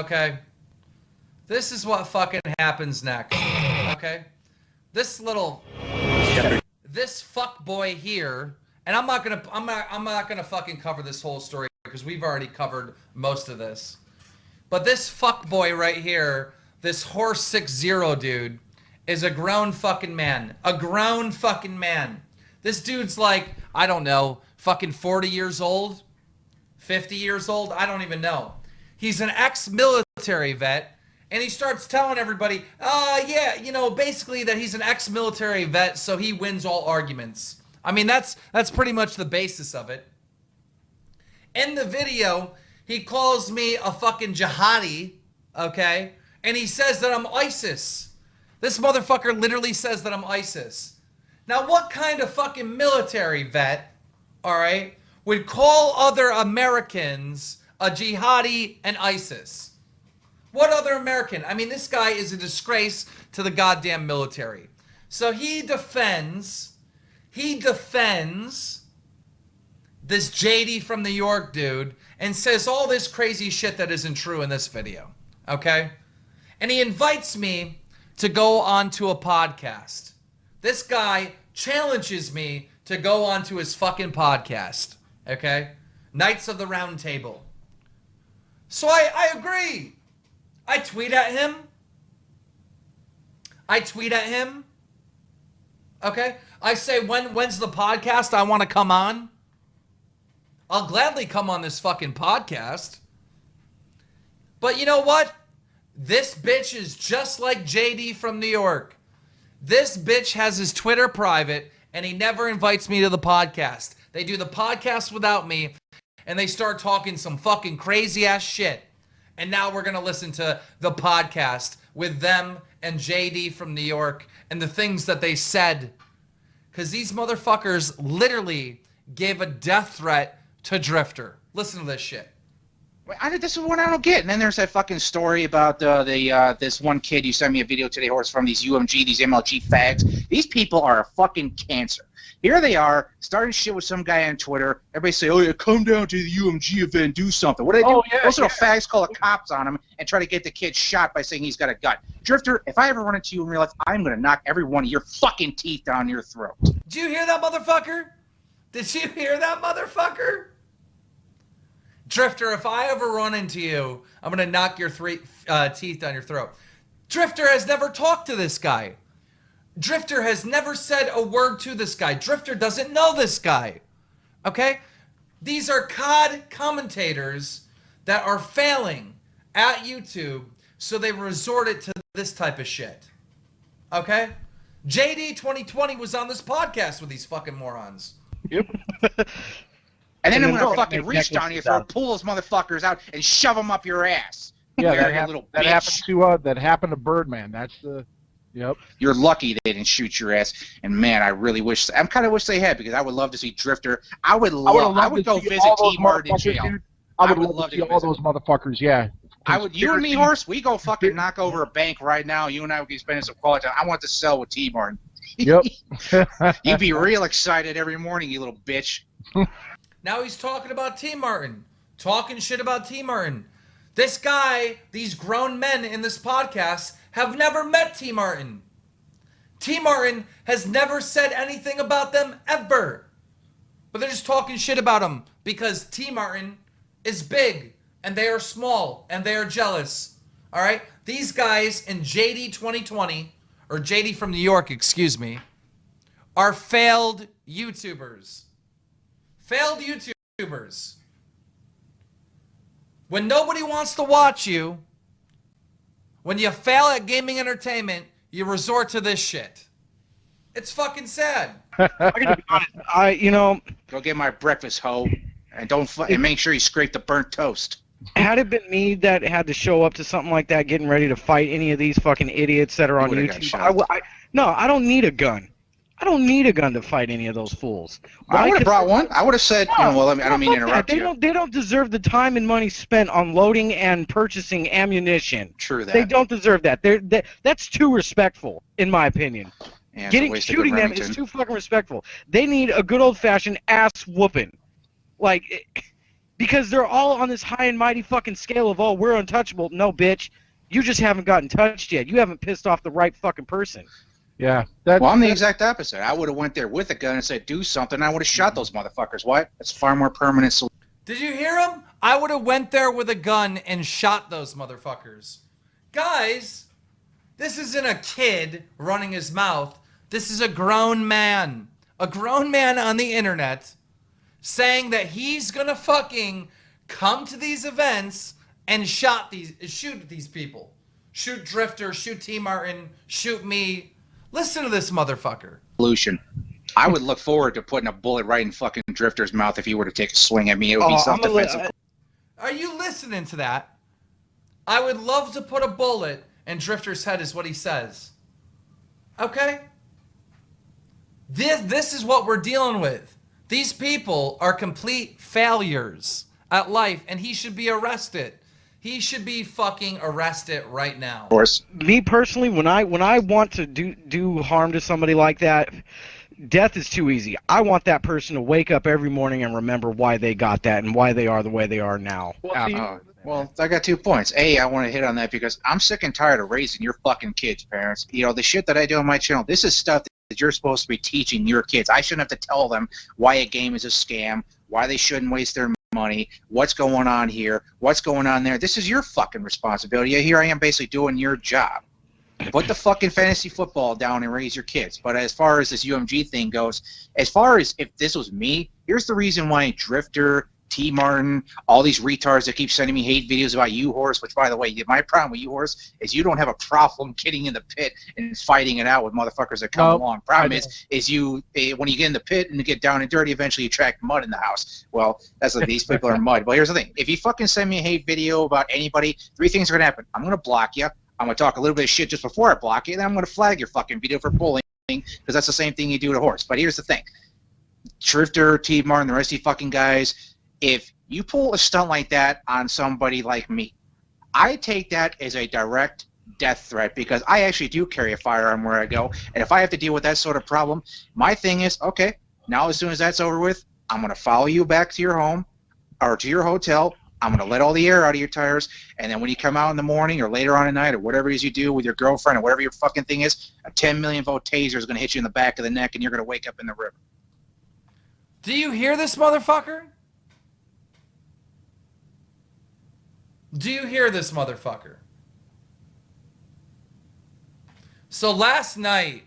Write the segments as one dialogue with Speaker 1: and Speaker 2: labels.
Speaker 1: Okay? This is what fucking happens next. Okay? This fuck boy here, and I'm not gonna fucking cover this whole story because we've already covered most of this. But this fuck boy right here, this horse 60 dude, is a grown fucking man. A grown fucking man. This dude's like, I don't know, fucking 40 years old, 50 years old, I don't even know. He's an ex-military vet, and he starts telling everybody, yeah, you know, basically that he's an ex-military vet, so he wins all arguments. I mean, that's pretty much the basis of it. In the video, he calls me a fucking jihadi, okay? And he says that I'm ISIS. This motherfucker literally says that I'm ISIS. Now, what kind of fucking military vet, all right, would call other Americans a jihadi and ISIS? What other American? I mean, this guy is a disgrace to the goddamn military. So he defends this JD from New York dude and says all this crazy shit that isn't true in this video, okay? And he invites me to go onto a podcast. This guy challenges me to go onto his fucking podcast, okay? Knights of the Round Table. So I agree. I tweet at him. Okay? I say, when's the podcast? I want to come on. I'll gladly come on this fucking podcast. But you know what? This bitch is just like JD from New York. This bitch has his Twitter private, and he never invites me to the podcast. They do the podcast without me, and they start talking some fucking crazy ass shit. And now we're going to listen to the podcast with them and JD from New York and the things that they said. Because these motherfuckers literally gave a death threat to Drifter. Listen to this shit.
Speaker 2: This is what I don't get. And then there's that fucking story about this one kid you sent me a video today, Horse, from these UMG, these MLG fags. These people are a fucking cancer. Here they are, starting shit with some guy on Twitter. Everybody say, oh, yeah, come down to the UMG event and do something. What do they do? Those little fags call the cops on him and try to get the kid shot by saying he's got a gun. Drifter, if I ever run into you in real life, I'm going to knock every one of your fucking teeth down your throat.
Speaker 1: Did you hear that, motherfucker? Did you hear that, motherfucker? Drifter, if I ever run into you, I'm going to knock your teeth down your throat. Drifter has never talked to this guy. Drifter has never said a word to this guy. Drifter doesn't know this guy. Okay? These are COD commentators that are failing at YouTube, so they resorted to this type of shit. Okay? JD 2020 was on this podcast with these fucking morons.
Speaker 3: Yep.
Speaker 2: And then I'm going to fucking reach down your throat, pull those motherfuckers out, and shove them up your ass.
Speaker 3: Yeah, that happened to Birdman. That's the... Yep.
Speaker 2: You're lucky they didn't shoot your ass, and man, I really wish. I kind of wish they had, because I would love to see Drifter. I would go visit T Martin in jail.
Speaker 3: I would love to see all those motherfuckers. Yeah.
Speaker 2: You and me, Horse. We go fucking knock over a bank right now. You and I would be spending some quality time. I want to sell with T Martin.
Speaker 3: Yep.
Speaker 2: You'd be real excited every morning, you little bitch.
Speaker 1: Now he's talking about T Martin, talking shit about T Martin. This guy, these grown men in this podcast, have never met T Martin. T Martin has never said anything about them ever. But they're just talking shit about him because T Martin is big and they are small and they are jealous. All right? These guys in JD 2020, or JD from New York, excuse me, are failed YouTubers. Failed YouTubers. When nobody wants to watch you, when you fail at gaming entertainment, you resort to this shit. It's fucking sad.
Speaker 4: I gotta be honest.
Speaker 2: Go get my breakfast, hoe, and make sure you scrape the burnt toast.
Speaker 4: Had it been me that had to show up to something like that, getting ready to fight any of these fucking idiots that are on YouTube, I don't need a gun. I don't need a gun to fight any of those fools.
Speaker 2: I would have brought one. I would have said, I don't mean to interrupt you.
Speaker 4: They don't deserve the time and money spent on loading and purchasing ammunition.
Speaker 2: True that.
Speaker 4: They don't deserve that. That's too respectful, in my opinion.
Speaker 2: Yeah,
Speaker 4: shooting them is too fucking respectful. They need a good old-fashioned ass whooping. Like, Because they're all on this high and mighty fucking scale of, oh, we're untouchable. No, bitch. You just haven't gotten touched yet. You haven't pissed off the right fucking person.
Speaker 3: Yeah.
Speaker 2: Well, I'm the exact opposite. I would have went there with a gun and said, do something. I would have shot those motherfuckers. What? That's far more permanent solution.
Speaker 1: Did you hear him? I would have went there with a gun and shot those motherfuckers. Guys, this isn't a kid running his mouth. This is a grown man. A grown man on the internet saying that he's gonna fucking come to these events and shoot these people. Shoot Drifter, shoot T. Martin, shoot me. Listen to this motherfucker.
Speaker 2: I would look forward to putting a bullet right in fucking Drifter's mouth if he were to take a swing at me. It would be self-defensive.
Speaker 1: Are you listening to that? I would love to put a bullet in Drifter's head is what he says. Okay? This is what we're dealing with. These people are complete failures at life, and he should be arrested. He should be fucking arrested right now.
Speaker 2: Of course.
Speaker 4: Me personally, when I want to do harm to somebody like that, death is too easy. I want that person to wake up every morning and remember why they got that and why they are the way they are now.
Speaker 2: Well, I got 2 points. A, I want to hit on that because I'm sick and tired of raising your fucking kids, parents. You know, the shit that I do on my channel, this is stuff that you're supposed to be teaching your kids. I shouldn't have to tell them why a game is a scam, why they shouldn't waste their money, what's going on here, what's going on there. This is your fucking responsibility. Here I am basically doing your job. Put the fucking fantasy football down and raise your kids. But as far as this UMG thing goes, as far as if this was me, here's the reason why Drifter, T. Martin, all these retards that keep sending me hate videos about you, Horse, which, by the way, my problem with you, Horse, is you don't have a problem getting in the pit and fighting it out with motherfuckers that come along. Problem is you, when you get in the pit and you get down and dirty, eventually you attract mud in the house. Well, that's like these people are mud. But here's the thing. If you fucking send me a hate video about anybody, 3 things are going to happen. I'm going to block you. I'm going to talk a little bit of shit just before I block you, and then I'm going to flag your fucking video for bullying, because that's the same thing you do to Horse. But here's the thing. Drifter, T. Martin, the rest of you fucking guys, if you pull a stunt like that on somebody like me, I take that as a direct death threat because I actually do carry a firearm where I go. And if I have to deal with that sort of problem, my thing is, okay, now as soon as that's over with, I'm going to follow you back to your home or to your hotel. I'm going to let all the air out of your tires. And then when you come out in the morning or later on at night or whatever it is you do with your girlfriend or whatever your fucking thing is, a 10 million volt taser is going to hit you in the back of the neck and you're going to wake up in the river.
Speaker 1: Do you hear this motherfucker? Do you hear this motherfucker? So last night,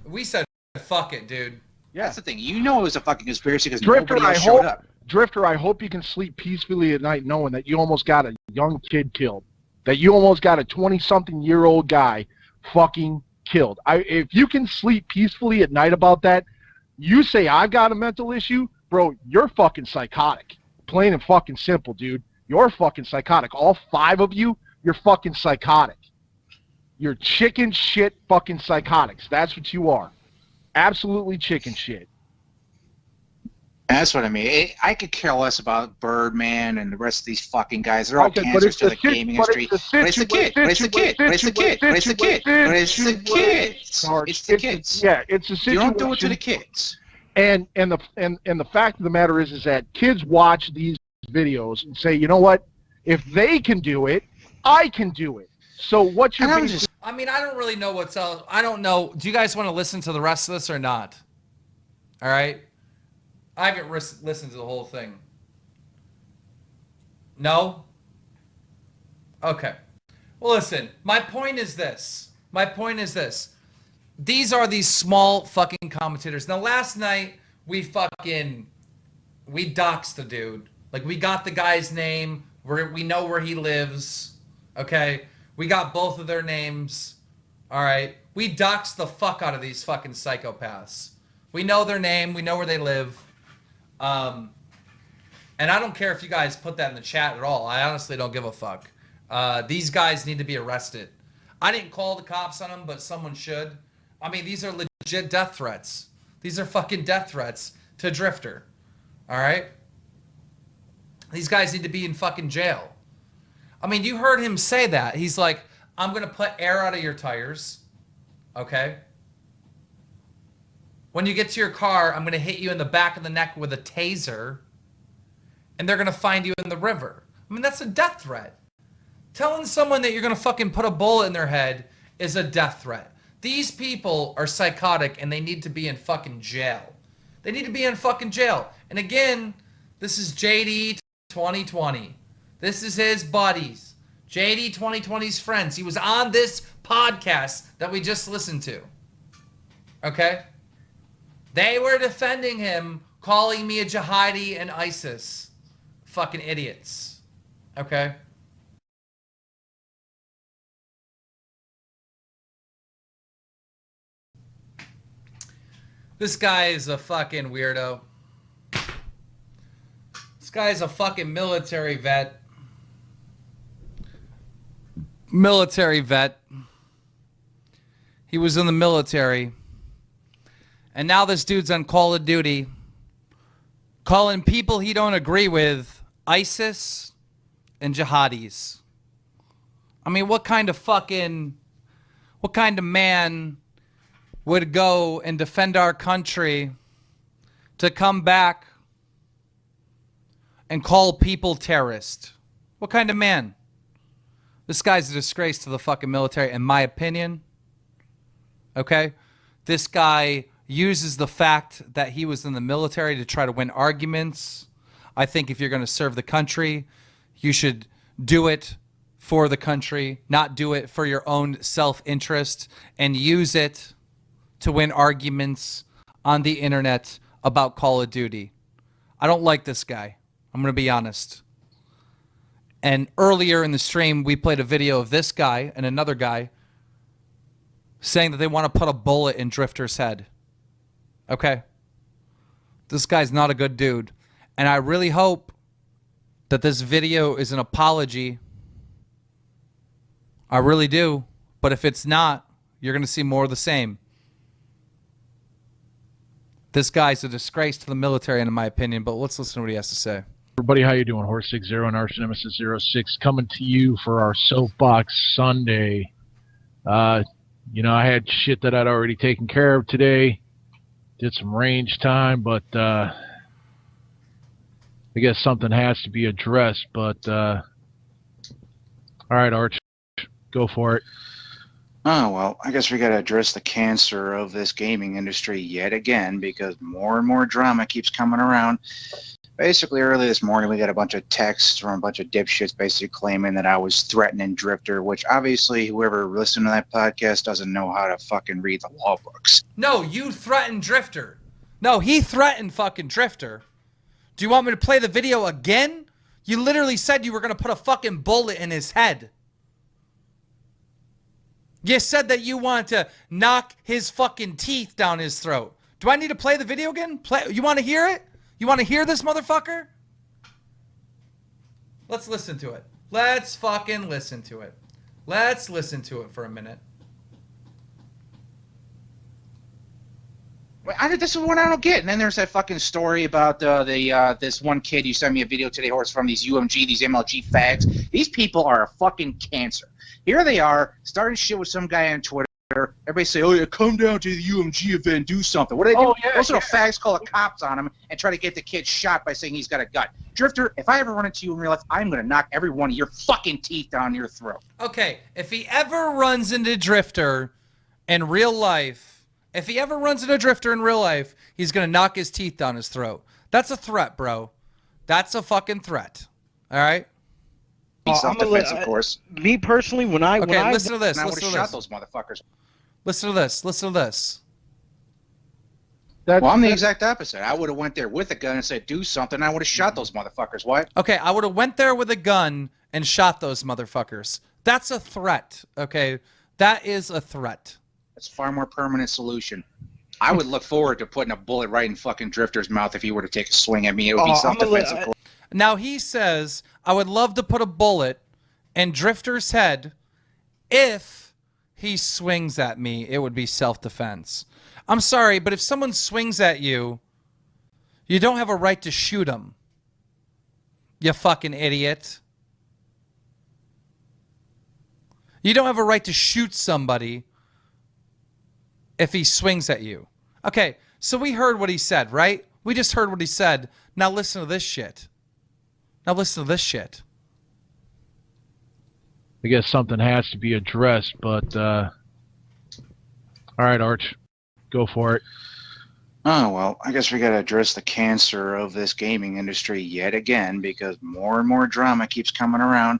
Speaker 1: we said, fuck it, dude.
Speaker 2: Yeah. That's the thing. You know it was a fucking conspiracy because
Speaker 3: Drifter,
Speaker 2: nobody else showed up.
Speaker 3: Drifter, I hope you can sleep peacefully at night knowing that you almost got a young kid killed. That you almost got a 20-something-year-old guy fucking killed. If you can sleep peacefully at night about that, you say I've got a mental issue, bro, you're fucking psychotic. Plain and fucking simple, dude. You're fucking psychotic. All 5 of you, you're fucking psychotic. You're chicken shit fucking psychotics. That's what you are. Absolutely chicken shit.
Speaker 2: That's what I mean. I could care less about Birdman and the rest of these fucking guys. They're all cancers to the gaming industry. But it's the kid. But it's the kid. But it's the kid. But it's the kid. But it's the kids. It's the kids.
Speaker 3: Yeah, it's a situation.
Speaker 2: You don't do it to the kids.
Speaker 3: And the fact of the matter is that kids watch these videos and say, you know what? If they can do it, I can do it. So what's your
Speaker 1: I mean, I don't really know what's else. I don't know. Do you guys want to listen to the rest of this or not? All right. I haven't listened to the whole thing. No? Okay. Well, listen. My point is this. These are these small fucking commentators. Now, last night, we doxed the dude. Like, we got the guy's name. We know where he lives. Okay? We got both of their names. All right? We doxed the fuck out of these fucking psychopaths. We know their name. We know where they live. And I don't care if you guys put that in the chat at all. I honestly don't give a fuck. These guys need to be arrested. I didn't call the cops on them, but someone should. I mean, these are legit death threats. These are fucking death threats to Drifter. All right? These guys need to be in fucking jail. I mean, you heard him say that. He's like, I'm going to put air out of your tires. Okay? When you get to your car, I'm going to hit you in the back of the neck with a taser. and they're going to find you in the river. I mean, that's a death threat. Telling someone that you're going to fucking put a bullet in their head is a death threat. These people are psychotic and they need to be in fucking jail. They need to be in fucking jail. And again, this is JD 2020. This is his buddies. JD 2020's friends. He was on this podcast that we just listened to. Okay? They were defending him, calling me a jihadi and ISIS. Fucking idiots. Okay? This guy is a fucking weirdo. This guy is a fucking military vet. Military vet. He was in the military. And now this dude's on Call of Duty calling people he don't agree with ISIS and jihadis. I mean, what kind of man would go and defend our country to come back and call people terrorists? What kind of man? This guy's a disgrace to the fucking military, in my opinion. Okay? This guy uses the fact that he was in the military to try to win arguments. I think if you're going to serve the country, you should do it for the country, not do it for your own self-interest, and use it to win arguments on the internet about Call of Duty. I don't like this guy. I'm going to be honest. And earlier in the stream, we played a video of this guy and another guy saying that they want to put a bullet in Drifter's head. Okay? This guy's not a good dude. And I really hope that this video is an apology. I really do. But if it's not, you're going to see more of the same. This guy's a disgrace to the military, in my opinion, but let's listen to what he has to say.
Speaker 3: Everybody, how you doing? Horse 60 and Arch Nemesis 06 coming to you for our Soapbox Sunday. I had shit that I'd already taken care of today. Did some range time, but I guess something has to be addressed. But all right, Arch, go for it.
Speaker 2: Oh, well, I guess we got to address the cancer of this gaming industry yet again, because more and more drama keeps coming around. Basically, early this morning, we got a bunch of texts from a bunch of dipshits basically claiming that I was threatening Drifter, which obviously whoever listened to that podcast doesn't know how to fucking read the law books.
Speaker 1: No, you threatened Drifter. No, he threatened fucking Drifter. Do you want me to play the video again? You literally said you were going to put a fucking bullet in his head. You said that you want to knock his fucking teeth down his throat. Do I need to play the video again? You want to hear it? You want to hear this motherfucker? Let's listen to it. Let's fucking listen to it. Let's listen to it for a minute.
Speaker 2: This is what I don't get. And then there's that fucking story about this one kid you sent me a video today, Horse, from these UMG, these MLG fags. These people are a fucking cancer. Here they are, starting shit with some guy on Twitter. Everybody say, oh yeah, come down to the UMG event, do something. What do they do? Those little fags call the cops on him and try to get the kid shot by saying he's got a gun. Drifter, if I ever run into you in real life, I'm going to knock every one of your fucking teeth down your throat.
Speaker 1: Okay, if he ever runs into Drifter in real life, he's going to knock his teeth down his throat. That's a threat, bro. That's a fucking threat. All right?
Speaker 2: Self-defense, of course.
Speaker 4: Me personally, listen to
Speaker 1: this.
Speaker 2: I would have shot those motherfuckers.
Speaker 1: Listen to this.
Speaker 2: Well, I'm the exact opposite. I would have went there with a gun and said, do something. I would have shot those motherfuckers. What?
Speaker 1: Okay, I would have went there with a gun and shot those motherfuckers. That's a threat, okay? That is a threat.
Speaker 2: It's a far more permanent solution. I would look forward to putting a bullet right in fucking Drifter's mouth if he were to take a swing at me. It would be self-defense, of course.
Speaker 1: Now he says, I would love to put a bullet in Drifter's head if he swings at me. It would be self-defense. I'm sorry, but if someone swings at you, you don't have a right to shoot him. You fucking idiot. You don't have a right to shoot somebody if he swings at you. Okay, so we heard what he said, right? We just heard what he said. Now listen to this shit. Now listen to this shit.
Speaker 3: I guess something has to be addressed, but all right, Arch, go for it.
Speaker 2: Oh, well, I guess we got to address the cancer of this gaming industry yet again, because more and more drama keeps coming around.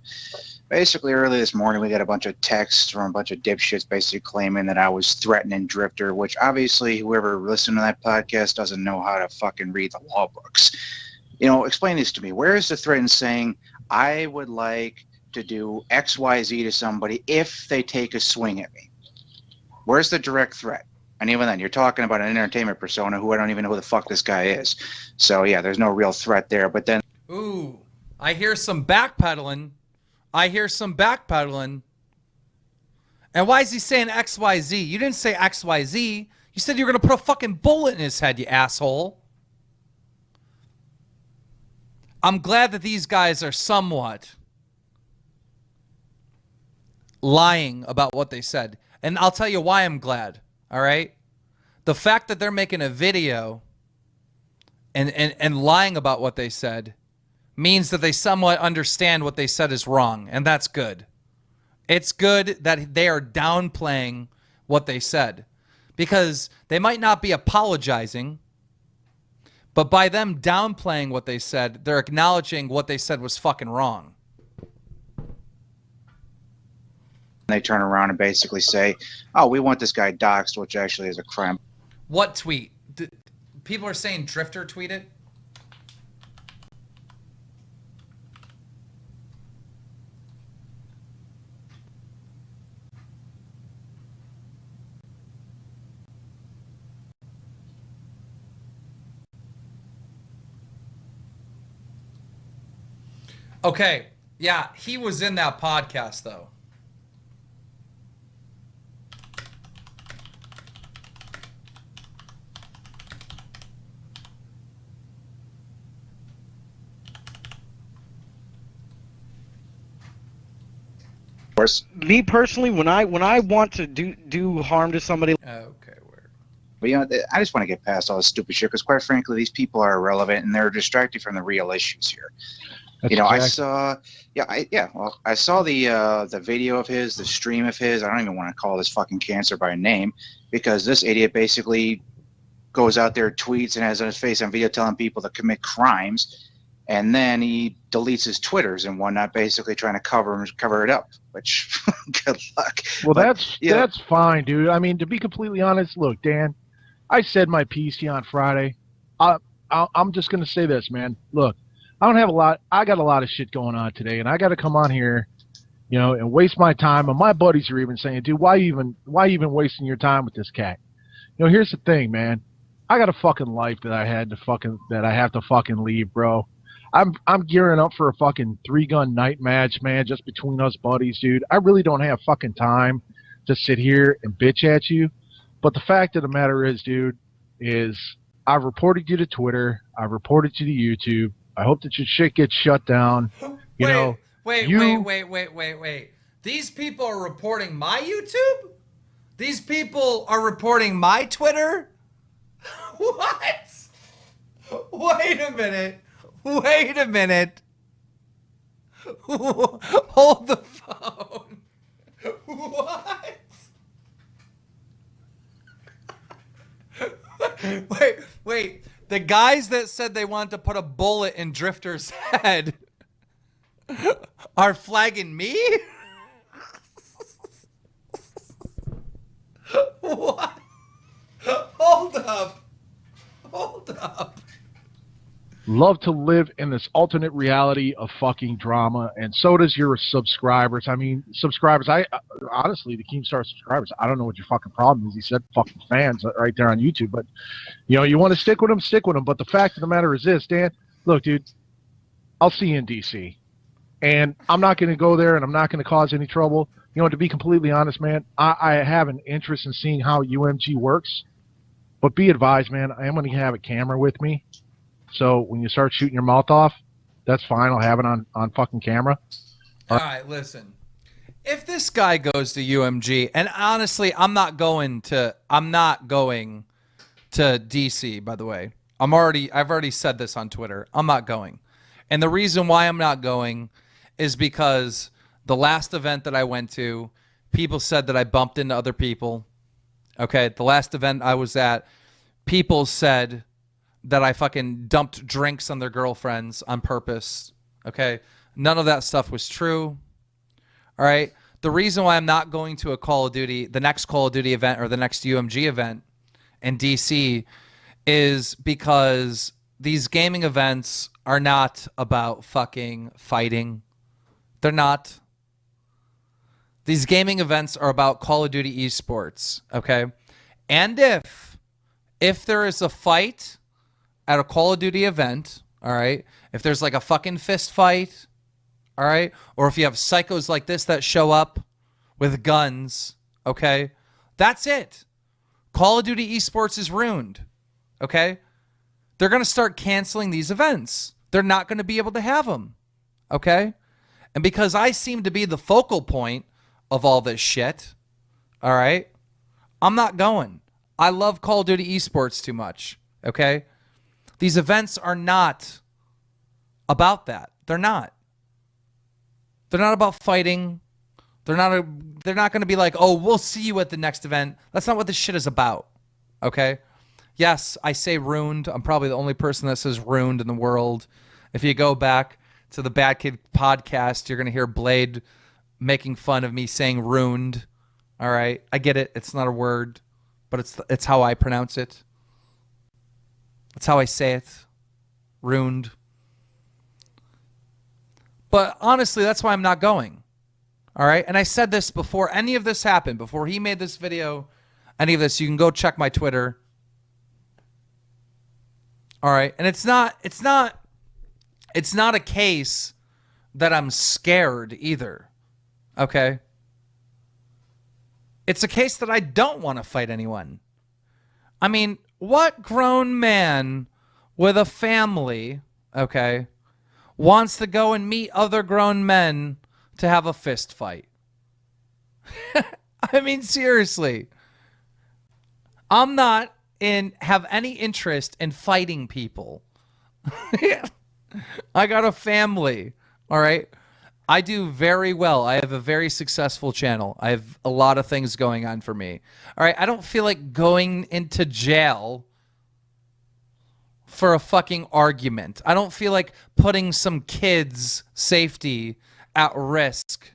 Speaker 2: Basically, early this morning, we got a bunch of texts from a bunch of dipshits basically claiming that I was threatening Drifter, which obviously whoever listened to that podcast doesn't know how to fucking read the law books. Explain this to me. Where is the threat in saying I would like to do XYZ to somebody if they take a swing at me? Where's the direct threat? And even then, you're talking about an entertainment persona who I don't even know who the fuck this guy is. So, yeah, there's no real threat there. But then...
Speaker 1: Ooh, I hear some backpedaling. And why is he saying XYZ? You didn't say XYZ. You said you were going to put a fucking bullet in his head, you asshole. I'm glad that these guys are somewhat lying about what they said. And I'll tell you why I'm glad. All right? The fact that they're making a video and lying about what they said means that they somewhat understand what they said is wrong, and that's good. It's good that they are downplaying what they said, because they might not be apologizing, but by them downplaying what they said, they're acknowledging what they said was fucking wrong.
Speaker 2: They turn around and basically say, oh, we want this guy doxxed, which actually is a crime.
Speaker 1: What tweet? People are saying Drifter tweeted? Okay, yeah, he was in that podcast, though.
Speaker 4: Me personally, when I want to do harm to somebody.
Speaker 1: Okay, weird.
Speaker 2: But I just want to get past all this stupid shit, because quite frankly, these people are irrelevant and they're distracting from the real issues here.
Speaker 3: That's
Speaker 2: I saw the video of his, the stream of his. I don't even want to call this fucking cancer by name, because this idiot basically goes out there, tweets, and has on his face on video telling people to commit crimes, and then he deletes his Twitters and whatnot, basically trying to cover it up. Which, good luck.
Speaker 3: Well, that's fine, dude. I mean, to be completely honest, look, Dan, I said my piece here on Friday. I'm just gonna say this, man. Look, I don't have a lot. I got a lot of shit going on today, and I got to come on here, and waste my time. And my buddies are even saying, dude, why even wasting your time with this cat? Here's the thing, man. I got a fucking life that I have to fucking leave, bro. I'm gearing up for a fucking 3-gun night match, man, just between us buddies, dude. I really don't have fucking time to sit here and bitch at you. But the fact of the matter is, dude, is I've reported you to Twitter. I've reported you to YouTube. I hope that your shit gets shut down.
Speaker 1: Wait. These people are reporting my YouTube? These people are reporting my Twitter? What? Wait a minute. Hold the phone. What? Wait. The guys that said they wanted to put a bullet in Drifter's head are flagging me? What? Hold up.
Speaker 3: Love to live in this alternate reality of fucking drama, and so does your subscribers. I mean, subscribers, honestly, the Keemstar subscribers, I don't know what your fucking problem is. He said fucking fans right there on YouTube, but you want to stick with them, stick with them. But the fact of the matter is this, Dan, look, dude, I'll see you in DC, and I'm not going to go there, and I'm not going to cause any trouble. To be completely honest, man, I have an interest in seeing how UMG works, but be advised, man, I am going to have a camera with me. So when you start shooting your mouth off, that's fine. I'll have it on fucking camera.
Speaker 1: All right, listen. If this guy goes to UMG, and honestly, I'm not going to DC, by the way. I've already said this on Twitter. I'm not going. And the reason why I'm not going is because the last event that I went to, people said that I bumped into other people. Okay, the last event I was at, people said that I fucking dumped drinks on their girlfriends on purpose. Okay, none of that stuff was true. All right, the reason why I'm not going to a Call of Duty, the next Call of Duty event or the next UMG event in DC is because these gaming events are not about fucking fighting. They're not. These gaming events are about Call of Duty esports, okay? And if there is a fight at a Call of Duty event, all right? If there's like a fucking fist fight, all right? Or if you have psychos like this that show up with guns, okay? That's it. Call of Duty esports is ruined, okay? They're going to start canceling these events. They're not going to be able to have them, okay? And because I seem to be the focal point of all this shit, all right, I'm not going. I love Call of Duty esports too much, okay? These events are not about that. They're not. They're not about fighting. They're not going to be like, oh, we'll see you at the next event. That's not what this shit is about, okay? Yes, I say ruined. I'm probably the only person that says ruined in the world. If you go back to the Bad Kid podcast, you're going to hear Blade making fun of me saying ruined. All right, I get it. It's not a word, but it's how I pronounce it. That's how I say it. Ruined. But honestly, that's why I'm not going. All right, and I said this before any of this happened, before he made this video, any of this. You can go check my Twitter. All right, and it's not a case that I'm scared either. Okay? It's a case that I don't want to fight anyone. I mean, what grown man with a family, okay, wants to go and meet other grown men to have a fist fight? I mean, seriously. I'm not have any interest in fighting people. I got a family, all right? I do very well. I have a very successful channel. I have a lot of things going on for me. All right, I don't feel like going into jail for a fucking argument. I don't feel like putting some kids' safety at risk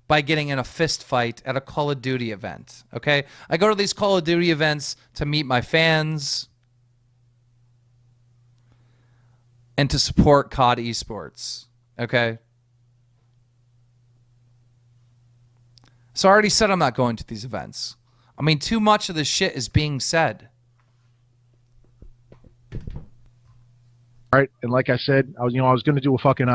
Speaker 1: by getting in a fist fight at a Call of Duty event, okay? I go to these Call of Duty events to meet my fans and to support COD esports, okay? So I already said I'm not going to these events. I mean, too much of this shit is being said.
Speaker 3: All right, and like I said, I was going to do a fucking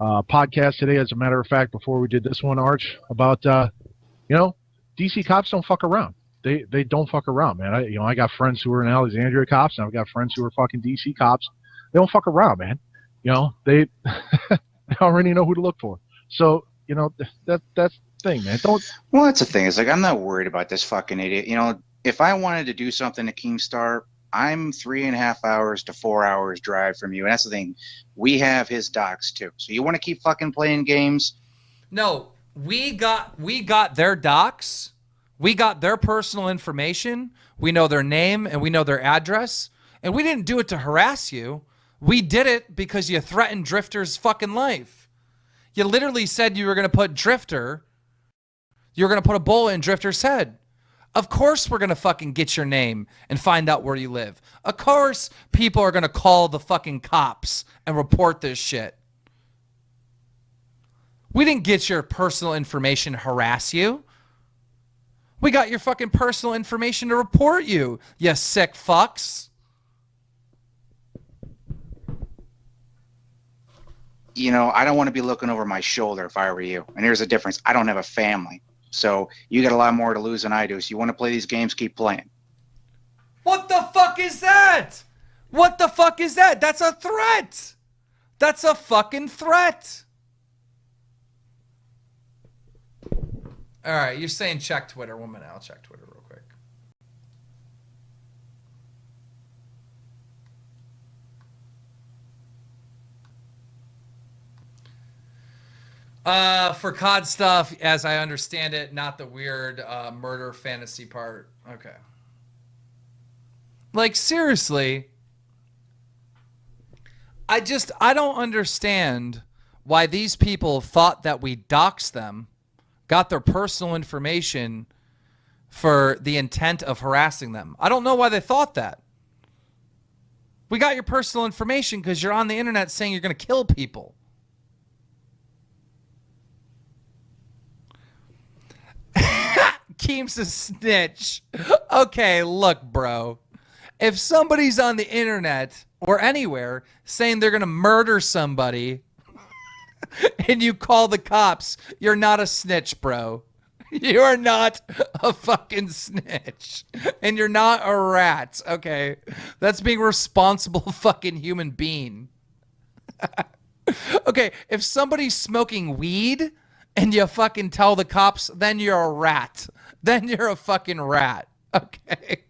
Speaker 3: podcast today. As a matter of fact, before we did this one, Arch, about DC cops don't fuck around. They don't fuck around, man. I got friends who are in Alexandria cops, and I've got friends who are fucking DC cops. They don't fuck around, man. They they already know who to look for. So that's the thing, man. Don't.
Speaker 2: Well, that's the thing. It's like, I'm not worried about this fucking idiot. If I wanted to do something to Keemstar, I'm 3.5 hours to 4 hours drive from you. And that's the thing. We have his docs too. So you want to keep fucking playing games?
Speaker 1: No, we got their docs. We got their personal information. We know their name and we know their address. And we didn't do it to harass you. We did it because you threatened Drifter's fucking life. You literally said you were going to put a bullet in Drifter's head. Of course we're going to fucking get your name and find out where you live. Of course people are going to call the fucking cops and report this shit. We didn't get your personal information to harass you. We got your fucking personal information to report you, you sick fucks.
Speaker 2: I don't want to be looking over my shoulder if I were you. And here's the difference. I don't have a family. So you got a lot more to lose than I do. So you want to play these games, keep playing.
Speaker 1: What the fuck is that? What the fuck is that? That's a threat. That's a fucking threat. All right, you're saying check Twitter. 1 minute, I'll check Twitter real quick. For COD stuff, as I understand it, not the weird murder fantasy part. Okay. Like, seriously, I don't understand why these people thought that we doxed them, got their personal information for the intent of harassing them. I don't know why they thought that. We got your personal information because you're on the internet saying you're going to kill people. Keems a snitch. Okay, look, bro. If somebody's on the internet or anywhere saying they're going to murder somebody and you call the cops, you're not a snitch, bro. You are not a fucking snitch. And you're not a rat, okay? That's being a responsible fucking human being. Okay, if somebody's smoking weed and you fucking tell the cops, then you're a rat. Then you're a fucking rat, okay?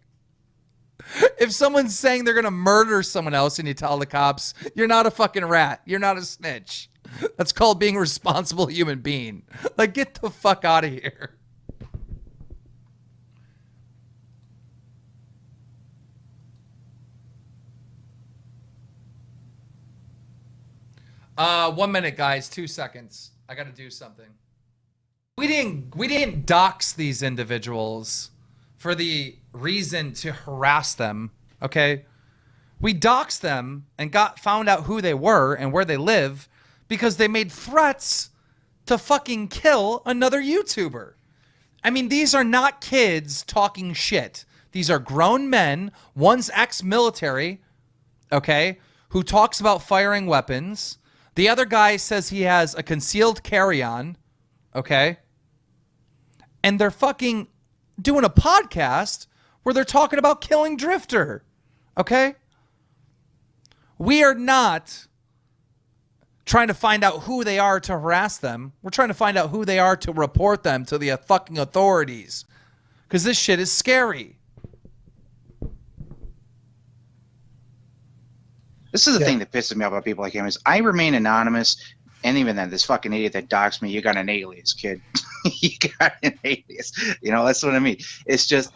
Speaker 1: If someone's saying they're going to murder someone else and you tell the cops, you're not a fucking rat. You're not a snitch. That's called being a responsible human being. Like, get the fuck out of here. One minute, guys. 2 seconds. I got to do something. We didn't dox these individuals for the reason to harass them, okay? We doxed them and found out who they were and where they live because they made threats to fucking kill another YouTuber. I mean, these are not kids talking shit. These are grown men, one's ex-military, okay, who talks about firing weapons. The other guy says he has a concealed carry-on, okay? And they're fucking doing a podcast where they're talking about killing Drifter, okay? We are not trying to find out who they are to harass them. We're trying to find out who they are to report them to the fucking authorities. Because this shit is scary.
Speaker 2: This is the thing that pisses me off about people like him is I remain anonymous, and even then, this fucking idiot that doxed me, you got an alias, kid. You got an alias. You know, that's what I mean. It's just,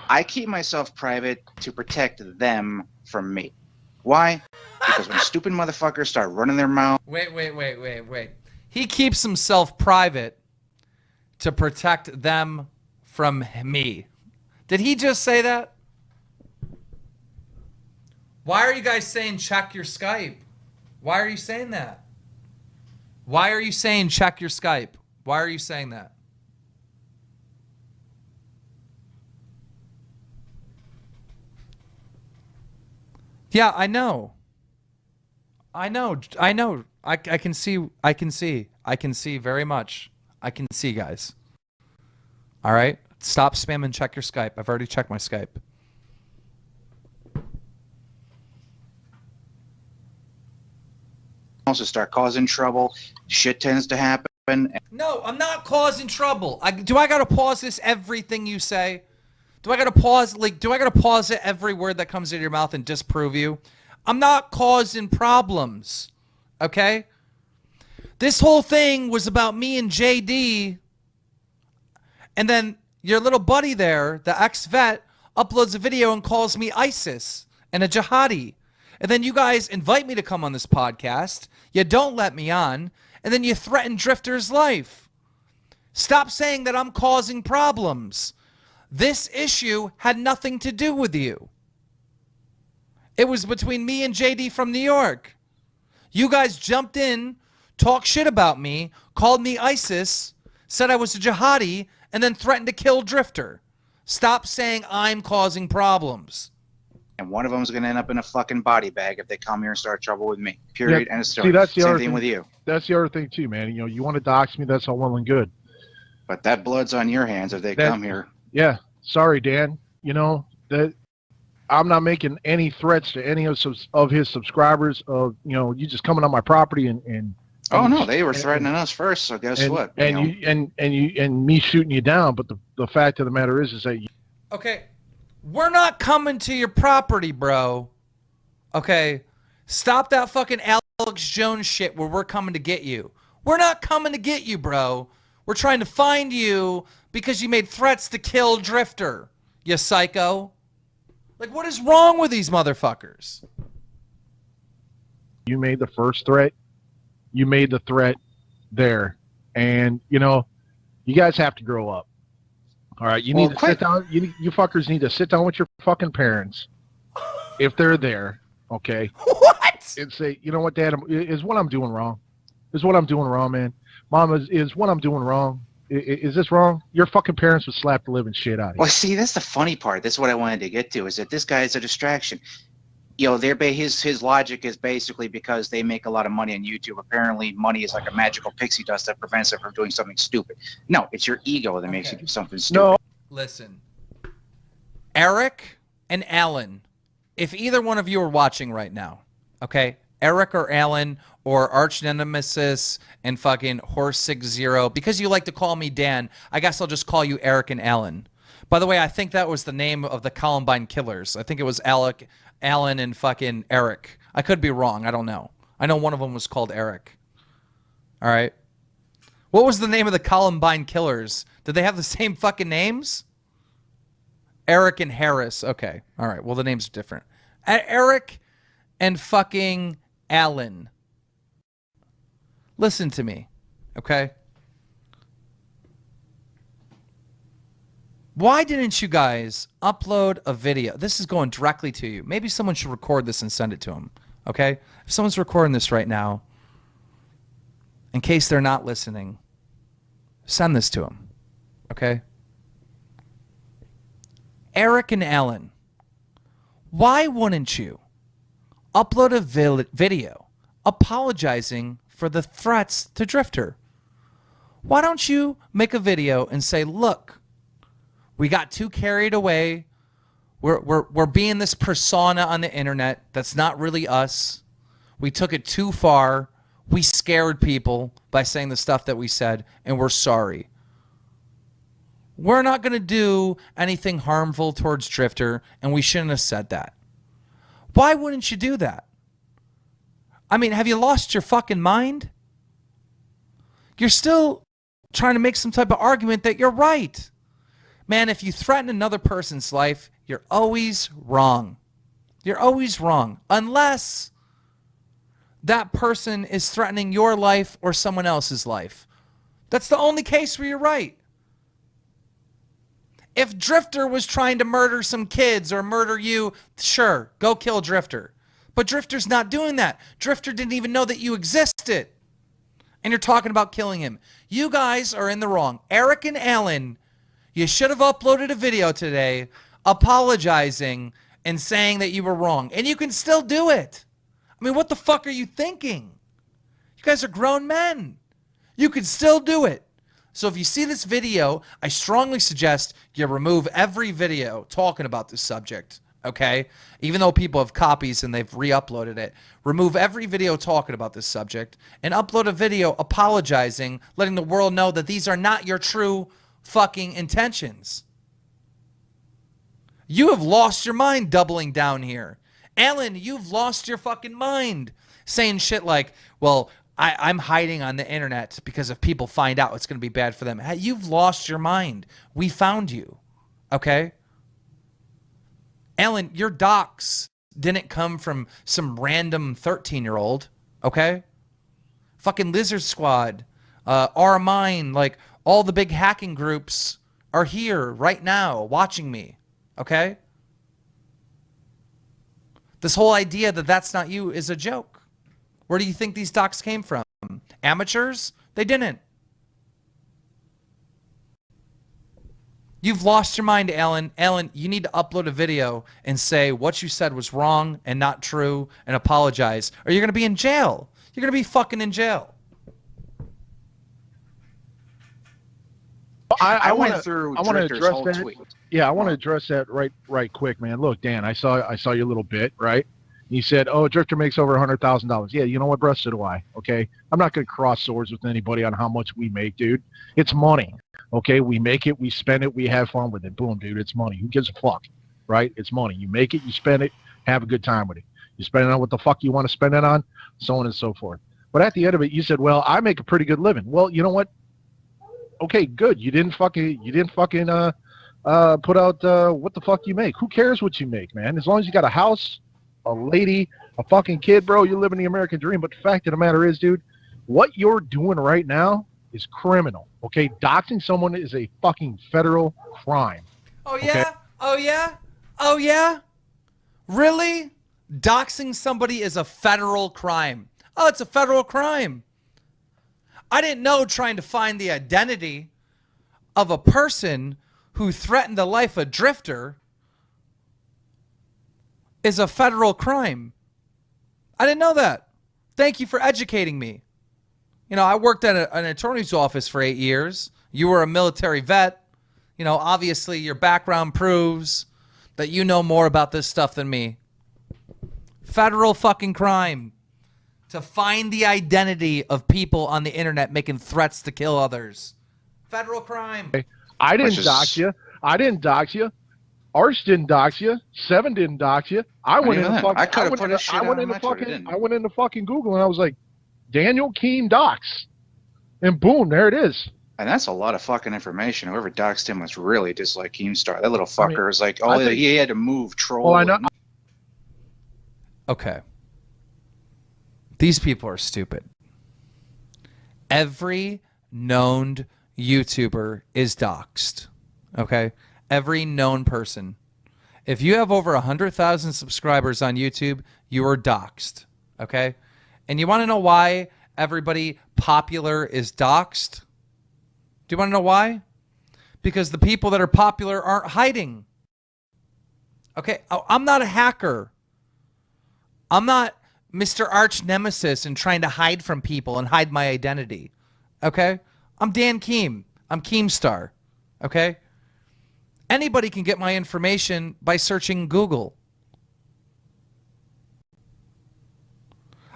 Speaker 2: I keep myself private to protect them from me. Why? Because when stupid motherfuckers start running their mouth.
Speaker 1: Wait. He keeps himself private to protect them from me. Did he just say that? Why are you guys saying check your Skype? Why are you saying that? Why are you saying check your Skype? Why are you saying that? Yeah, I know. I can see very much. I can see, guys. All right? Stop spamming check your Skype. I've already checked my Skype.
Speaker 2: Also start causing trouble. Shit tends to happen.
Speaker 1: No, I'm not causing trouble. Do I gotta pause this everything you say? Do I gotta pause it every word that comes out of your mouth and disprove you? I'm not causing problems. Okay? This whole thing was about me and JD, and then your little buddy there, the ex-vet, uploads a video and calls me ISIS and a jihadi. And then you guys invite me to come on this podcast. You don't let me on. And then you threaten Drifter's life. Stop saying that I'm causing problems. This issue had nothing to do with you. It was between me and JD from New York. You guys jumped in, talked shit about me, called me ISIS, said I was a jihadi, and then threatened to kill Drifter. Stop saying I'm causing problems.
Speaker 2: And one of them is going to end up in a fucking body bag if they come here and start trouble with me. Period.
Speaker 3: Yeah.
Speaker 2: And it's story.
Speaker 3: See, that's the
Speaker 2: Same
Speaker 3: other
Speaker 2: thing with you.
Speaker 3: That's the other thing too, man. You know, you want to dox me, that's all well and good.
Speaker 2: But that blood's on your hands if they come here.
Speaker 3: Yeah. Sorry, Dan. You know, that I'm not making any threats to any of his subscribers of, you know, you just coming on my property and
Speaker 2: oh no, they were threatening us first, so guess what?
Speaker 3: And me shooting you down, but the fact of the matter is that
Speaker 1: Okay. We're not coming to your property, bro. Okay? Stop that fucking Alex Jones shit where we're coming to get you. We're not coming to get you, bro. We're trying to find you because you made threats to kill Drifter, you psycho. Like, what is wrong with these motherfuckers?
Speaker 3: You made the first threat. You made the threat there. And, you know, you guys have to grow up. All right? You need to sit down. You fuckers need to sit down with your fucking parents, if they're there, okay?
Speaker 1: What?
Speaker 3: And say, you know what, Dad, is what I'm doing wrong. Is what I'm doing wrong, man. Mom, is what I'm doing wrong. Is this wrong? Your fucking parents would slap the living shit out of you.
Speaker 2: Well, see, that's the funny part. That's what I wanted to get to, is that this guy is a distraction. You know, his logic is basically because they make a lot of money on YouTube. Apparently, money is like a magical pixie dust that prevents them from doing something stupid. No, it's your ego that makes you do something stupid.
Speaker 3: No.
Speaker 1: Listen, Eric and Alan, if either one of you are watching right now, okay, Eric or Alan or arch nemesis and fucking horse 60, because you like to call me Dan, I guess I'll just call you Eric and Alan. By the way, I think that was the name of the Columbine killers. I think it was Alan and fucking Eric. I could be wrong. I don't know. I know one of them was called Eric. All right. What was the name of the Columbine killers? Did they have the same fucking names? Eric and Harris. Okay. All right. Well, the names are different. Eric and fucking Alan. Listen to me. Okay? Why didn't you guys upload a video? This is going directly to you. Maybe someone should record this and send it to them. Okay? If someone's recording this right now, in case they're not listening, send this to them. Okay? Eric and Alan, why wouldn't you upload a video apologizing for the threats to Drifter? Why don't you make a video and say, look, we got too carried away. We're being this persona on the internet that's not really us. We took it too far. We scared people by saying the stuff that we said, and we're sorry. We're not going to do anything harmful towards Drifter, and we shouldn't have said that. Why wouldn't you do that? I mean, have you lost your fucking mind? You're still trying to make some type of argument that you're right. Man, if you threaten another person's life, you're always wrong. You're always wrong. Unless that person is threatening your life or someone else's life. That's the only case where you're right. If Drifter was trying to murder some kids or murder you, sure, go kill Drifter. But Drifter's not doing that. Drifter didn't even know that you existed. And you're talking about killing him. You guys are in the wrong. Eric and Alan, you should have uploaded a video today apologizing and saying that you were wrong. And you can still do it. I mean, what the fuck are you thinking? You guys are grown men. You can still do it. So if you see this video, I strongly suggest you remove every video talking about this subject, okay? Even though people have copies and they've re-uploaded it. Remove every video talking about this subject and upload a video apologizing, letting the world know that these are not your true fucking intentions. You have lost your mind doubling down here. Alan, you've lost your fucking mind saying shit like, well, I'm hiding on the internet because if people find out, it's going to be bad for them. Hey, you've lost your mind. We found you. Okay? Alan, your docs didn't come from some random 13-year-old. Okay? Fucking Lizard Squad, R-Mine, like all the big hacking groups are here right now watching me. Okay? This whole idea that that's not you is a joke. Where do you think these docs came from? Amateurs? They didn't. You've lost your mind, Alan. Alan, you need to upload a video and say what you said was wrong and not true and apologize, or you're going to be in jail. You're going to be fucking in jail.
Speaker 2: I went through Drifter's whole tweet.
Speaker 3: Yeah, I want to address that right quick, man. Look, Dan, I saw your little bit, right? He said, oh, Drifter makes over $100,000. Yeah, you know what, bro? So do I, okay? I'm not going to cross swords with anybody on how much we make, dude. It's money, okay? We make it, we spend it, we have fun with it. Boom, dude, it's money. Who gives a fuck, right? It's money. You make it, you spend it, have a good time with it. You spend it on what the fuck you want to spend it on, so on and so forth. But at the end of it, you said, "Well, I make a pretty good living." Well, you know what? Okay, good. You didn't fucking put out what the fuck you make. Who cares what you make, man? As long as you got a house, a lady, a fucking kid, bro, you're living the American dream. But the fact of the matter is, dude, what you're doing right now is criminal. Okay, doxing someone is a fucking federal crime.
Speaker 1: Oh yeah?
Speaker 3: Okay?
Speaker 1: Oh yeah? Oh yeah? Really? Doxing somebody is a federal crime. Oh, it's a federal crime. I didn't know trying to find the identity of a person who threatened the life of a drifter is a federal crime. I didn't know that. Thank you for educating me. You know, I worked at an attorney's office for 8 years. You were a military vet. You know, obviously your background proves that you know more about this stuff than me. Federal fucking crime to find the identity of people on the internet making threats to kill others. Federal crime.
Speaker 3: I didn't dox you. I didn't dox you. Arch didn't dox you. Seven didn't dox you. I went into fucking Google and I was like, Daniel Keem dox, and boom, there it is.
Speaker 2: And that's a lot of fucking information. Whoever doxed him was really just like Keemstar. That little fucker is like, oh, he had to move, troll.
Speaker 3: Well, I know.
Speaker 1: Okay. These people are stupid. Every known YouTuber is doxed. Okay? Every known person. If you have over 100,000 subscribers on YouTube, you are doxed. Okay? And you want to know why everybody popular is doxed? Do you want to know why? Because the people that are popular aren't hiding. Okay? I'm not a hacker. I'm not Mr. Arch Nemesis and trying to hide from people and hide my identity. Okay? I'm Dan Keem. I'm Keemstar. Okay? Anybody can get my information by searching Google.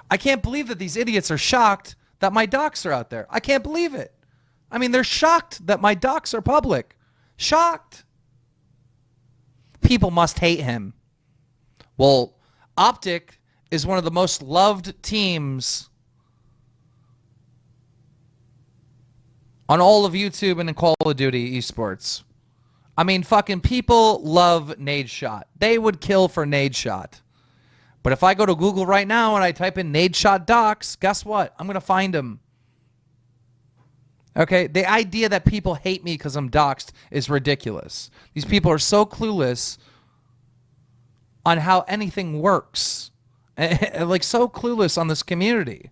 Speaker 1: I can't believe that these idiots are shocked that my docs are out there. I can't believe it. I mean, they're shocked that my docs are public. Shocked. People must hate him. Well, Optic is one of the most loved teams on all of YouTube and in Call of Duty esports. I mean, fucking people love Nade Shot. They would kill for Nade Shot. But if I go to Google right now and I type in Nade Shot docs, guess what? I'm going to find him. Okay? The idea that people hate me because I'm doxed is ridiculous. These people are so clueless on how anything works. Like, so clueless on this community.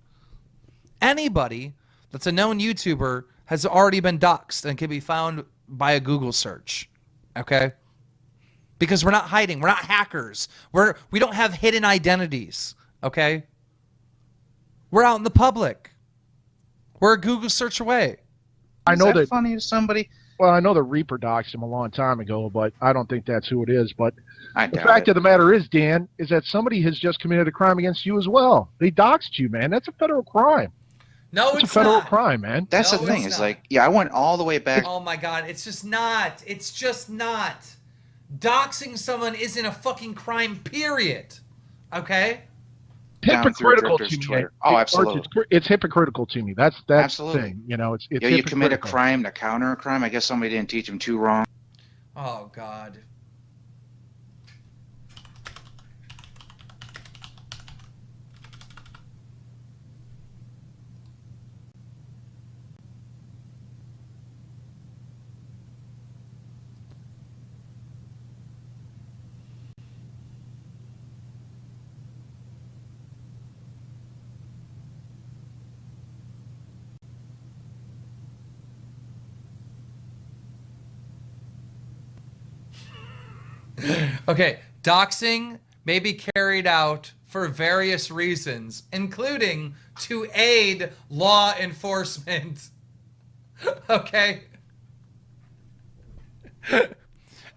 Speaker 1: Anybody that's a known YouTuber has already been doxed and can be found by a Google search. Okay? Because we're not hiding. We're not hackers. We don't have hidden identities. Okay? We're out in the public. We're a Google search away.
Speaker 3: I know that
Speaker 2: funny to somebody.
Speaker 3: Well, I know the Reaper doxed him a long time ago, but I don't think that's who it is. But the fact
Speaker 2: it.
Speaker 3: of the matter is, Dan, is that somebody has just committed a crime against you as well. They doxed you, man. That's a federal crime.
Speaker 1: No,
Speaker 3: it's
Speaker 1: it's
Speaker 3: a federal
Speaker 1: not.
Speaker 3: crime, man.
Speaker 2: That's
Speaker 1: No,
Speaker 2: the thing.
Speaker 1: it's
Speaker 2: It's
Speaker 1: not.
Speaker 2: like, yeah, I went all the way back.
Speaker 1: Oh my God, it's just not. It's just not. Doxing someone isn't a fucking crime, period. Okay?
Speaker 3: Hypocritical to me.
Speaker 2: Twitter. Oh, absolutely.
Speaker 3: It's hypocritical to me. That's
Speaker 2: absolutely.
Speaker 3: the thing. You know, it's
Speaker 2: you commit a crime to counter a crime. I guess somebody didn't teach him too wrong.
Speaker 1: Oh God. Okay, doxing may be carried out for various reasons, including to aid law enforcement. Okay?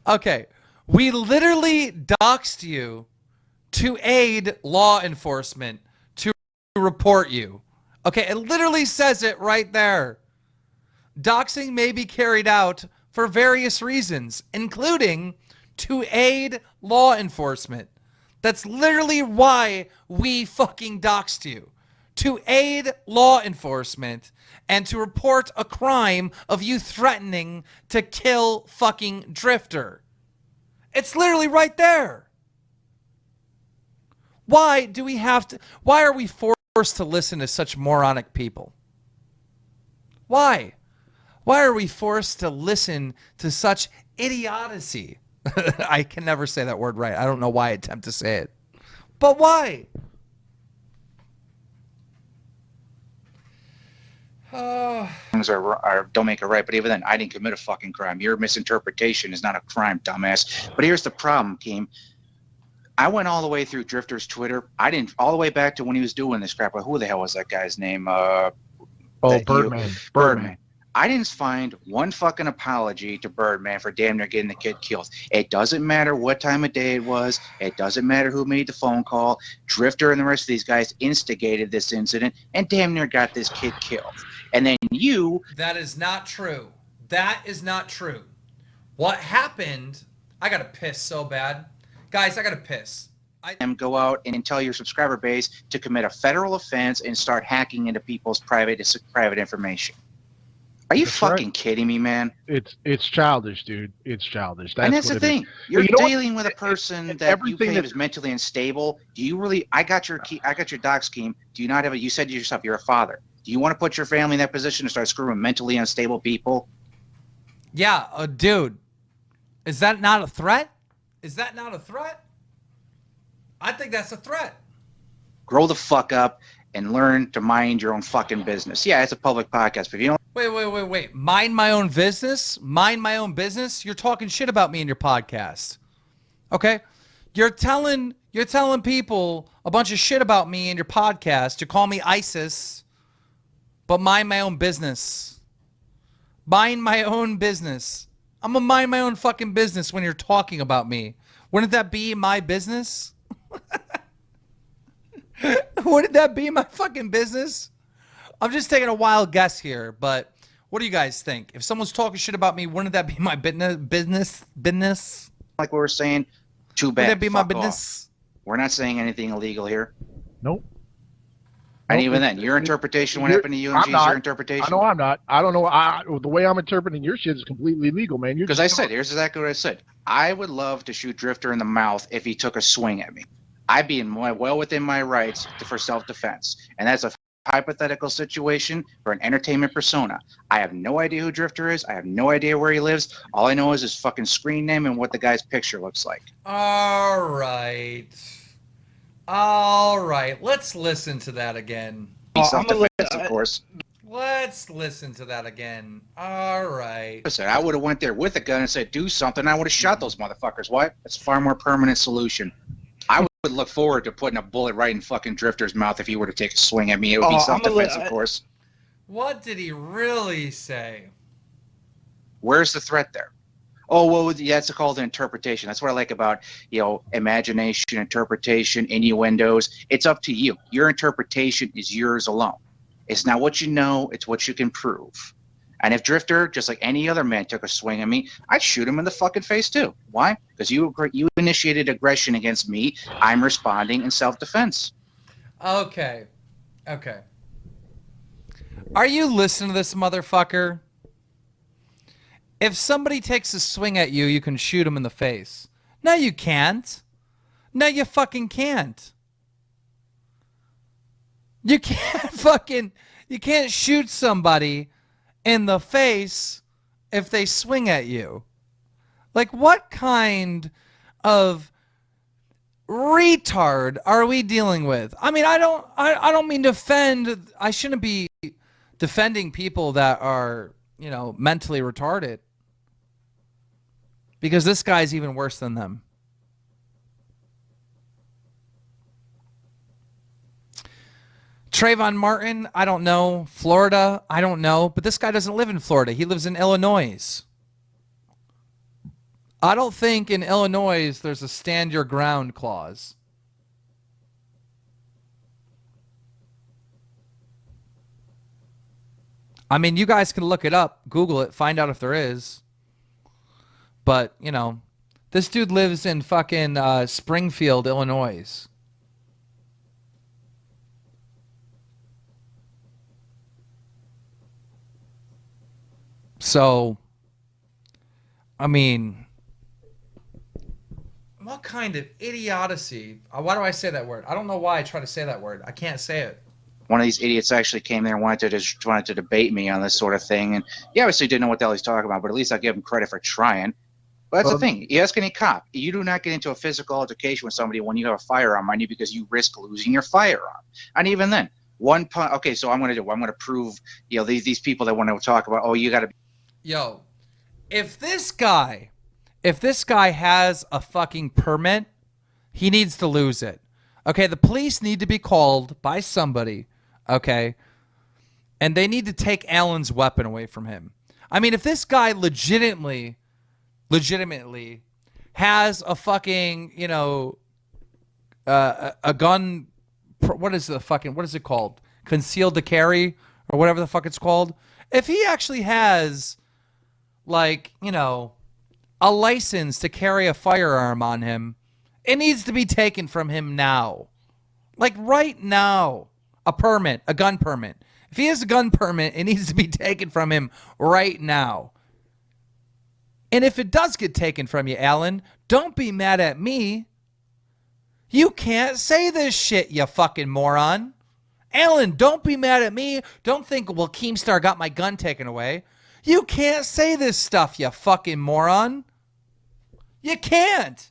Speaker 1: Okay, we literally doxed you to aid law enforcement to report you. Okay, it literally says it right there. Doxing may be carried out for various reasons, including to aid law enforcement. That's literally why we fucking doxed you. to aid law enforcement and to report a crime of you threatening to kill fucking Drifter. It's literally right there. Why do we have to? Why are we forced to listen to such moronic people? Why? Why are we forced to listen to such idiocy? I can never say that word right. I don't know why I attempt to say it. But why?
Speaker 2: Things are don't make it right, but even then, I didn't commit a fucking crime. Your misinterpretation is not a crime, dumbass. But here's the problem, Keem. I went all the way through Drifter's Twitter. I didn't all the way back to when he was doing this crap. Who the hell was that guy's name?
Speaker 3: Birdman.
Speaker 2: Birdman. I didn't find one fucking apology to Birdman for damn near getting the kid killed. It doesn't matter what time of day it was. It doesn't matter who made the phone call. Drifter and the rest of these guys instigated this incident and damn near got this kid killed. And then you...
Speaker 1: That is not true. That is not true. What happened... I gotta piss so bad. Guys, I gotta piss.
Speaker 2: Go out and tell your subscriber base to commit a federal offense and start hacking into people's private information. Are you fucking kidding me, man?
Speaker 3: It's childish, dude. It's childish.
Speaker 2: And that's the thing. You're dealing with a person that you claim is mentally unstable. Do you really? I got your doc scheme. Do you not have a? You said to yourself, you're a father. Do you want to put your family in that position to start screwing mentally unstable people?
Speaker 1: Yeah, dude. Is that not a threat? Is that not a threat? I think that's a threat.
Speaker 2: Grow the fuck up and learn to mind your own fucking business. Yeah, it's a public podcast, but if you don't...
Speaker 1: Wait. Mind my own business? Mind my own business? You're talking shit about me in your podcast. Okay? You're telling people a bunch of shit about me in your podcast. You call me ISIS, but mind my own business. Mind my own business. I'm gonna mind my own fucking business when you're talking about me. Wouldn't that be my business? Wouldn't that be my fucking business? I'm just taking a wild guess here, but what do you guys think? If someone's talking shit about me, wouldn't that be my business?
Speaker 2: Like we were saying, too bad.
Speaker 1: Would that be my business?
Speaker 2: We're not saying anything illegal here.
Speaker 3: Nope.
Speaker 2: And even then, your interpretation, what happened to you, and your interpretation.
Speaker 3: No, I'm not. I don't know. The way I'm interpreting your shit is completely legal, man.
Speaker 2: Because I said, here's exactly what I said. I would love to shoot Drifter in the mouth if he took a swing at me. I'd be well within my rights for self-defense. And that's a hypothetical situation for an entertainment persona. I have no idea who Drifter is. I have no idea where he lives. All I know is his fucking screen name and what the guy's picture looks like.
Speaker 1: All right. Let's listen to that again.
Speaker 2: Self-defense, of course.
Speaker 1: Let's listen to that again. All right.
Speaker 2: Listen, I would have went there with a gun and said, do something. I would have shot those motherfuckers. Why? That's a far more permanent solution. I would look forward to putting a bullet right in fucking Drifter's mouth if he were to take a swing at me. It would be self-defense, of course.
Speaker 1: What did he really say?
Speaker 2: Where's the threat there? Oh, well, that's called an interpretation. That's what I like about, imagination, interpretation, innuendos. It's up to you. Your interpretation is yours alone. It's not what you know. It's what you can prove. And if Drifter, just like any other man, took a swing at me, I'd shoot him in the fucking face too. Why? Because you initiated aggression against me. I'm responding in self-defense.
Speaker 1: Okay. Are you listening to this motherfucker? If somebody takes a swing at you, you can shoot him in the face. No, you can't. No, you fucking can't. You can't shoot somebody in the face if they swing at you. Like, what kind of retard are we dealing with? I mean, I don't mean to offend. I shouldn't be defending people that are, mentally retarded. Because this guy's even worse than them. Trayvon Martin, I don't know. Florida, I don't know. But this guy doesn't live in Florida. He lives in Illinois. I don't think in Illinois there's a stand your ground clause. I mean, you guys can look it up, Google it, find out if there is. But, this dude lives in fucking Springfield, Illinois. So, I mean, what kind of idiocy? Why do I say that word? I don't know why I try to say that word. I can't say it.
Speaker 2: One of these idiots actually came there and wanted to debate me on this sort of thing, and he obviously didn't know what the hell he's talking about. But at least I give him credit for trying. But that's the thing. You ask any cop, you do not get into a physical altercation with somebody when you have a firearm on you because you risk losing your firearm. And even then, one punch. Okay, so I'm going to prove, these people that want to talk about, oh, you got to.
Speaker 1: Yo, if this guy has a fucking permit, he needs to lose it. Okay, the police need to be called by somebody, okay? And they need to take Alan's weapon away from him. I mean, if this guy legitimately has a fucking, a gun, what is it called? Concealed to carry or whatever the fuck it's called. If he actually has, like, a license to carry a firearm on him, it needs to be taken from him now. Like right now. A gun permit. If he has a gun permit, it needs to be taken from him right now. And if it does get taken from you, Alan, don't be mad at me. You can't say this shit, you fucking moron. Alan, don't be mad at me. Don't think, well, Keemstar got my gun taken away. You can't say this stuff, you fucking moron. You can't.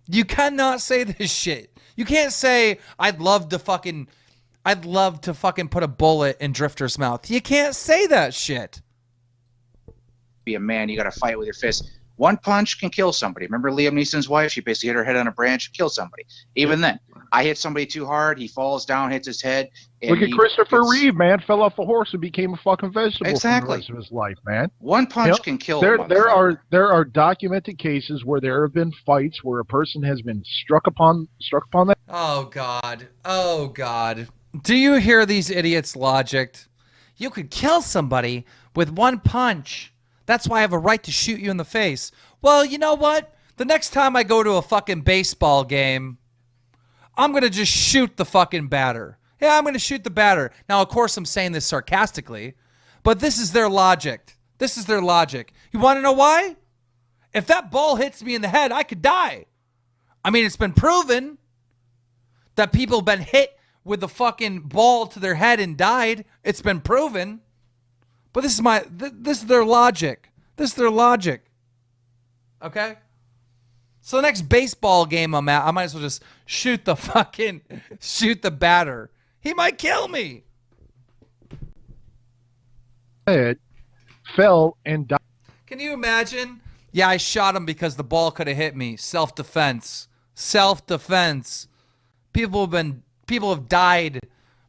Speaker 1: You cannot say this shit. You can't say, I'd love to fucking put a bullet in Drifter's mouth. You can't say that shit.
Speaker 2: Be a man, you got to fight with your fist. One punch can kill somebody. Remember Liam Neeson's wife? She basically hit her head on a branch, kill somebody. Even then, I hit somebody too hard. He falls down, hits his head.
Speaker 3: Look at Christopher Reeve, man. Fell off a horse and became a fucking vegetable for the rest of his life, man.
Speaker 2: One punch can kill.
Speaker 3: There are documented cases where there have been fights where a person has been struck upon that.
Speaker 1: Oh God. Oh God. Do you hear these idiots' logic? You could kill somebody with one punch. That's why I have a right to shoot you in the face. Well, you know what? The next time I go to a fucking baseball game, I'm going to just shoot the fucking batter. Yeah, I'm going to shoot the batter. Now, of course, I'm saying this sarcastically, but this is their logic. This is their logic. You want to know why? If that ball hits me in the head, I could die. I mean, it's been proven that people have been hit with the fucking ball to their head and died. It's been proven. But this is their logic. This is their logic. Okay? So the next baseball game I'm at, I might as well just shoot the batter. He might kill me.
Speaker 3: Head fell and died.
Speaker 1: Can you imagine? Yeah, I shot him because the ball could have hit me. Self-defense. Self-defense. People have died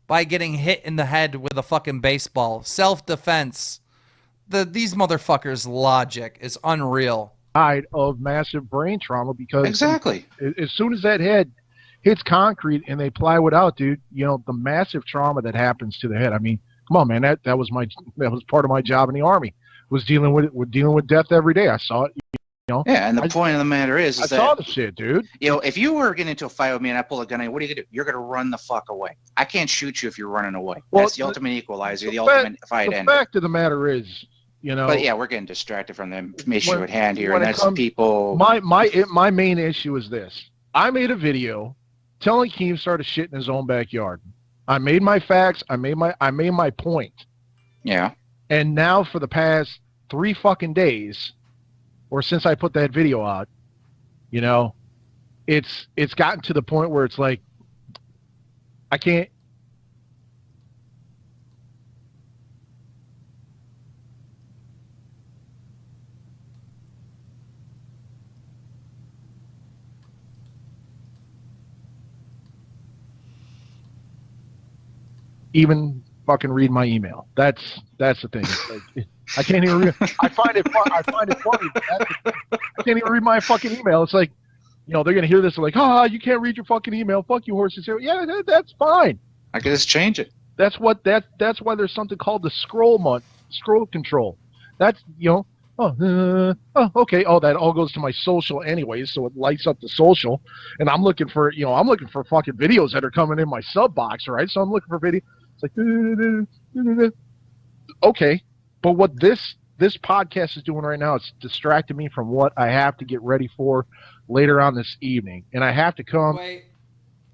Speaker 1: by getting hit in the head with a fucking baseball. Self-defense. These motherfuckers' logic is unreal.
Speaker 3: Died of massive brain trauma because
Speaker 2: exactly
Speaker 3: as soon as that head hits concrete and they plywood out, dude, the massive trauma that happens to the head. I mean, come on, man, that was part of my job in the Army, was dealing with death every day. I saw it.
Speaker 2: Yeah, and the point of the matter is
Speaker 3: I saw the shit, dude.
Speaker 2: If you were getting into a fight with me and I pull a gun on you, what are you gonna do? You're gonna run the fuck away. I can't shoot you if you're running away.
Speaker 3: Well,
Speaker 2: that's the ultimate equalizer, the ultimate fight ender.
Speaker 3: The fact of the matter is,
Speaker 2: But yeah, we're getting distracted from the issue at hand here, and that's people.
Speaker 3: My main issue is this: I made a video telling Keemstar to shit in his own backyard. I made my facts. I made my point.
Speaker 2: Yeah.
Speaker 3: And now for the past 3 fucking days, or since I put that video out, it's gotten to the point where it's like I can't. Even fucking read my email. That's the thing. It's like, I can't even read. I find it funny. But I can't even read my fucking email. It's like, they're gonna hear this. They're like, you can't read your fucking email. Fuck you, horses. Yeah, that's fine.
Speaker 2: I can just change it.
Speaker 3: That's why there's something called the scroll control. That's okay. Oh, that all goes to my social anyways, so it lights up the social. And I'm looking for fucking videos that are coming in my sub box, right? So I'm looking for video. It's like, okay, But what this podcast is doing right now, it's distracting me from what I have to get ready for later on this evening, and I have to come.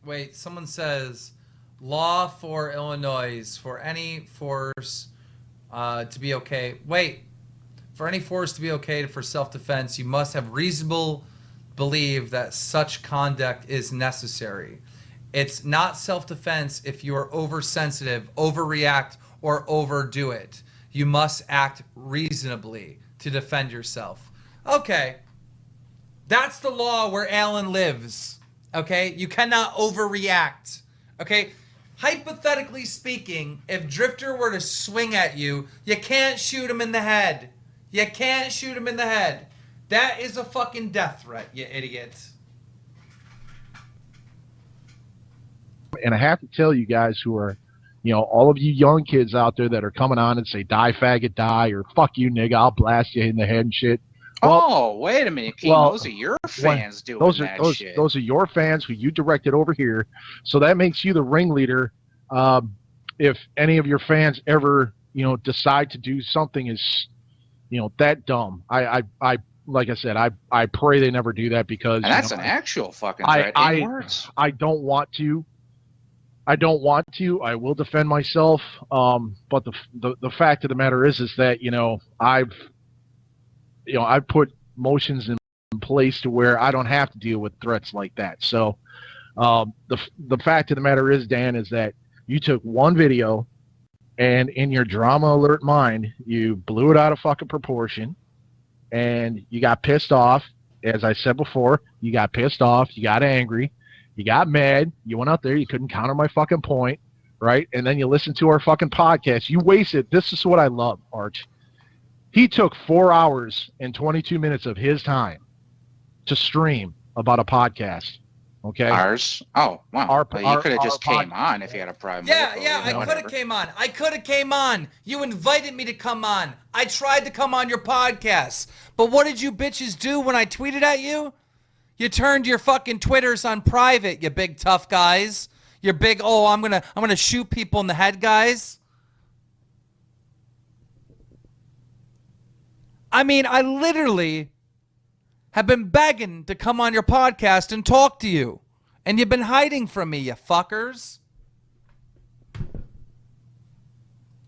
Speaker 1: Wait. Someone says, law for Illinois for any force to be okay. Wait, for any force to be okay for self-defense, you must have reasonable believe that such conduct is necessary. It's not self-defense if you are oversensitive, overreact, or overdo it. You must act reasonably to defend yourself. Okay. That's the law where Alan lives. Okay? You cannot overreact. Okay? Hypothetically speaking, if Drifter were to swing at you, you can't shoot him in the head. You can't shoot him in the head. That is a fucking death threat, you idiot.
Speaker 3: And I have to tell you guys who are, all of you young kids out there that are coming on and say, die, faggot, die, or fuck you, nigga, I'll blast you in the head and shit. Well,
Speaker 2: wait a minute, Keem. Those are your fans doing that shit.
Speaker 3: Those are your fans who you directed over here. So that makes you the ringleader. If any of your fans ever, decide to do something as, that dumb, I like I said, I pray they never do that because
Speaker 2: and that's an actual fucking threat in words.
Speaker 3: I don't want to. I will defend myself. But the fact of the matter is that I've put motions in place to where I don't have to deal with threats like that. So the fact of the matter is, Dan, is that you took one video and in your drama alert mind, you blew it out of fucking proportion and you got pissed off. As I said before, you got pissed off, you got angry, you got mad, you went out there, you couldn't counter my fucking point, right? And then you listened to our fucking podcast. You wasted, this is what I love, Arch. He took 4 hours and 22 minutes of his time to stream about a podcast. Okay.
Speaker 2: Ours? Oh, wow. You could have just came on if you had a problem.
Speaker 1: Yeah, I could have came on. I could have came on. You invited me to come on. I tried to come on your podcast. But what did you bitches do when I tweeted at you? You turned your fucking Twitters on private, you big tough guys. You're big, I'm gonna shoot people in the head, guys. I mean, I literally have been begging to come on your podcast and talk to you. And you've been hiding from me, you fuckers.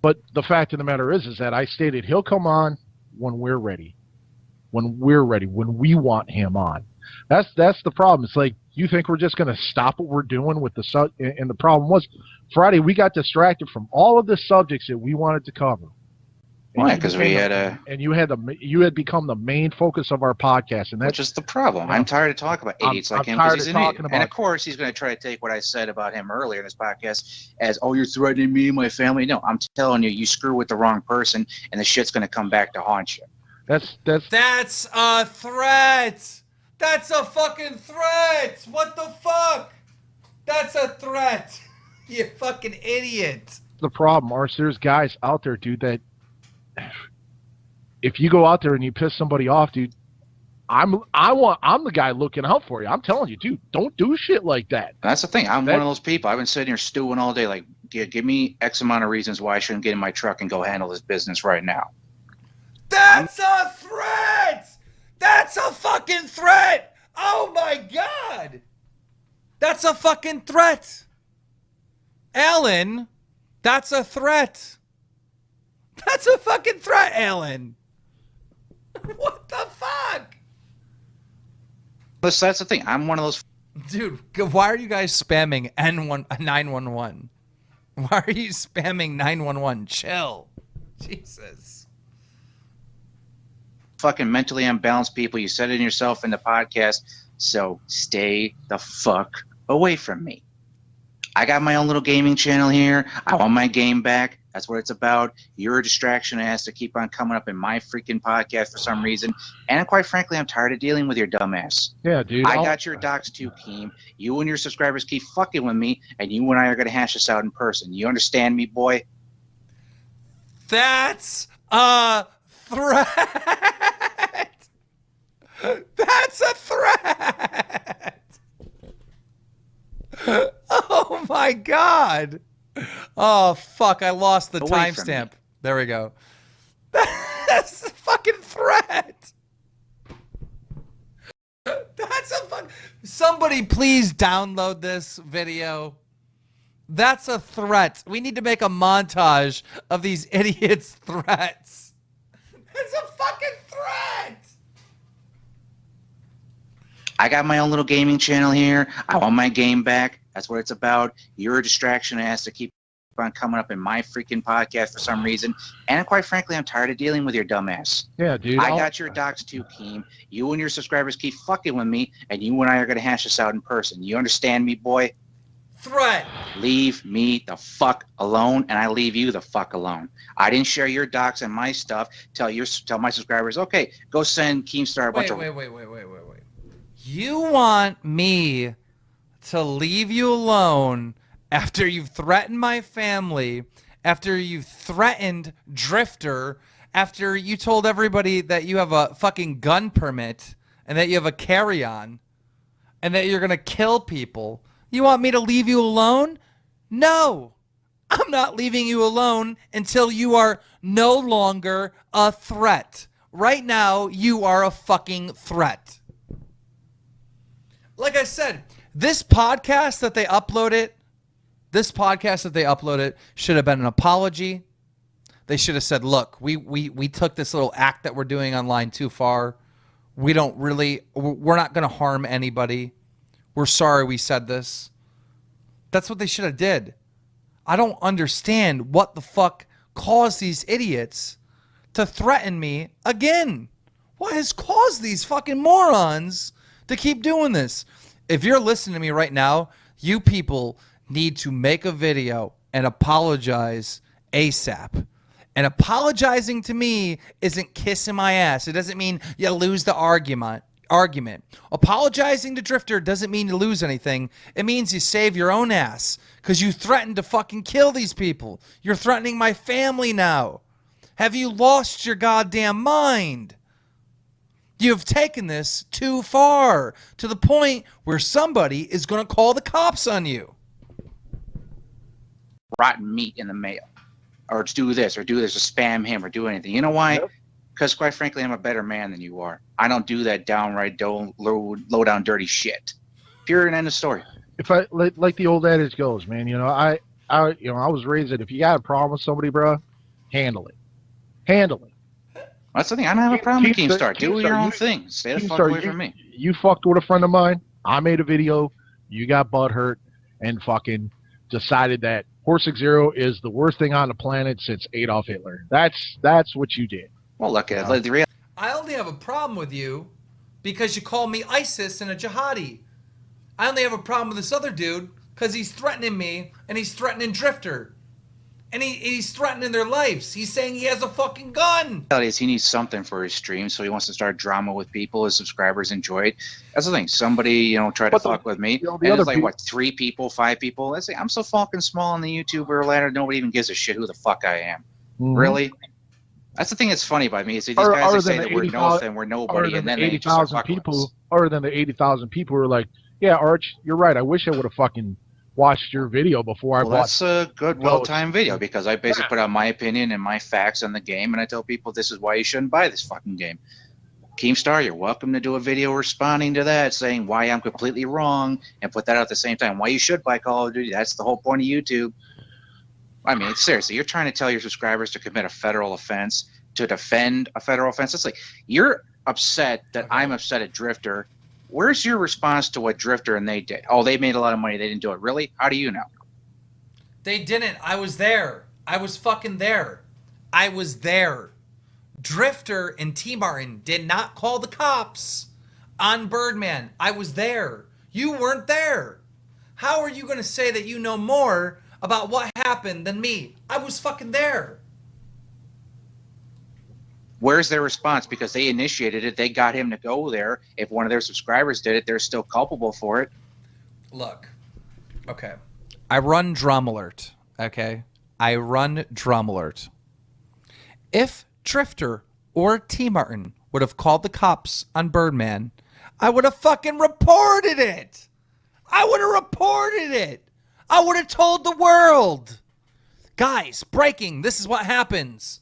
Speaker 3: But the fact of the matter is that I stated he'll come on when we're ready. When we want him on. That's the problem. It's like, you think we're just going to stop what we're doing with and the problem was, Friday, we got distracted from all of the subjects that we wanted to cover.
Speaker 2: Why? Because we had
Speaker 3: you had become the main focus of our podcast, and that's
Speaker 2: just the problem. I'm tired of talking about idiots like him because he's an idiot. And of course, he's going to try to take what I said about him earlier in this podcast as, you're threatening me and my family. No, I'm telling you, you screw with the wrong person, and the shit's going to come back to haunt you.
Speaker 3: That's
Speaker 1: a threat. That's a fucking threat. What the fuck? That's a threat. You fucking idiot.
Speaker 3: The problem, Arse, there's guys out there, dude, that if you go out there and you piss somebody off, dude, I'm the guy looking out for you. I'm telling you, dude, don't do shit like that.
Speaker 2: That's the thing. I'm one of those people. I've been sitting here stewing all day. Like, give me X amount of reasons why I shouldn't get in my truck and go handle this business right now.
Speaker 1: That's a threat. That's a fucking threat. Oh my God. That's a fucking threat. Alan, that's a threat. That's a fucking threat, Alan. What the fuck?
Speaker 2: Listen, that's the thing. I'm one of those.
Speaker 1: Dude, why are you guys spamming 911? Why are you spamming 911? Chill. Jesus.
Speaker 2: Fucking mentally unbalanced people. You said it yourself in the podcast. So stay the fuck away from me. I got my own little gaming channel here. I want my game back. That's what it's about. You're a distraction that has to keep on coming up in my freaking podcast for some reason. And quite frankly, I'm tired of dealing with your dumbass.
Speaker 3: Yeah, dude.
Speaker 2: I got your docs too, Keem. You and your subscribers keep fucking with me, and you and I are going to hash this out in person. You understand me, boy?
Speaker 1: That's a threat. That's a threat. Oh, my God. Oh, fuck. I lost the timestamp. There we go. Somebody please download this video. That's a threat. We need to make a montage of these idiots' threats. It's a fucking threat.
Speaker 2: I got my own little gaming channel here. I want my game back. That's what it's about. You're a distraction that has to keep on coming up in my freaking podcast for some reason. And quite frankly, I'm tired of dealing with your dumbass.
Speaker 3: Yeah, dude.
Speaker 2: I got your docs too, Keem. You and your subscribers keep fucking with me, and you and I are going to hash this out in person. You understand me, boy?
Speaker 1: Threat.
Speaker 2: Leave me the fuck alone, and I leave you the fuck alone. I didn't share your docs and my stuff. Tell my subscribers, okay, go send Keemstar a bunch of...
Speaker 1: Wait. You want me to leave you alone after you've threatened my family, after you've threatened Drifter, after you told everybody that you have a fucking gun permit and that you have a carry-on and that you're going to kill people. You want me to leave you alone? No. I'm not leaving you alone until you are no longer a threat. Right now, you are a fucking threat. Like I said, this podcast that they uploaded should have been an apology. They should have said, look, we took this little act that we're doing online too far. We're not going to harm anybody. We're sorry we said this. That's what they should have did. I don't understand what the fuck caused these idiots to threaten me again. What has caused these fucking morons to keep doing this? If you're listening to me right now, you people need to make a video and apologize ASAP. And apologizing to me isn't kissing my ass. It doesn't mean you lose the argument. Apologizing to Drifter doesn't mean you lose anything. It means you save your own ass because you threatened to fucking kill these people. You're threatening my family now. Have you lost your goddamn mind? You've taken this too far to the point where somebody is going to call the cops on you.
Speaker 2: Rotten meat in the mail. Or do this, or spam him, or do anything. You know why? Because quite frankly, I'm a better man than you are. I don't do that downright low down dirty shit. Period and end of story.
Speaker 3: If I like the old adage goes, man, I was raised that if you got a problem with somebody, bro, handle it.
Speaker 2: That's the thing. I don't have a problem with Keemstar. Do your own thing. Stay the fuck away from me.
Speaker 3: You fucked with a friend of mine. I made a video. You got butthurt and fucking decided that Horse 0 is the worst thing on the planet since Adolf Hitler. That's what you did.
Speaker 2: Well, look at it.
Speaker 1: I only have a problem with you because you call me ISIS and a jihadi. I only have a problem with this other dude because he's threatening me and he's threatening Drifter. And he's threatening their lives. He's saying he has a fucking gun.
Speaker 2: The reality is he needs something for his stream, so he wants to start drama with people. His subscribers enjoy it. That's the thing. Somebody, tried to fuck with me. And it's like, what, 3 people, 5 people? Let's say I'm so fucking small on the YouTuber ladder, notally even gives a shit who the fuck I am. Mm-hmm. Really? That's the thing that's funny by me. Is these guys that say that we're nothing, we're nobody, and then they just start fucking with us.
Speaker 3: Other than the 80,000 people who are like, yeah, Arch, you're right. I wish I would have fucking watched your video before I bought.
Speaker 2: That's a good, well-timed video because I basically put out my opinion and my facts on the game, and I tell people this is why you shouldn't buy this fucking game. Keemstar, you're welcome to do a video responding to that, saying why I'm completely wrong, and put that out at the same time. Why you should buy Call of Duty. That's the whole point of YouTube. I mean, seriously, you're trying to tell your subscribers to commit a federal offense, to defend a federal offense. It's like, you're upset that I'm upset at Drifter. Where's your response to what Drifter and they did? Oh, they made a lot of money. They didn't do it. Really? How do you know?
Speaker 1: They didn't. I was there. I was fucking there. I was there. Drifter and T. Martin did not call the cops on Birdman. I was there. You weren't there. How are you going to say that you know more about what happened than me? I was fucking there.
Speaker 2: Where's their response? Because they initiated it. They got him to go there. If one of their subscribers did it, they're still culpable for it.
Speaker 1: Look. Okay. I run Drum Alert. Okay? I run Drum Alert. If Drifter or T. Martin would have called the cops on Birdman, I would have fucking reported it. I would have reported it. I would have told the world. Guys, breaking. This is what happens.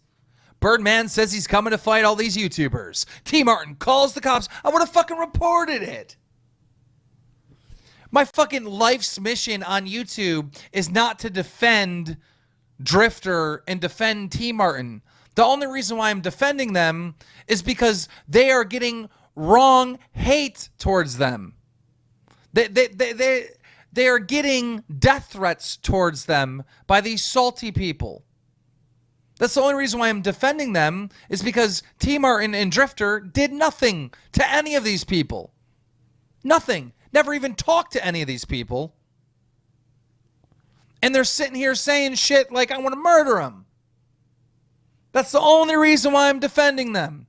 Speaker 1: Birdman says he's coming to fight all these YouTubers. T. Martin calls the cops. I would have fucking reported it. My fucking life's mission on YouTube is not to defend Drifter and defend T Martin. The only reason why I'm defending them is because they are getting wrong hate towards them. They are getting death threats towards them by these salty people. That's the only reason why I'm defending them, is because T Martin and Drifter did nothing to any of these people. Nothing. Never even talked to any of these people. And they're sitting here saying shit like I want to murder them. That's the only reason why I'm defending them.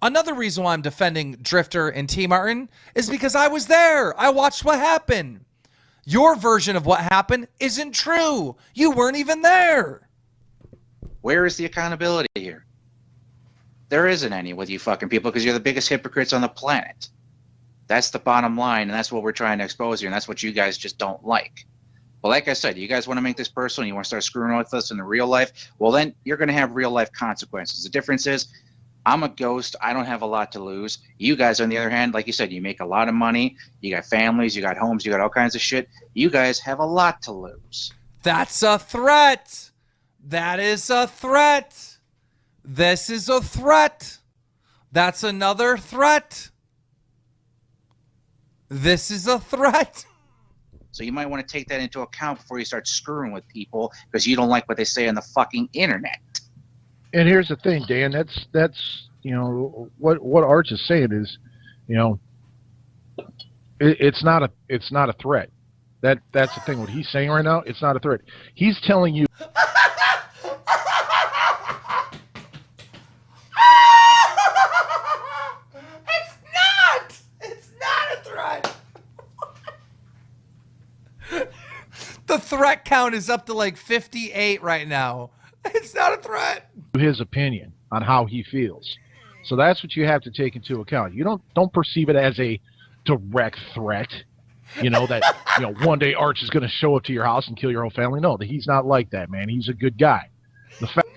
Speaker 1: Another reason why I'm defending Drifter and T Martin is because I was there. I watched what happened. Your version of what happened isn't true. You weren't even there.
Speaker 2: Where is the accountability here? There isn't any with you fucking people, because you're the biggest hypocrites on the planet. That's the bottom line, and that's what we're trying to expose here, and that's what you guys just don't like. Well, like I said, you guys want to make this personal, you want to start screwing with us in the real life, well, then you're going to have real life consequences. The difference is, I'm a ghost. I don't have a lot to lose. You guys, on the other hand, like you said, you make a lot of money. You got families, you got homes, you got all kinds of shit. You guys have a lot to lose.
Speaker 1: That's a threat. That is a threat. This is a threat. That's another threat. This is a threat.
Speaker 2: So you might want to take that into account before you start screwing with people, because you don't like what they say on the fucking internet.
Speaker 3: And here's the thing, Dan. That's you know what Arch is saying is, you know, it's not a threat. That's the thing. What he's saying right now, it's not a threat. He's telling you.
Speaker 1: The threat count is up to like 58 right now. It's not a threat.
Speaker 3: His opinion on how he feels. So that's what you have to take into account. You don't perceive it as a direct threat. You know, that, you know, one day Arch is going to show up to your house and kill your whole family. No, he's not like that, man. He's a good guy. The fact.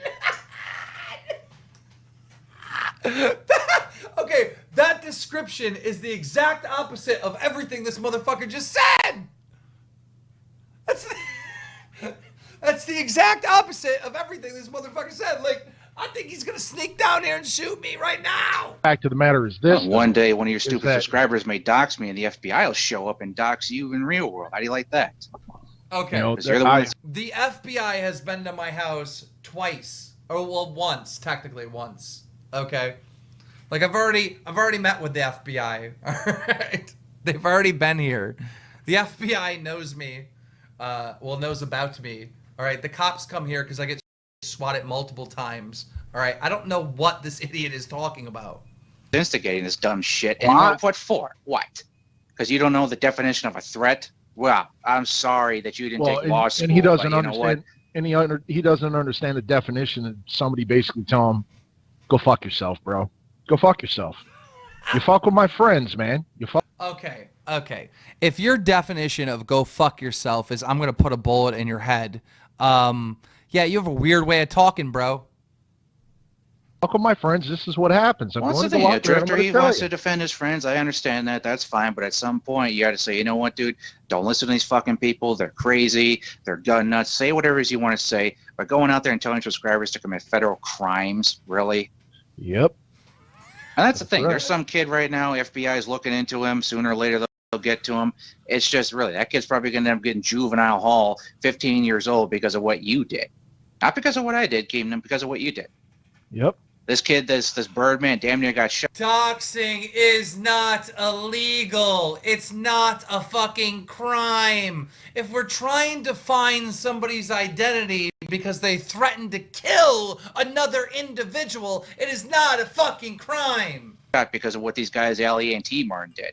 Speaker 1: Okay, that description is the exact opposite of everything this motherfucker just said. That's the exact opposite of everything this motherfucker said. Like, I think he's gonna sneak down here and shoot me right now.
Speaker 3: Fact of the matter is this:
Speaker 2: one day, one of your stupid subscribers may dox me, and the FBI will show up and dox you in real world. How do you like that?
Speaker 1: Okay,
Speaker 3: you know,
Speaker 1: the FBI has been to my house twice, or well, once, technically once. Okay, like I've already met with the FBI. All right, they've already been here. The FBI knows me. Knows about me. All right, the cops come here because I get swatted multiple times. All right, I don't know what this idiot is talking about.
Speaker 2: Instigating this dumb shit. And what for? What? Because you don't know the definition of a threat? Well, I'm sorry that you didn't take law school.
Speaker 3: And he doesn't understand. And he doesn't understand the definition of somebody basically tell him, "Go fuck yourself, bro. Go fuck yourself. You fuck with my friends, man. You fuck."
Speaker 1: Okay. If your definition of go fuck yourself is I'm going to put a bullet in your head, yeah, you have a weird way of talking, bro.
Speaker 3: Fuck with my friends. This is what happens. I'm
Speaker 2: going to the Drifter, he wants to defend his friends. I understand that. That's fine. But at some point, you got to say, you know what, dude? Don't listen to these fucking people. They're crazy. They're gun nuts. Say whatever it is you want to say. But going out there and telling subscribers to commit federal crimes, really?
Speaker 3: Yep.
Speaker 2: And that's the thing. Right. There's some kid right now, FBI is looking into him. Sooner or later, they'll get to him. It's just really, that kid's probably going to end up getting juvenile hall, 15 years old, because of what you did. Not because of what I did, Keemstar, because of what you did.
Speaker 3: Yep.
Speaker 2: This kid, this Birdman, damn near got shot.
Speaker 1: Doxing is not illegal. It's not a fucking crime. If we're trying to find somebody's identity because they threatened to kill another individual, it is not a fucking crime.
Speaker 2: Because of what these guys, Ali and T Martin, did.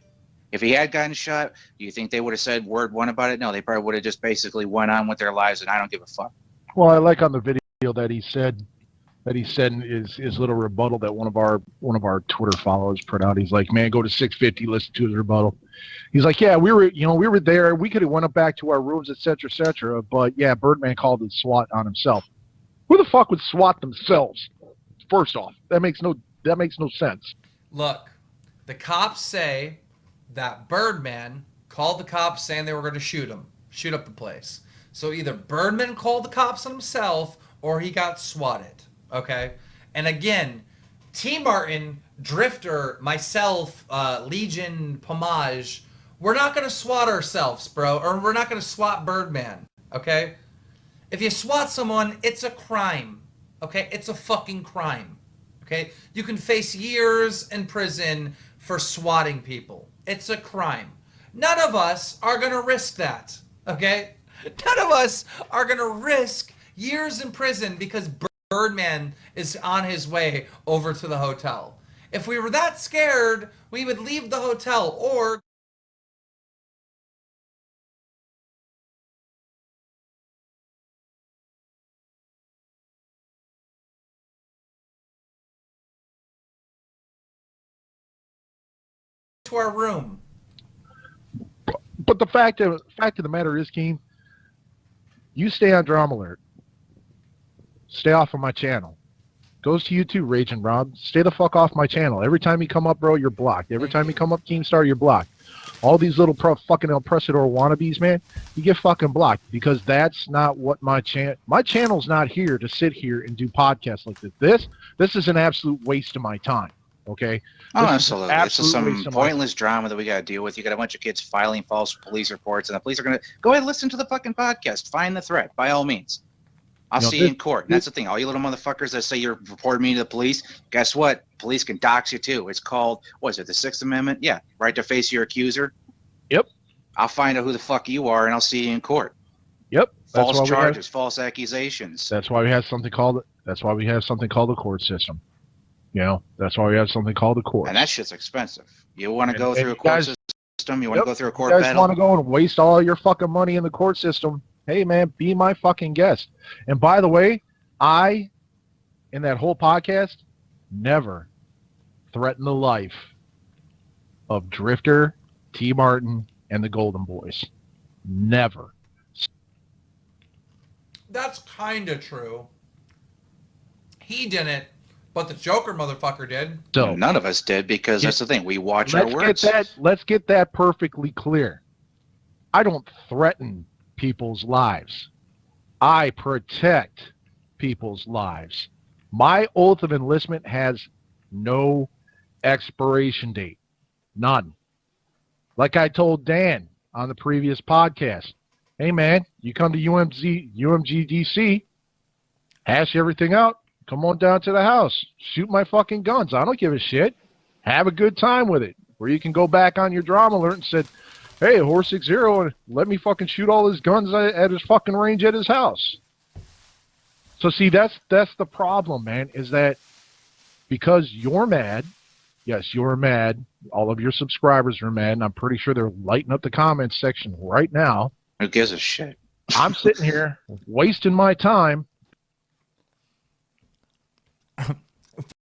Speaker 2: If he had gotten shot, do you think they would have said word one about it? No, they probably would have just basically went on with their lives, and I don't give a fuck.
Speaker 3: Well, I like on the video that he said his little rebuttal that one of our Twitter followers put out. He's like, man, go to 650, listen to his rebuttal. He's like, yeah, we were there. We could have went up back to our rooms, et cetera, but yeah, Birdman called it SWAT on himself. Who the fuck would SWAT themselves? First off, that makes no sense.
Speaker 1: Look, the cops say that Birdman called the cops saying they were going to shoot up the place. So either Birdman called the cops on himself or he got swatted. Okay? And again, T. Martin, Drifter, myself, Legion, Pomage, we're not going to swat ourselves, bro. Or we're not going to swat Birdman. Okay? If you swat someone, it's a crime. Okay? It's a fucking crime. Okay? You can face years in prison for swatting people. It's a crime. None of us are going to risk that. Okay? None of us are going to risk years in prison because Birdman is on his way over to the hotel. If we were that scared, we would leave the hotel or to our room.
Speaker 3: But the fact of the matter is, Keem, you stay on Drama Alert. Stay off of my channel. Goes to you too, Raging Rob. Stay the fuck off my channel. Every time you come up, bro, you're blocked. Every time you come up, Keemstar, you're blocked. All these little fucking El Presador wannabes, man, you get fucking blocked because that's not what my channel's not here to sit here and do podcasts like this. This is an absolute waste of my time. Okay.
Speaker 2: Oh, absolutely. It's just some pointless drama that we got to deal with. You got a bunch of kids filing false police reports, and the police are going to go ahead and listen to the fucking podcast. Find the threat, by all means. I'll see you in court. And that's the thing. All you little motherfuckers that say you're reporting me to the police, guess what? Police can dox you too. It's called, what is it, the Sixth Amendment? Yeah. Right to face your accuser.
Speaker 3: Yep.
Speaker 2: I'll find out who the fuck you are, and I'll see you in court.
Speaker 3: Yep.
Speaker 2: False charges, false accusations.
Speaker 3: That's why we have something called the court system. You know, that's why we have something called the court.
Speaker 2: And that shit's expensive. You want to go through a court system? You want to go through a court battle?
Speaker 3: You guys want to go and waste all your fucking money in the court system? Hey, man, be my fucking guest. And by the way, I, in that whole podcast, never threatened the life of Drifter, T. Martin, and the Golden Boys. Never.
Speaker 1: That's kind of true. He didn't. But the Joker motherfucker did.
Speaker 2: So none of us did because that's the thing. We watch our words.
Speaker 3: Let's get that perfectly clear. I don't threaten people's lives. I protect people's lives. My oath of enlistment has no expiration date. None. Like I told Dan on the previous podcast, hey man, you come to UMGDC, hash everything out, come on down to the house. Shoot my fucking guns. I don't give a shit. Have a good time with it. Where you can go back on your Drama Alert and said, hey, Horse 60, and let me fucking shoot all his guns at his fucking range at his house. So see, that's the problem, man, is that because you're mad, yes, you're mad, all of your subscribers are mad, and I'm pretty sure they're lighting up the comments section right now.
Speaker 2: Who gives a shit?
Speaker 3: I'm sitting here wasting my time.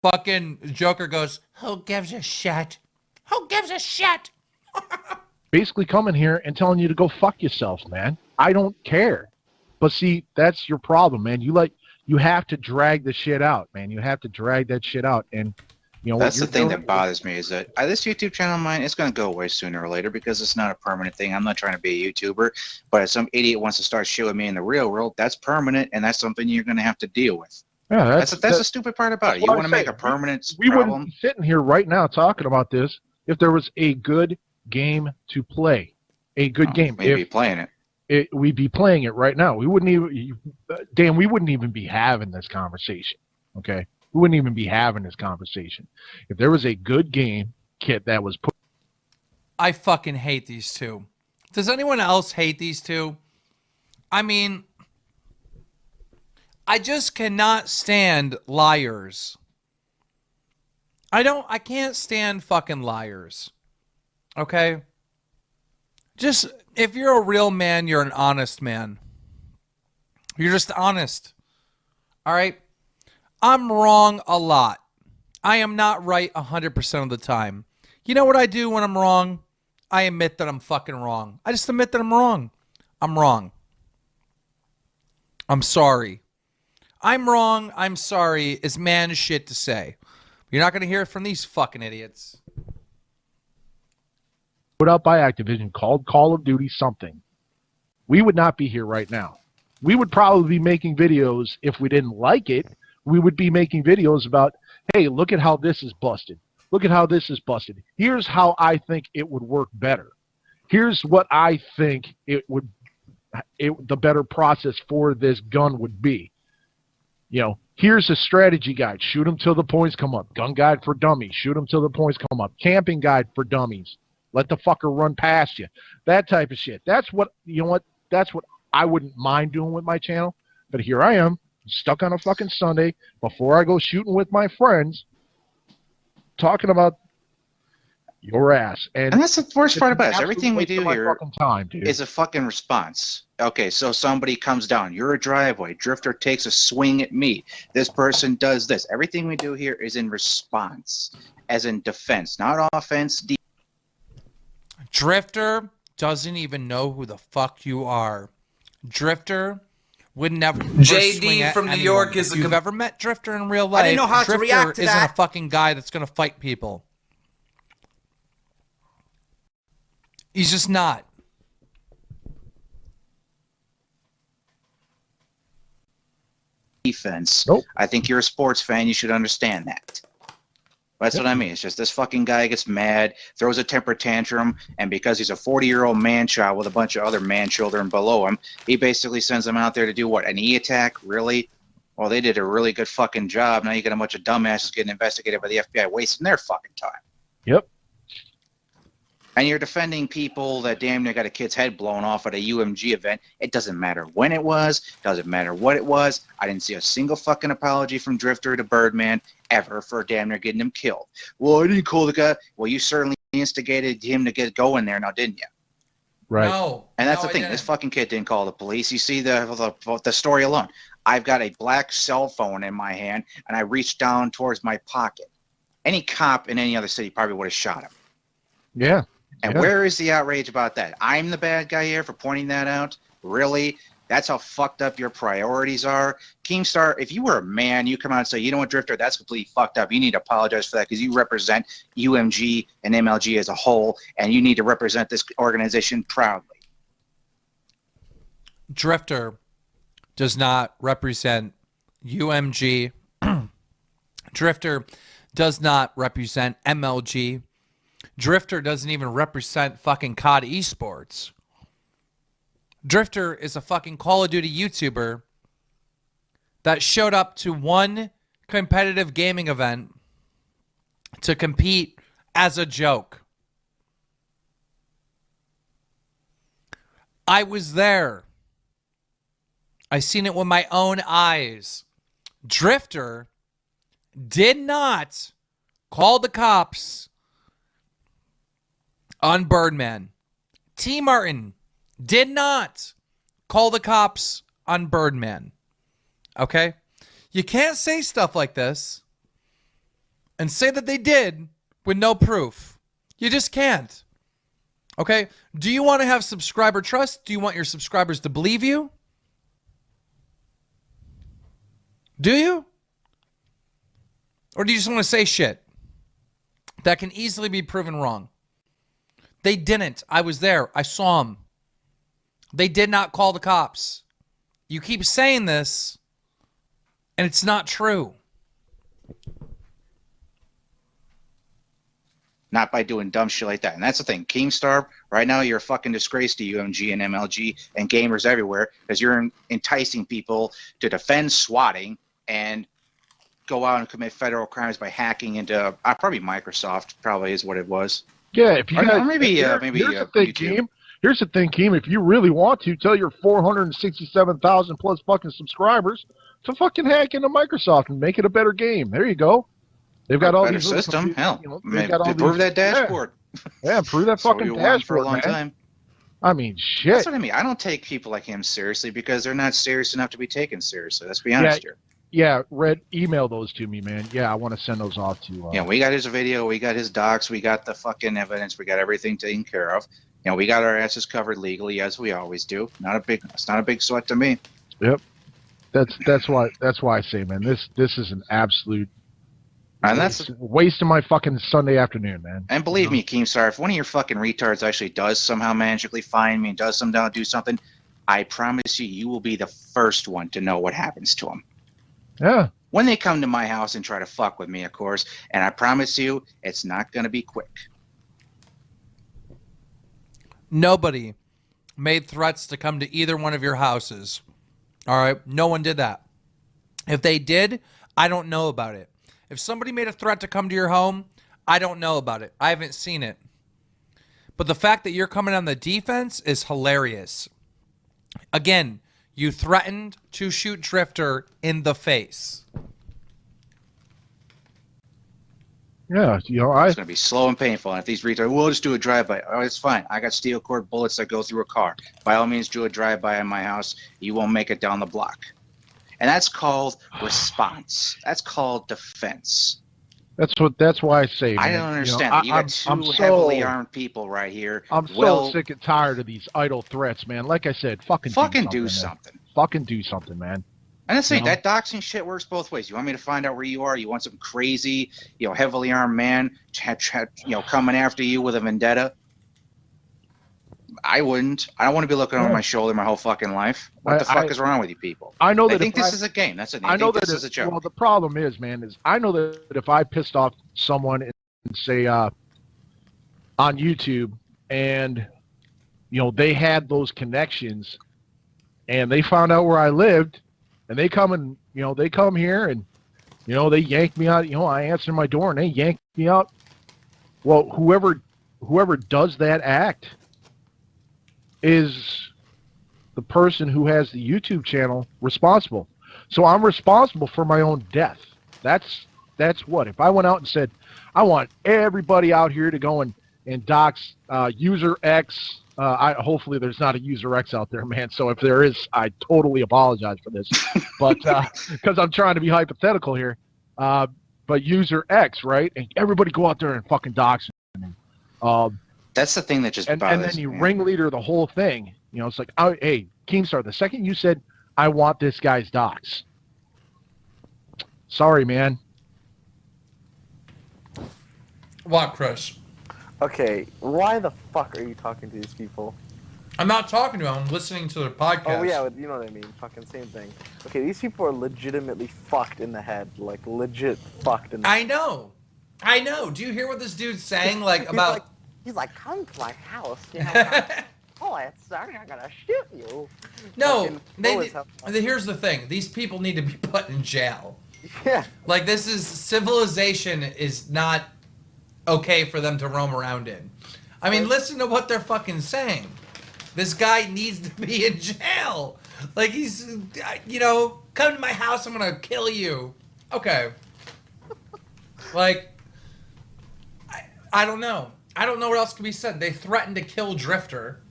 Speaker 1: Fucking Joker goes, who gives a shit? Who gives a shit?
Speaker 3: Basically coming here and telling you to go fuck yourself, man. I don't care. But see, that's your problem, man. You have to drag the shit out, man. You have to drag that shit out. And you know,
Speaker 2: that's the thing that bothers me is that this YouTube channel of mine, it's going to go away sooner or later because it's not a permanent thing. I'm not trying to be a YouTuber, but if some idiot wants to start shooting me in the real world, that's permanent, and that's something you're going to have to deal with.
Speaker 3: Yeah,
Speaker 2: that's the stupid part about it. You want to make a permanent
Speaker 3: problem? We
Speaker 2: wouldn't
Speaker 3: be sitting here right now talking about this if there was a good game to play. A good game.
Speaker 2: We'd be playing it.
Speaker 3: We'd be playing it right now. We wouldn't even, Dan, we wouldn't even be having this conversation. Okay? We wouldn't even be having this conversation. If there was a good game kit that was put.
Speaker 1: I fucking hate these two. Does anyone else hate these two? I mean, I just cannot stand liars. I can't stand fucking liars. Okay? Just, if you're a real man, you're an honest man. You're just honest. All right? I'm wrong a lot. I am not right 100% of the time. You know what I do when I'm wrong? I admit that I'm fucking wrong. I just admit that I'm wrong. I'm wrong. I'm sorry. I'm wrong. I'm sorry is man shit to say. You're not going to hear it from these fucking idiots.
Speaker 3: put out by Activision called Call of Duty something, we would not be here right now. We would probably be making videos if we didn't like it. We would be making videos about, hey, look at how this is busted. Look at how this is busted. Here's how I think it would work better. Here's what I think the better process for this gun would be. You know, here's a strategy guide. Shoot them till the points come up. Gun guide for dummies. Shoot them till the points come up. Camping guide for dummies. Let the fucker run past you. That type of shit. That's what, you know what, that's what I wouldn't mind doing with my channel. But here I am, stuck on a fucking Sunday before I go shooting with my friends, talking about your ass. And
Speaker 2: that's the worst part about it. Everything we do here
Speaker 3: time,
Speaker 2: is a fucking response. Okay, so somebody comes down. You're a driveway. Drifter takes a swing at me. This person does this. Everything we do here is in response, as in defense, not offense.
Speaker 1: Drifter doesn't even know who the fuck you are. Drifter would never.
Speaker 5: JD from New York is
Speaker 1: if you've ever met Drifter in real life,
Speaker 5: I didn't know how to react to
Speaker 1: Drifter isn't
Speaker 5: that.
Speaker 1: a fucking guy that's gonna fight people. He's just not.
Speaker 2: Defense.
Speaker 3: Nope.
Speaker 2: I think you're a sports fan. You should understand that. That's what I mean. It's just this fucking guy gets mad, throws a temper tantrum, and because he's a 40-year-old man-child with a bunch of other man-children below him, he basically sends them out there to do what? An E-attack? Really? Well, they did a really good fucking job. Now you get a bunch of dumbasses getting investigated by the FBI, wasting their fucking time.
Speaker 3: Yep.
Speaker 2: And you're defending people that damn near got a kid's head blown off at a UMG event. It doesn't matter when it was. Doesn't matter what it was. I didn't see a single fucking apology from Drifter to Birdman ever for damn near getting him killed. Well, I didn't call the guy. Well, you certainly instigated him to get going there now, didn't you?
Speaker 3: Right.
Speaker 1: No.
Speaker 2: And that's
Speaker 1: no,
Speaker 2: the thing.
Speaker 1: I
Speaker 2: This
Speaker 1: didn't.
Speaker 2: fucking kid didn't call the police. You see the story alone. I've got a black cell phone in my hand, and I reached down towards my pocket. Any cop in any other city probably would have shot him.
Speaker 3: Yeah.
Speaker 2: And
Speaker 3: Yeah.
Speaker 2: where is the outrage about that? I'm the bad guy here for pointing that out? Really? That's how fucked up your priorities are? Keemstar, if you were a man, you come out and say, you know what, Drifter, that's completely fucked up. You need to apologize for that because you represent UMG and MLG as a whole, and you need to represent this organization proudly.
Speaker 1: Drifter does not represent UMG. Drifter does not represent MLG. Drifter doesn't even represent fucking COD Esports. Drifter is a fucking Call of Duty YouTuber that showed up to one competitive gaming event to compete as a joke. I was there. I seen it with my own eyes. Drifter did not call the cops on Birdman. T. Martin did not call the cops on Birdman. Okay? You can't say stuff like this and say that they did with no proof. You just can't. Okay? Do you want to have subscriber trust? Do you want your subscribers to believe you? Do you? Or do you just want to say shit that can easily be proven wrong? They didn't. I was there. I saw them. They did not call the cops. You keep saying this, and it's not true.
Speaker 2: Not by doing dumb shit like that. And that's the thing. Keemstar, right now you're a fucking disgrace to UMG and MLG and gamers everywhere because you're enticing people to defend swatting and go out and commit federal crimes by hacking into probably Microsoft probably is what it was.
Speaker 3: Yeah, if you
Speaker 2: Or
Speaker 3: guys,
Speaker 2: maybe
Speaker 3: here's the thing,
Speaker 2: YouTube.
Speaker 3: Keem. Here's the thing, Keem. If you really want to, tell your 467,000 plus fucking subscribers to fucking hack into Microsoft and make it a better game. There you go. They've got all
Speaker 2: Better
Speaker 3: these little
Speaker 2: system. Hell,
Speaker 3: they've got all
Speaker 2: improve
Speaker 3: these,
Speaker 2: that dashboard.
Speaker 3: Yeah, improve that
Speaker 2: So
Speaker 3: fucking
Speaker 2: we want for a
Speaker 3: dashboard,
Speaker 2: long
Speaker 3: man.
Speaker 2: time.
Speaker 3: I mean, shit.
Speaker 2: That's what I mean. I don't take people like him seriously because they're not serious enough to be taken seriously. Let's be honest here.
Speaker 3: Yeah, Red, email those to me, man. Yeah, I want to send those off to.
Speaker 2: Yeah, we got his video, we got his docs, we got the fucking evidence, we got everything taken care of. You know, we got our asses covered legally as we always do. It's not a big sweat to me.
Speaker 3: Yep. That's why I say, man, this is an absolute
Speaker 2: And that's
Speaker 3: wasting my fucking Sunday afternoon, man.
Speaker 2: And believe me, Keemstar, if one of your fucking retards actually does somehow magically find me and does somehow do something, I promise you, you will be the first one to know what happens to them.
Speaker 3: Yeah.
Speaker 2: When they come to my house and try to fuck with me, of course, and I promise you, it's not going to be quick.
Speaker 1: Nobody made threats to come to either one of your houses. All right? No one did that. If they did, I don't know about it. If somebody made a threat to come to your home, I don't know about it. I haven't seen it. But the fact that you're coming on the defense is hilarious. Again, you threatened to shoot Drifter in the face.
Speaker 3: Yeah,
Speaker 2: it's going to be slow and painful. And if these retards, we'll just do a drive-by. Oh, it's fine. I got steel cord bullets that go through a car. By all means, do a drive-by in my house. You won't make it down the block. And that's called response. That's called defense.
Speaker 3: That's why I say, man,
Speaker 2: I don't understand. You got two heavily armed people right here.
Speaker 3: I'm so sick and tired of these idle threats, man. Like I said, fucking do something. Fucking do something, man.
Speaker 2: And that's that doxing shit works both ways. You want me to find out where you are? You want some crazy, heavily armed man, coming after you with a vendetta? I wouldn't. I don't want to be looking over my shoulder my whole fucking life. What the fuck is wrong with you people?
Speaker 3: I know that
Speaker 2: I think this is a game. That's it.
Speaker 3: I know that
Speaker 2: this is a joke.
Speaker 3: Well, the problem is, man, I know that if I pissed off someone and say on YouTube, and they had those connections, and they found out where I lived, and they come here and they yank me out. I answer my door and they yank me out. Well, whoever does that act is the person who has the YouTube channel responsible. So I'm responsible for my own death. That's what. If I went out and said, I want everybody out here to go and dox user X, hopefully there's not a user X out there, man. So if there is, I totally apologize for this. But because I'm trying to be hypothetical here. But user X, right? And everybody go out there and fucking dox him.
Speaker 2: That's the thing that just bothers me.
Speaker 3: And then you ringleader the whole thing. It's like, hey, Keemstar, the second you said, I want this guy's docs. Sorry, man.
Speaker 1: What, Chris?
Speaker 6: Okay, why the fuck are you talking to these people?
Speaker 1: I'm not talking to them. I'm listening to their podcast.
Speaker 6: Oh, yeah, you know what I mean. Fucking same thing. Okay, these people are legitimately fucked in the head. Like, legit fucked in the head.
Speaker 1: I know. Do you hear what this dude's saying?
Speaker 6: He's like, come to my house. Sorry, I'm gonna shoot you.
Speaker 1: No, here's the thing. These people need to be put in jail.
Speaker 6: Yeah.
Speaker 1: Like, civilization is not okay for them to roam around in. I mean, listen to what they're fucking saying. This guy needs to be in jail. Like, he's, come to my house, I'm gonna kill you. Okay. Like, I don't know. I don't know what else can be said. They threatened to kill Drifter.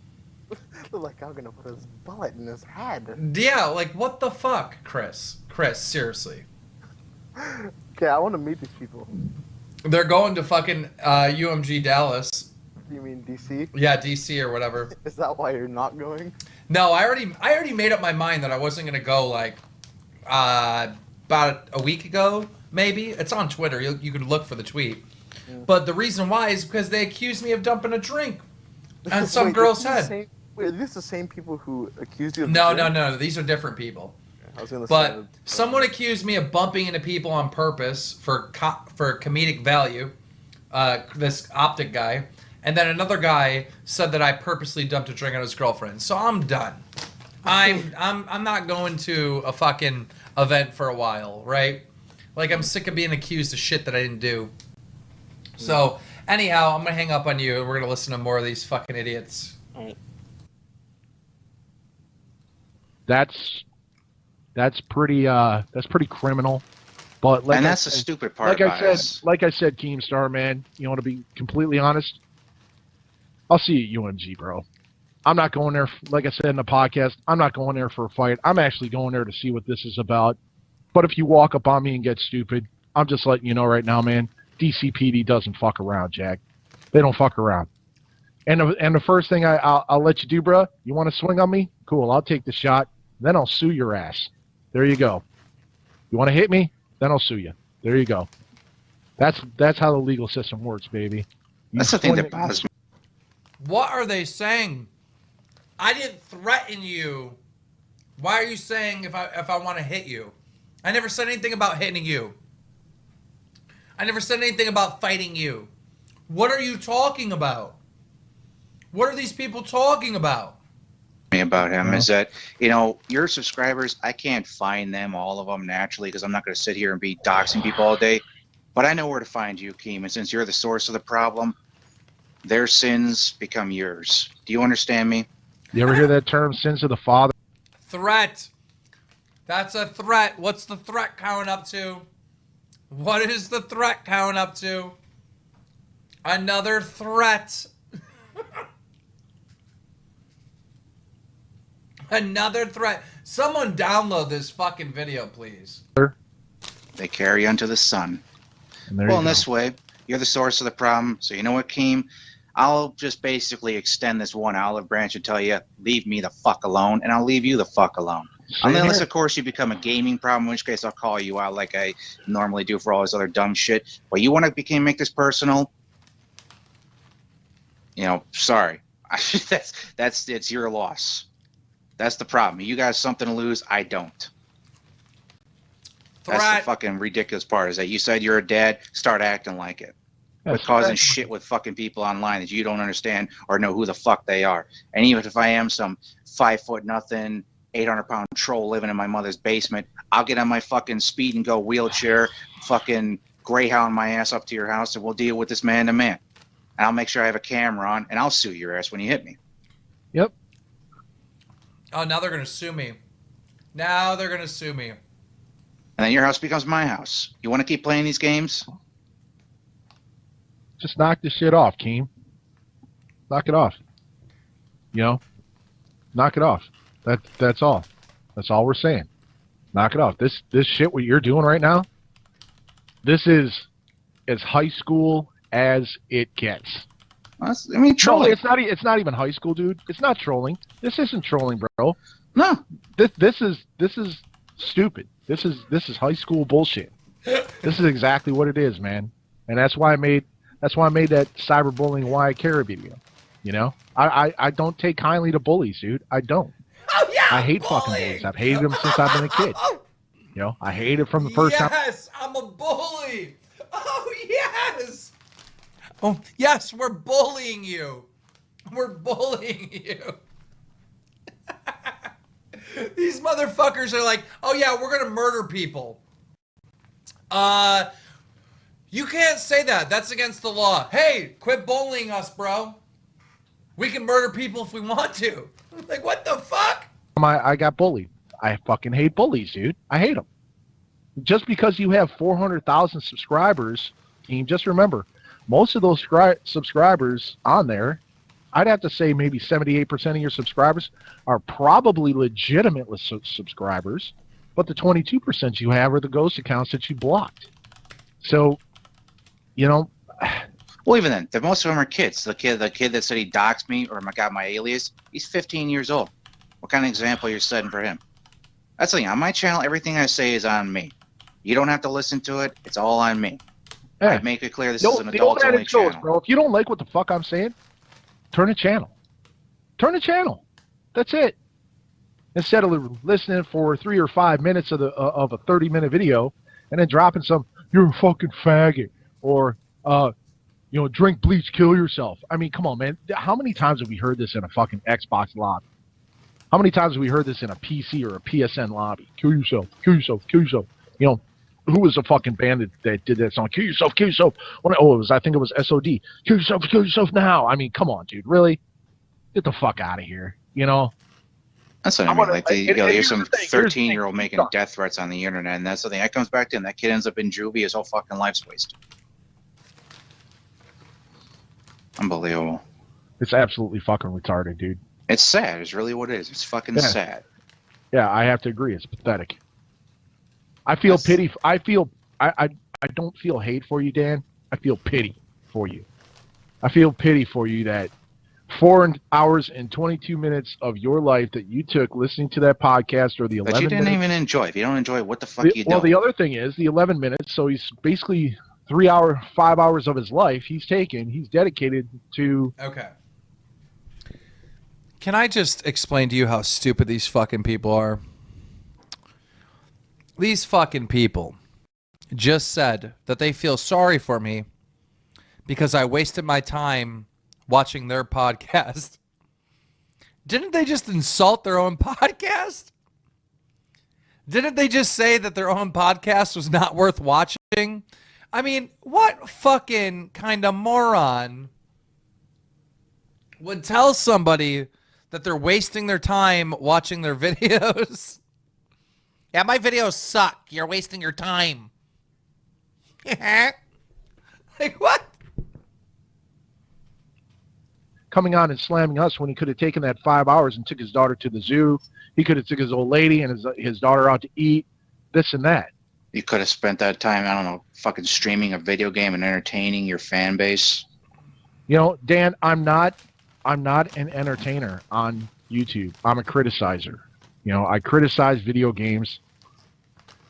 Speaker 6: Like, I'm gonna put his bullet in his head.
Speaker 1: Yeah, like, what the fuck, Chris? Chris, seriously.
Speaker 6: Okay, I want to meet these people.
Speaker 1: They're going to fucking UMG Dallas.
Speaker 6: You mean DC?
Speaker 1: Yeah, DC or whatever.
Speaker 6: Is that why you're not going?
Speaker 1: No, I already made up my mind that I wasn't gonna go. Like, about a week ago, maybe. It's on Twitter. You could look for the tweet. Yeah. But the reason why is because they accused me of dumping a drink on some girl's head.
Speaker 6: Are these the same people who accused you of
Speaker 1: No. These are different people.
Speaker 6: I was gonna
Speaker 1: but someone accused me of bumping into people on purpose for comedic value. This optic guy. And then another guy said that I purposely dumped a drink on his girlfriend. So I'm done. I'm not going to a fucking event for a while, right? Like, I'm sick of being accused of shit that I didn't do. So anyhow, I'm gonna hang up on you and we're gonna listen to more of these fucking idiots.
Speaker 3: That's pretty criminal. But
Speaker 2: that's the stupid part about it.
Speaker 3: Like I said, Keemstar, man, you want to be completely honest? I'll see you at UMG, bro. I'm not going there, like I said in the podcast, I'm not going there for a fight. I'm actually going there to see what this is about. But if you walk up on me and get stupid, I'm just letting you know right now, man, DCPD doesn't fuck around, Jack. They don't fuck around. And the first thing I'll let you do, bro, you want to swing on me? Cool, I'll take the shot. Then I'll sue your ass. There you go. You want to hit me? Then I'll sue you. There you go. That's how the legal system works, baby.
Speaker 2: That's the thing that bothers me.
Speaker 1: What are they saying? I didn't threaten you. Why are you saying if I want to hit you? I never said anything about hitting you. I never said anything about fighting you. What are you talking about? What are these people talking about?
Speaker 2: About him is that, you know, your subscribers, I can't find them, all of them, naturally, because I'm not going to sit here and be doxing people all day. But I know where to find you, Keem, and since you're the source of the problem, their sins become yours. Do you understand me?
Speaker 3: You ever hear that term, sins of the father?
Speaker 1: Threat. That's a threat. What's the threat count up to? What is the threat count up to? Another threat. Another threat. Someone download this fucking video, please.
Speaker 2: They carry unto the sun. Well, in this way, you're the source of the problem. So you know what, Keem? I'll just basically extend this one olive branch and tell you, leave me the fuck alone, and I'll leave you the fuck alone. Unless, of course, you become a gaming problem, in which case I'll call you out like I normally do for all this other dumb shit. But you want to make this personal? You know, sorry. It's your loss. That's the problem. You got something to lose. I don't.
Speaker 1: Threat.
Speaker 2: That's the fucking ridiculous part, is that you said you're a dad, start acting like it. Quit causing shit with fucking people online that you don't understand or know who the fuck they are. And even if I am some 5'0", 800-pound troll living in my mother's basement, I'll get on my fucking speed and go wheelchair, fucking greyhound my ass up to your house, and we'll deal with this man to man. And I'll make sure I have a camera on, and I'll sue your ass when you hit me.
Speaker 3: Yep.
Speaker 1: Oh, now they're going to sue me. Now they're going to sue me.
Speaker 2: And then your house becomes my house. You want to keep playing these games?
Speaker 3: Just knock this shit off, Keem. Knock it off. You know? Knock it off. That's all. That's all we're saying. Knock it off. This shit what you're doing right now, this is as high school as it gets.
Speaker 2: I mean, trolling.
Speaker 3: No, it's not even high school, dude. It's not trolling. This isn't trolling, bro.
Speaker 2: No.
Speaker 3: This is stupid. This is high school bullshit. This is exactly what it is, man. And that's why I made that cyberbullying why I care video. You know? I don't take kindly to bullies, dude. I don't.
Speaker 1: Oh, yeah,
Speaker 3: I hate fucking bullies. I've hated them since I've been a kid. You know, I hate it from the first time.
Speaker 1: Yes, I'm a bully. Oh, yes. Oh, yes, we're bullying you. We're bullying you. These motherfuckers are like, oh, yeah, we're going to murder people. You can't say that. That's against the law. Hey, quit bullying us, bro. We can murder people if we want to. Like, what the fuck?
Speaker 3: I got bullied. I fucking hate bullies, dude. I hate them. Just because you have 400,000 subscribers, team, just remember, most of those subscribers on there, I'd have to say maybe 78% of your subscribers are probably legitimate subscribers, but the 22% you have are the ghost accounts that you blocked. So, you know...
Speaker 2: Well, even then, most of them are kids. The kid that said he doxed me or got my alias, he's 15 years old. What kind of example you're setting for him? That's the thing. On my channel, everything I say is on me. You don't have to listen to it. It's all on me.
Speaker 3: Hey,
Speaker 2: I make it clear this is an adult-only channel.
Speaker 3: Bro, if you don't like what the fuck I'm saying, turn the channel. Turn the channel. That's it. Instead of listening for 3 or 5 minutes of a 30-minute video and then dropping some, you're a fucking faggot, or you know, drink bleach, kill yourself. I mean, come on, man. How many times have we heard this in a fucking Xbox lobby? How many times have we heard this in a PC or a PSN lobby? Kill yourself, kill yourself, kill yourself. You know, who was the fucking band that did that song? Kill yourself, kill yourself. I think it was SOD. Kill yourself now. I mean, come on, dude. Really? Get the fuck out of here. You know?
Speaker 2: That's what I mean. Like, here's some 13-year-old making death threats on the internet, and that's the thing. That comes back to him. That kid ends up in juvie. His whole fucking life's wasted. Unbelievable.
Speaker 3: It's absolutely fucking retarded, dude.
Speaker 2: It's sad. It's really what it is. It's fucking sad.
Speaker 3: Yeah, I have to agree. It's pathetic. I feel pity. I don't feel hate for you, Dan. I feel pity for you. I feel pity for you that 4 hours and 22 minutes of your life that you took listening to that podcast, or the 11 minutes.
Speaker 2: But you didn't even enjoy. If you don't enjoy it, what the fuck are you doing?
Speaker 3: Well, the other thing is the 11 minutes. So he's basically 5 hours of his life he's dedicated to.
Speaker 1: Okay. Can I just explain to you how stupid these fucking people are? These fucking people just said that they feel sorry for me because I wasted my time watching their podcast. Didn't they just insult their own podcast? Didn't they just say that their own podcast was not worth watching? I mean, what fucking kind of moron would tell somebody that they're wasting their time watching their videos? Yeah, my videos suck. You're wasting your time. Like, what?
Speaker 3: Coming on and slamming us when he could have taken that 5 hours and took his daughter to the zoo. He could have took his old lady and his daughter out to eat, this and that.
Speaker 2: You could have spent that time, I don't know, fucking streaming a video game and entertaining your fan base.
Speaker 3: You know, Dan, I'm not an entertainer on YouTube. I'm a criticizer. You know, I criticize video games.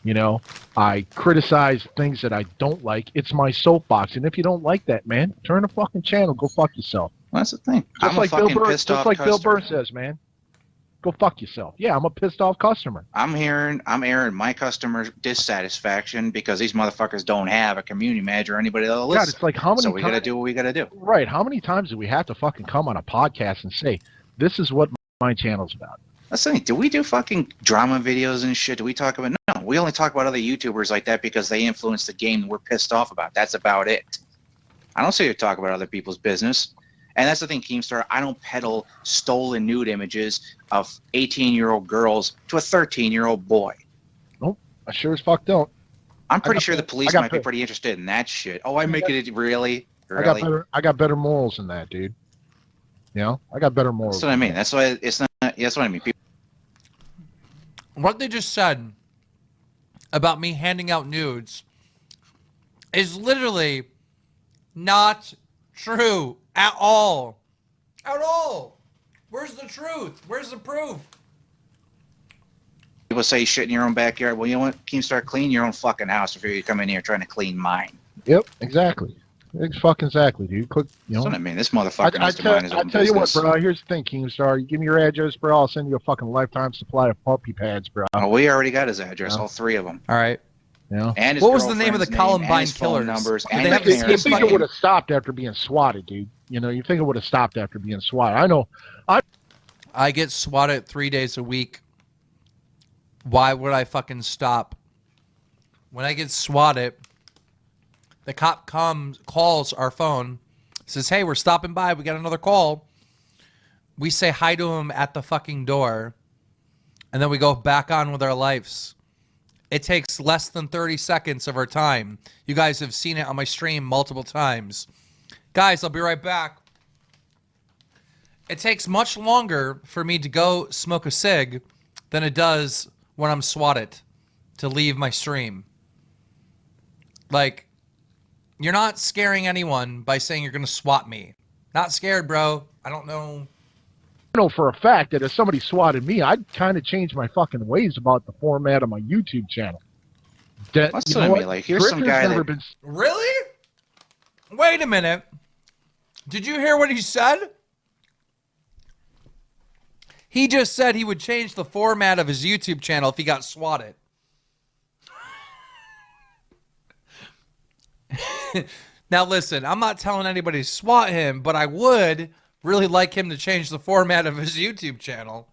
Speaker 3: You know, I criticize things that I don't like. It's my soapbox. And if you don't like that, man, turn a fucking channel. Go fuck yourself.
Speaker 2: Well, that's the thing.
Speaker 3: Just like Bill Burr says, man. Go fuck yourself. Yeah, I'm a pissed off customer.
Speaker 2: I'm airing my customer dissatisfaction because these motherfuckers don't have a community manager or anybody that'll listen.
Speaker 3: God, it's like how many
Speaker 2: so we gotta do what we gotta do.
Speaker 3: Right. How many times do we have to fucking come on a podcast and say, this is what my channel's about?
Speaker 2: That's the thing. Do we do fucking drama videos and shit? Do we talk about... No, we only talk about other YouTubers like that because they influence the game we're pissed off about. That's about it. I don't say you talk about other people's business. And that's the thing, Keemstar. I don't peddle stolen nude images of 18-year-old girls to a 13-year-old boy.
Speaker 3: Nope. I sure as fuck don't.
Speaker 2: I'm pretty sure the police might be pretty interested in that shit. Oh, I make it really?
Speaker 3: I got better morals than that, dude. You know? I got better morals.
Speaker 2: That's what I mean. That's why it's not... That's what I mean. People...
Speaker 1: What they just said about me handing out nudes is literally not true at all. At all. Where's the truth? Where's the proof?
Speaker 2: People say shit in your own backyard. Well, you know what? Keemstar, clean your own fucking house before you come in here trying to clean mine.
Speaker 3: Yep, exactly. It's fucking exactly, dude. Click, you know.
Speaker 2: That's what I mean. This motherfucker needs to mind his own business.
Speaker 3: I tell you what, bro. Here's the thing, Keemstar. You give me your address, bro. I'll send you a fucking lifetime supply of puppy pads, bro.
Speaker 2: Oh, we already got his address, all three of them.
Speaker 1: All right.
Speaker 3: You know?
Speaker 2: And his
Speaker 1: what was the name of the Columbine killers?
Speaker 2: Numbers,
Speaker 1: and
Speaker 2: and
Speaker 3: you think it would have stopped after being swatted, dude? You know, you think it would have stopped after being swatted? I know.
Speaker 1: I get swatted 3 days a week. Why would I fucking stop? When I get swatted, the cop calls our phone, says, hey, we're stopping by. We got another call. We say hi to him at the fucking door, and then we go back on with our lives. It takes less than 30 seconds of our time. You guys have seen it on my stream multiple times. Guys, I'll be right back. It takes much longer for me to go smoke a cig than it does when I'm swatted to leave my stream. Like, you're not scaring anyone by saying you're going to swat me. Not scared, bro. I don't know.
Speaker 3: I know for a fact that if somebody swatted me, I'd kind of change my fucking ways about the format of my YouTube channel.
Speaker 2: What's what I mean? Like, here's some guy that...
Speaker 1: Really? Wait a minute. Did you hear what he said? He just said he would change the format of his YouTube channel if he got swatted. Now listen, I'm not telling anybody to swat him, but I would really like him to change the format of his YouTube channel.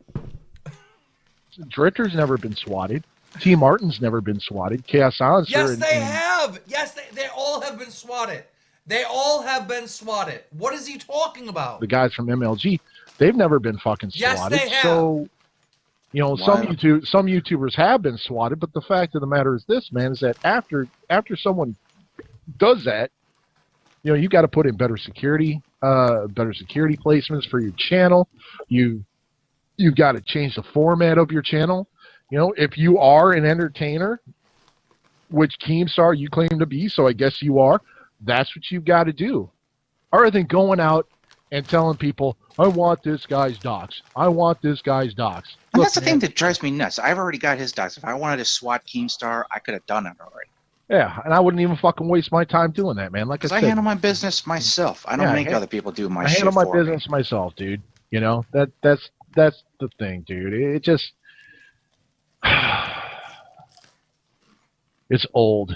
Speaker 3: Dritter's never been swatted. T. Martin's never been swatted. Chaos Silencer.
Speaker 1: Yes, they have. Yes, they all have been swatted. They all have been swatted. What is he talking about?
Speaker 3: The guys from MLG, they've never been fucking swatted.
Speaker 1: Yes, they have.
Speaker 3: So, you know, some YouTubers have been swatted, but the fact of the matter is this, man, is that after someone does that, you know, you got to put in better security placements for your channel. You've got to change the format of your channel. You know, if you are an entertainer, which Keemstar you claim to be, so I guess you are, that's what you've got to do. Other than going out and telling people, I want this guy's docs. I want this guy's docs.
Speaker 2: And that's the thing that drives me nuts. I've already got his docs. If I wanted to swat Keemstar, I could have done it already.
Speaker 3: Yeah, and I wouldn't even fucking waste my time doing that, man. Like I
Speaker 2: Because
Speaker 3: said,
Speaker 2: I handle my business myself. I don't make other people do my
Speaker 3: I
Speaker 2: shit
Speaker 3: handle my
Speaker 2: for me.
Speaker 3: business myself, dude. You know, that's the thing, dude. It just it's old.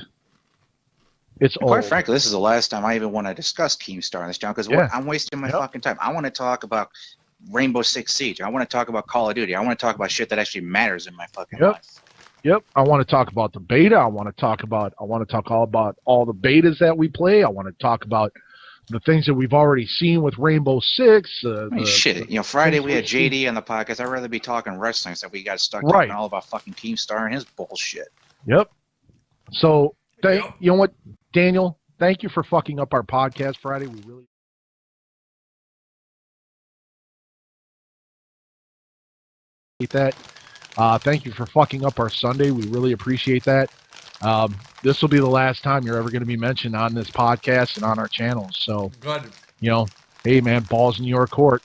Speaker 3: It's
Speaker 2: And quite
Speaker 3: old.
Speaker 2: frankly, this is the last time I even want to discuss Keemstar on this channel because
Speaker 3: Yeah.
Speaker 2: I'm wasting my fucking time. I want to talk about Rainbow Six Siege. I want to talk about Call of Duty. I want to talk about shit that actually matters in my fucking life.
Speaker 3: Yep. I want to talk about the beta. I want to talk all about all the betas that we play. I want to talk about the things that we've already seen with Rainbow Six.
Speaker 2: Shit, you know, Friday we had JD on the podcast. I'd rather be talking wrestling so we got stuck talking all about fucking Keemstar and his bullshit.
Speaker 3: Yep. So, you know what, Daniel? Thank you for fucking up our podcast Friday. We really appreciate that. Thank you for fucking up our Sunday. We really appreciate that. This will be the last time you're ever going to be mentioned on this podcast and on our channel. So,
Speaker 1: good.
Speaker 3: You know, hey man, balls in your court.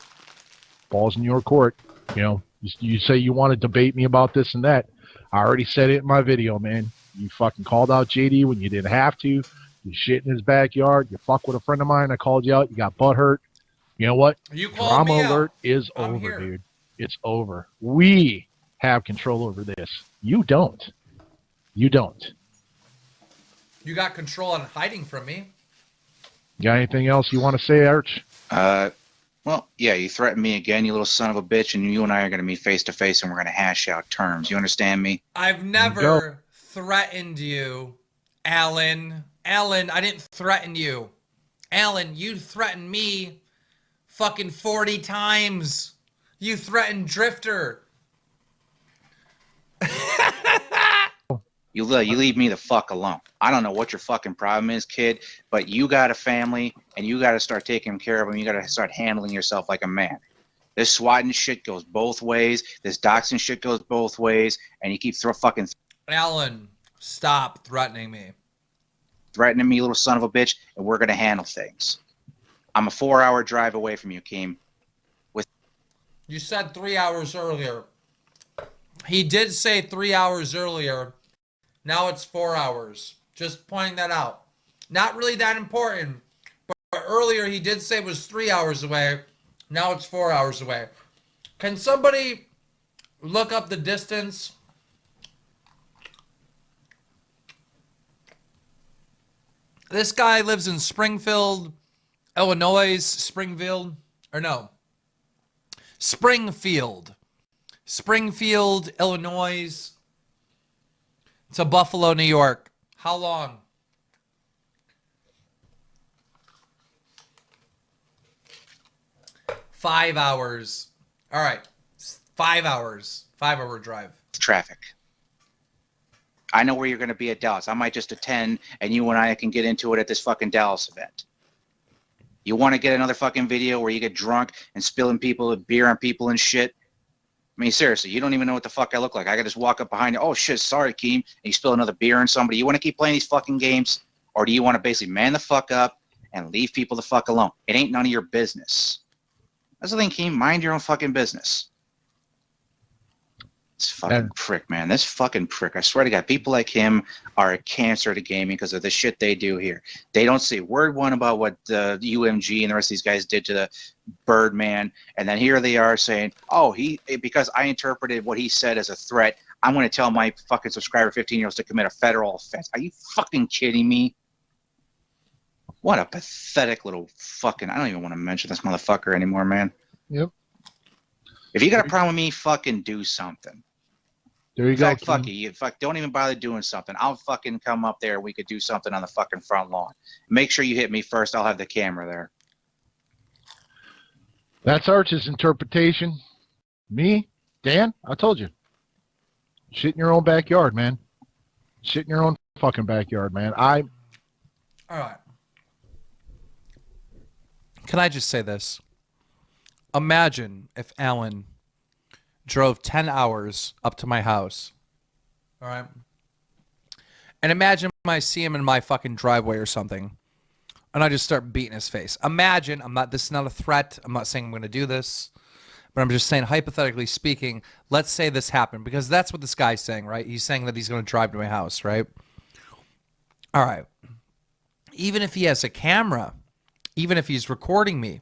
Speaker 3: Balls in your court. You know, you say you want to debate me about this and that. I already said it in my video, man. You fucking called out JD when you didn't have to. You shit in his backyard. You fuck with a friend of mine. I called you out. You got butthurt. You know what?
Speaker 1: You called me
Speaker 3: Drama alert
Speaker 1: out.
Speaker 3: is over, dude. It's over. We have control over this. You don't. You don't.
Speaker 1: You got control on hiding from me.
Speaker 3: You got anything else you want to say, Arch?
Speaker 2: Well, yeah, you threatened me again, you little son of a bitch, and you and I are going to meet face to face and we're going to hash out terms. You understand me?
Speaker 1: I've never threatened you, Alan. Alan, I didn't threaten you. Alan, you threatened me fucking 40 times. You threatened Drifter.
Speaker 2: You leave me the fuck alone. I don't know what your fucking problem is, kid, but you got a family and you got to start taking care of them. You got to start handling yourself like a man. This swatting shit goes both ways. This doxing shit goes both ways, and you keep fucking.
Speaker 1: Alan, stop threatening me.
Speaker 2: Threatening me, you little son of a bitch, and we're gonna handle things. I'm a 4-hour drive away from you, Keem.
Speaker 1: You said 3 hours earlier. He did say 3 hours earlier. Now it's 4 hours. Just pointing that out. Not really that important. But earlier he did say it was 3 hours away. Now it's 4 hours away. Can somebody look up the distance? This guy lives in Springfield, Illinois. Springfield. Springfield, Illinois. To Buffalo, New York. How long? $5 hours. All right. 5 hours. 5-hour drive.
Speaker 2: Traffic. I know where you're going to be at Dallas. I might just attend, and you and I can get into it at this fucking Dallas event. You want to get another fucking video where you get drunk and spilling beer on people and shit? I mean, seriously, you don't even know what the fuck I look like. I could just walk up behind you. Oh, shit, sorry, Keem. And you spill another beer on somebody. You want to keep playing these fucking games? Or do you want to basically man the fuck up and leave people the fuck alone? It ain't none of your business. That's the thing, Keem. Mind your own fucking business. This fucking prick, man. This fucking prick. I swear to God, people like him are a cancer to gaming because of the shit they do here. They don't say word one about what the UMG and the rest of these guys did to the Birdman, and then here they are saying, oh, because I interpreted what he said as a threat, I'm going to tell my fucking subscriber 15-year-olds to commit a federal offense. Are you fucking kidding me? What a pathetic little fucking... I don't even want to mention this motherfucker anymore, man.
Speaker 3: Yep.
Speaker 2: If you got a problem with me, fucking do something.
Speaker 3: There you
Speaker 2: In
Speaker 3: go.
Speaker 2: fact, fuck you. Don't even bother doing something. I'll fucking come up there. We could do something on the fucking front lawn. Make sure you hit me first. I'll have the camera there.
Speaker 3: That's Arch's interpretation. Me, Dan, I told you. Shit in your own backyard, man. Shit in your own fucking backyard, man.
Speaker 1: All right. Can I just say this? Imagine if Alan drove 10 hours up to my house. All right. And imagine I see him in my fucking driveway or something. And I just start beating his face. Imagine, this is not a threat. I'm not saying I'm going to do this. But I'm just saying, hypothetically speaking, let's say this happened. Because that's what this guy's saying, right? He's saying that he's going to drive to my house, right? All right. Even if he has a camera, even if he's recording me,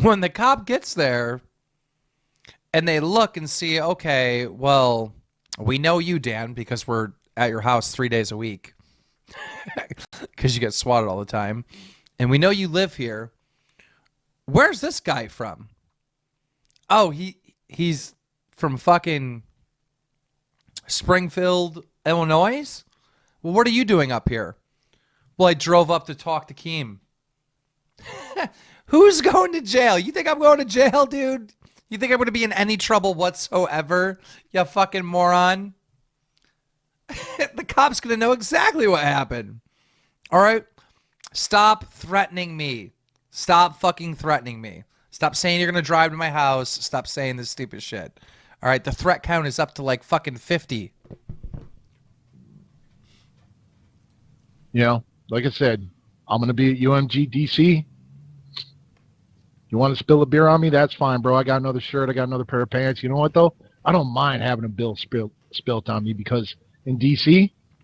Speaker 1: when the cop gets there and they look and see, okay, well, we know you, Dan, because we're at your house 3 days a week because you get swatted all the time. And we know you live here. Where's this guy from? Oh, he's from fucking Springfield, Illinois? Well, what are you doing up here? Well, I drove up to talk to Keem. Who's going to jail? You think I'm going to jail, dude? You think I'm going to be in any trouble whatsoever? You fucking moron. The cop's going to know exactly what happened. All right? Stop threatening me. Stop fucking threatening me. Stop saying you're going to drive to my house. Stop saying this stupid shit. All right? The threat count is up to like fucking 50.
Speaker 3: You know, like I said, I'm going to be at UMG DC. You want to spill a beer on me? That's fine, bro. I got another shirt. I got another pair of pants. You know what, though? I don't mind having a bill spilt on me because in DC,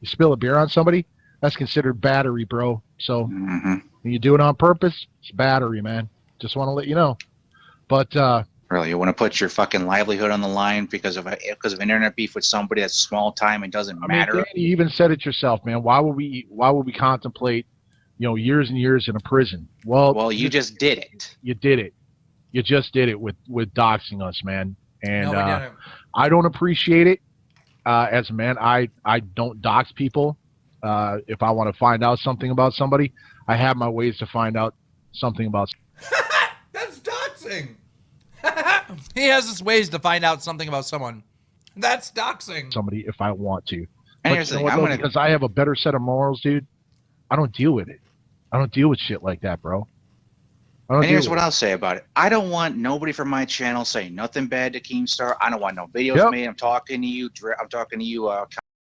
Speaker 3: you spill a beer on somebody, that's considered battery, bro. So when you do it on purpose, it's battery, man. Just want to let you know. But
Speaker 2: really, you want to put your fucking livelihood on the line because of internet beef with somebody that's small time and doesn't matter?
Speaker 3: Danny, you even said it yourself, man. Why would we contemplate, years and years in a prison? Well,
Speaker 2: you just did it.
Speaker 3: You did it. You just did it with doxing us, man. And
Speaker 1: No, we didn't.
Speaker 3: I don't appreciate it. As a man, I don't dox people. If I want to find out something about somebody, I have my ways to find out something about.
Speaker 1: That's doxing. He has his ways to find out something about someone. That's doxing.
Speaker 3: Somebody if I want to.
Speaker 2: And here's the thing,
Speaker 3: because I have a better set of morals, dude. I don't deal with it. I don't deal with shit like that, bro.
Speaker 2: And here's what I'll say about it. I don't want nobody from my channel saying nothing bad to Keemstar. I don't want no videos made. I'm talking to you.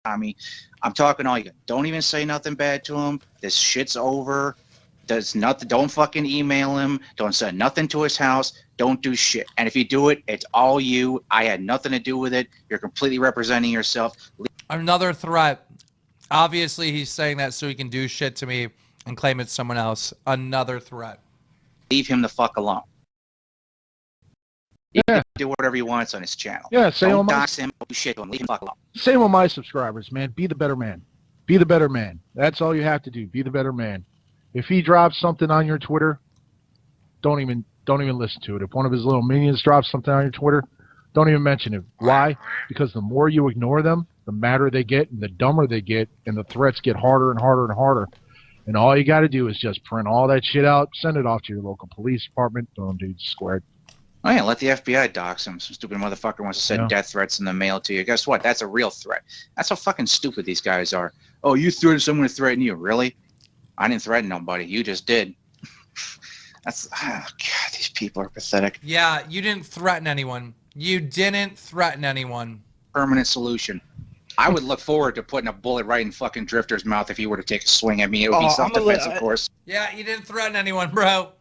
Speaker 2: Tommy. I'm talking to all you. Don't even say nothing bad to him. This shit's over. Does nothing. Don't fucking email him. Don't send nothing to his house. Don't do shit. And if you do it, it's all you. I had nothing to do with it. You're completely representing yourself.
Speaker 1: Another threat. Obviously, he's saying that so he can do shit to me and claim it's someone else. Another threat.
Speaker 2: Leave him the fuck alone. He can do whatever he wants on his channel.
Speaker 3: Yeah,
Speaker 2: don't dox him. Do shit to him. Leave him the fuck alone.
Speaker 3: Same with my subscribers, man. Be the better man. Be the better man. That's all you have to do. Be the better man. If he drops something on your Twitter, don't even listen to it. If one of his little minions drops something on your Twitter, don't even mention it. Why? Because the more you ignore them, the madder they get and the dumber they get, and the threats get harder and harder and harder. And all you got to do is just print all that shit out, send it off to your local police department. Boom, dude, squared.
Speaker 2: Oh yeah, let the FBI dox him. Some stupid motherfucker wants to send death threats in the mail to you. Guess what? That's a real threat. That's how fucking stupid these guys are. Oh, you threatened someone to threaten you. Really? I didn't threaten nobody. You just did. God, these people are pathetic.
Speaker 1: Yeah, you didn't threaten anyone. You didn't threaten anyone.
Speaker 2: Permanent solution. I would look forward to putting a bullet right in fucking Drifter's mouth if he were to take a swing at me. It would be self-defense, of course.
Speaker 1: Yeah, you didn't threaten anyone, bro.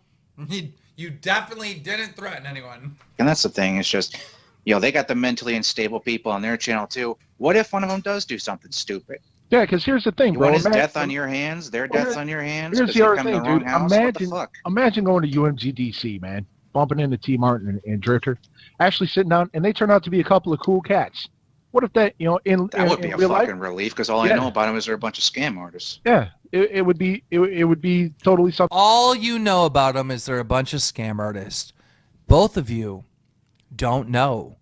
Speaker 1: You definitely didn't threaten anyone.
Speaker 2: And that's the thing. It's just, they got the mentally unstable people on their channel, too. What if one of them does do something stupid?
Speaker 3: Yeah, because here's the thing,
Speaker 2: you
Speaker 3: bro.
Speaker 2: Want his death on your hands? Their death's on your hands?
Speaker 3: Here's the other thing, dude.
Speaker 2: House?
Speaker 3: Imagine going to UMG DC, man. Bumping into T. Martin and Drifter. Actually sitting down, and they turn out to be a couple of cool cats. What if that,
Speaker 2: that would be a fucking
Speaker 3: life?
Speaker 2: relief, because all I know about them is they're a bunch of scam artists.
Speaker 3: Yeah, it would be totally something.
Speaker 1: All you know about them is they're a bunch of scam artists. Both of you don't know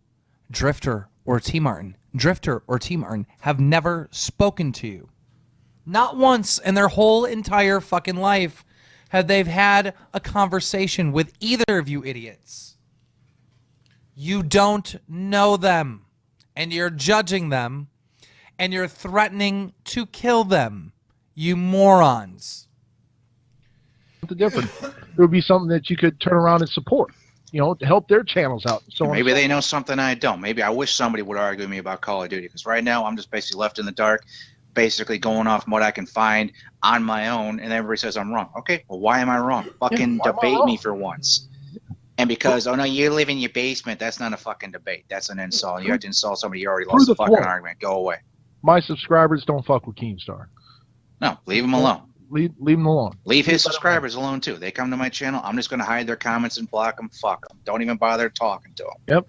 Speaker 1: Drifter or T. Martin. Drifter or T. Martin have never spoken to you. Not once in their whole entire fucking life have they had a conversation with either of you idiots. You don't know them. And you're judging them, and you're threatening to kill them, you morons.
Speaker 3: Something different. It would be something that you could turn around and support, to help their channels out. So
Speaker 2: maybe they know something I don't. Maybe I wish somebody would argue with me about Call of Duty, because right now I'm just basically left in the dark, basically going off what I can find on my own, and everybody says I'm wrong. Okay, well, why am I wrong? Fucking debate me for once. And because, oh no, you live in your basement, that's not a fucking debate. That's an insult. You have to insult somebody, you already lost the fucking argument. Go away.
Speaker 3: My subscribers don't fuck with Keemstar.
Speaker 2: No, leave him alone.
Speaker 3: Leave him alone.
Speaker 2: Leave his subscribers alone too. They come to my channel. I'm just going to hide their comments and block them. Fuck them. Don't even bother talking to them.
Speaker 3: Yep.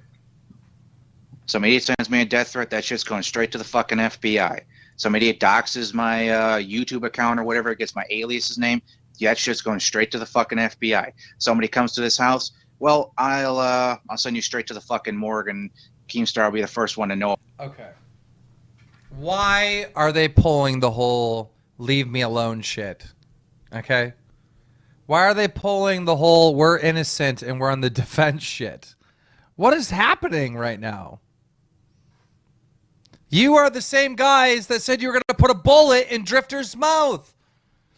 Speaker 2: Some idiot sends me a death threat. That shit's going straight to the fucking FBI. Some idiot doxes my YouTube account or whatever. It gets my alias's name. Yeah, that shit's going straight to the fucking FBI. Somebody comes to this house. Well, I'll send you straight to the fucking morgue, and Keemstar will be the first one to know.
Speaker 1: Okay. Why are they pulling the whole leave me alone shit? Okay. Why are they pulling the whole we're innocent and we're on the defense shit? What is happening right now? You are the same guys that said you were going to put a bullet in Drifter's mouth.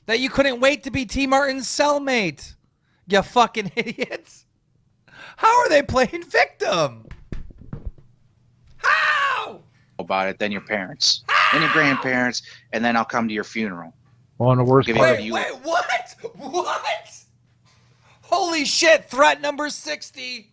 Speaker 1: That you couldn't wait to be T. Martin's cellmate. You fucking idiots. How are they playing victim? How?
Speaker 2: About it, then your parents, then your grandparents, and then I'll come to your funeral.
Speaker 3: Well, and the worst part.
Speaker 1: Wait, what? What? Holy shit, threat number 60.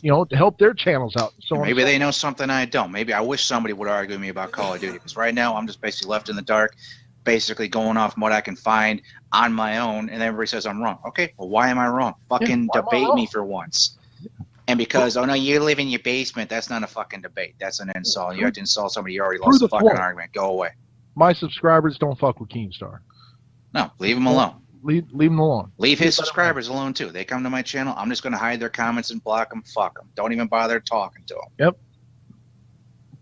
Speaker 3: You know, to help their channels out. So
Speaker 2: Maybe they know something I don't. Maybe I wish somebody would argue with me about Call of Duty, because right now I'm just basically left in the dark, basically going off what I can find on my own, and everybody says I'm wrong. Okay, well, why am I wrong? Fucking debate me for once. And because, oh no, you live in your basement, that's not a fucking debate. That's an insult. You have to insult somebody you already lost the fucking argument. Go away.
Speaker 3: My subscribers don't fuck with Keemstar.
Speaker 2: No, leave him alone.
Speaker 3: Leave him alone.
Speaker 2: Leave his subscribers alone too. They come to my channel. I'm just going to hide their comments and block them. Fuck them. Don't even bother talking to them.
Speaker 3: Yep.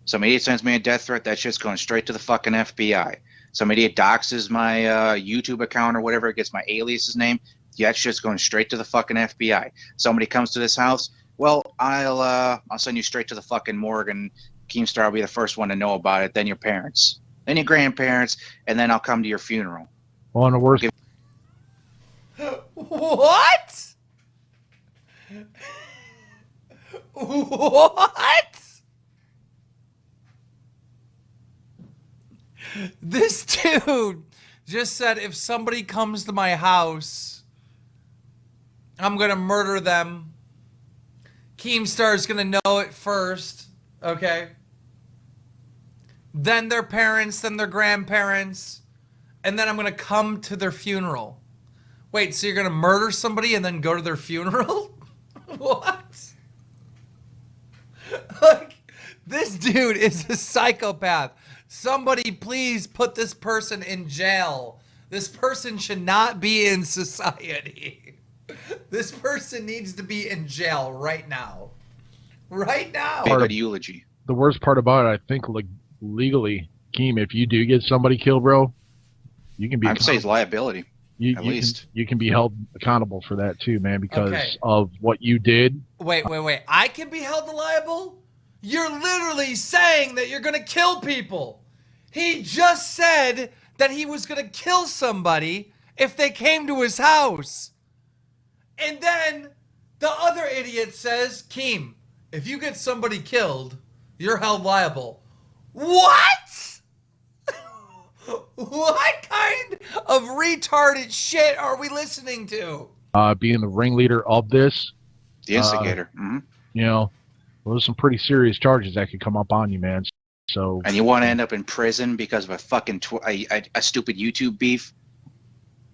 Speaker 2: Some idiot sends me a death threat. That shit's going straight to the fucking FBI. Some idiot doxes my YouTube account or whatever. It gets my alias's name. Yeah, that shit's going straight to the fucking FBI. Somebody comes to this house. Well, I'll send you straight to the fucking morgue, and Keemstar will be the first one to know about it. Then your parents, then your grandparents, and then I'll come to your funeral.
Speaker 3: Well, and the worst.
Speaker 1: What? What? This dude just said if somebody comes to my house, I'm going to murder them. Keemstar's going to know it first, okay? Then their parents, then their grandparents, and then I'm going to come to their funeral. Wait, so you're going to murder somebody and then go to their funeral? What? Like, this dude is a psychopath. Somebody please put this person in jail. This person should not be in society. This person needs to be in jail right now. Right now.
Speaker 2: Good eulogy.
Speaker 3: The worst part about it, I think, like legally, Keem, if you do get somebody killed, bro, you can be.
Speaker 2: I'd say it's liability. At least
Speaker 3: you can be held accountable for that too, man, because of what you did.
Speaker 1: Wait. I can be held liable? You're literally saying that you're going to kill people. He just said that he was going to kill somebody if they came to his house. And then the other idiot says, Keem, if you get somebody killed, you're held liable. What? What kind of retarded shit are we listening to?
Speaker 3: Being the ringleader of this.
Speaker 2: The instigator.
Speaker 3: You know, those are some pretty serious charges that could come up on you, man. So.
Speaker 2: And you want to end up in prison because of a fucking a stupid YouTube beef?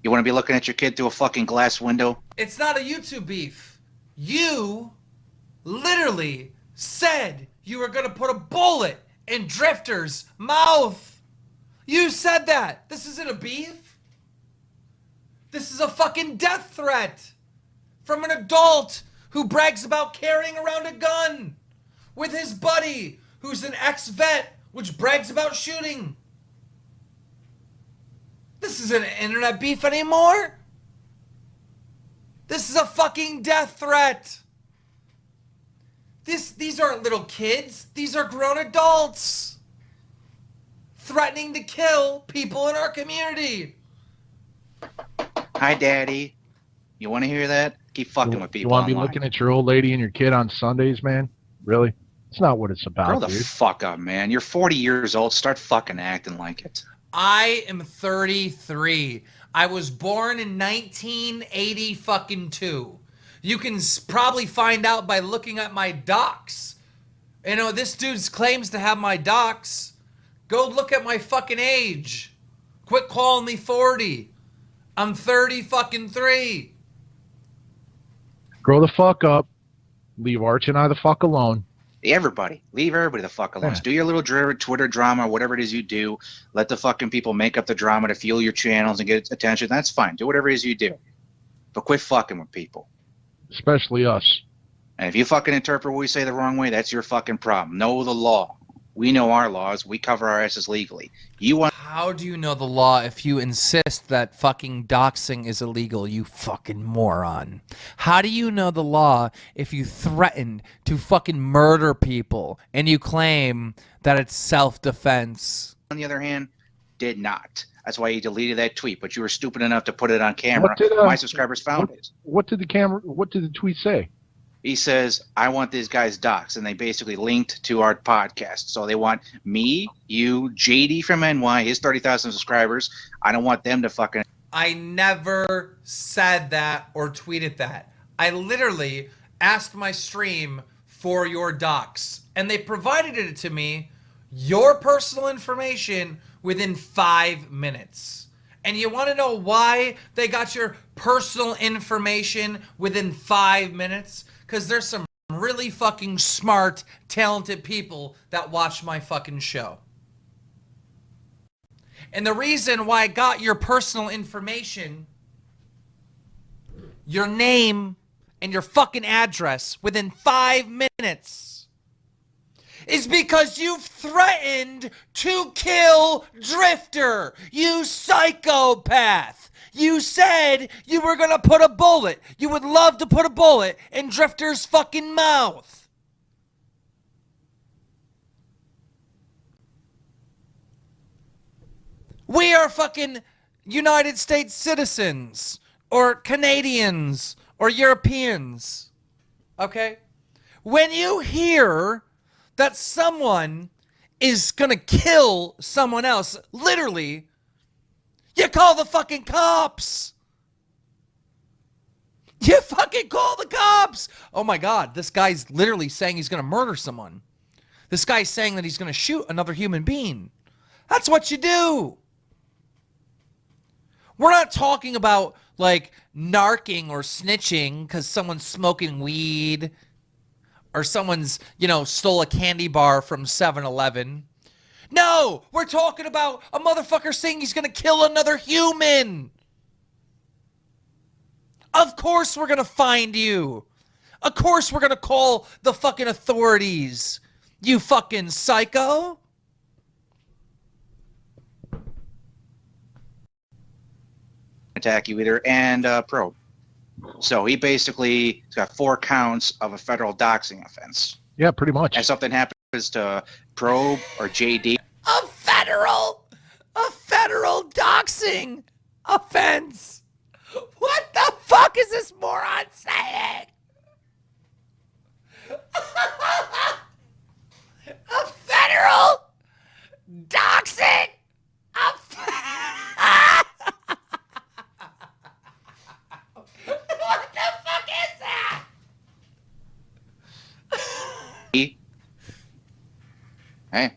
Speaker 2: You want to be looking at your kid through a fucking glass window?
Speaker 1: It's not a YouTube beef. You literally said you were going to put a bullet in Drifter's mouth. You said that. This isn't a beef. This is a fucking death threat from an adult who brags about carrying around a gun with his buddy who's an ex-vet which brags about shooting. This isn't an internet beef anymore. This is a fucking death threat. These aren't little kids. These are grown adults threatening to kill people in our community.
Speaker 2: Hi, Daddy. You want to hear that? Keep fucking with people.
Speaker 3: You want to be
Speaker 2: online.
Speaker 3: looking at your old lady and your kid on Sundays, man? Really? It's not what it's about,
Speaker 2: Grow the
Speaker 3: dude.
Speaker 2: fuck up, man. You're 40 years old. Start fucking acting like it.
Speaker 1: I am 33. I was born in 1980 fucking 2. You can probably find out by looking at my docs You know, this dude claims to have my docs. Go look at my fucking age. Quit calling me 40. I'm 30 fucking 3.
Speaker 3: Grow the fuck up. Leave Arch and I the fuck alone.
Speaker 2: Everybody, leave everybody the fuck alone.
Speaker 3: Yeah.
Speaker 2: Do your little Twitter drama, whatever it is you do. Let the fucking people make up the drama to fuel your channels and get attention. That's fine. Do whatever it is you do. But quit fucking with people.
Speaker 3: Especially us.
Speaker 2: And if you fucking interpret what we say the wrong way, that's your fucking problem. Know the law. We know our laws. We cover our asses legally. You want...
Speaker 1: How do you know the law if you insist that fucking doxing is illegal, you fucking moron? How do you know the law if you threatened to fucking murder people and you claim that it's self-defense?
Speaker 2: On the other hand, did not. That's why you deleted that tweet, but you were stupid enough to put it on camera. My subscribers found it.
Speaker 3: What did the tweet say?
Speaker 2: He says, I want these guys docs, and they basically linked to our podcast. So they want me, you, JD from NY, his 30,000 subscribers. I don't want them to fucking...
Speaker 1: I never said that or tweeted that. I literally asked my stream for your docs, and they provided it to me, your personal information, within 5 minutes. And you want to know why they got your personal information within 5 minutes? Because there's some really fucking smart, talented people that watch my fucking show. And the reason why I got your personal information, your name, and your fucking address within 5 minutes is because you've threatened to kill Drifter, you psychopath. You said you were gonna put a bullet. You would love to put a bullet in Drifter's fucking mouth. We are fucking United States citizens, or Canadians, or Europeans. Okay? When you hear that someone is gonna kill someone else, literally, you call the fucking cops. You fucking call the cops. Oh my God, this guy's literally saying he's gonna murder someone. This guy's saying that he's gonna shoot another human being. That's what you do. We're not talking about like narking or snitching because someone's smoking weed or someone's, you know, stole a candy bar from 7-Eleven. No, we're talking about a motherfucker saying he's gonna kill another human. Of course we're gonna find you. Of course we're gonna call the fucking authorities. You fucking psycho.
Speaker 2: Attack you either and probe. So he basically got 4 counts of a federal doxing offense.
Speaker 3: Yeah, pretty much.
Speaker 2: And something happens to Probe or JD.
Speaker 1: A federal doxing offense. What the fuck is this moron saying? A federal doxing What the fuck is that?
Speaker 2: Hey.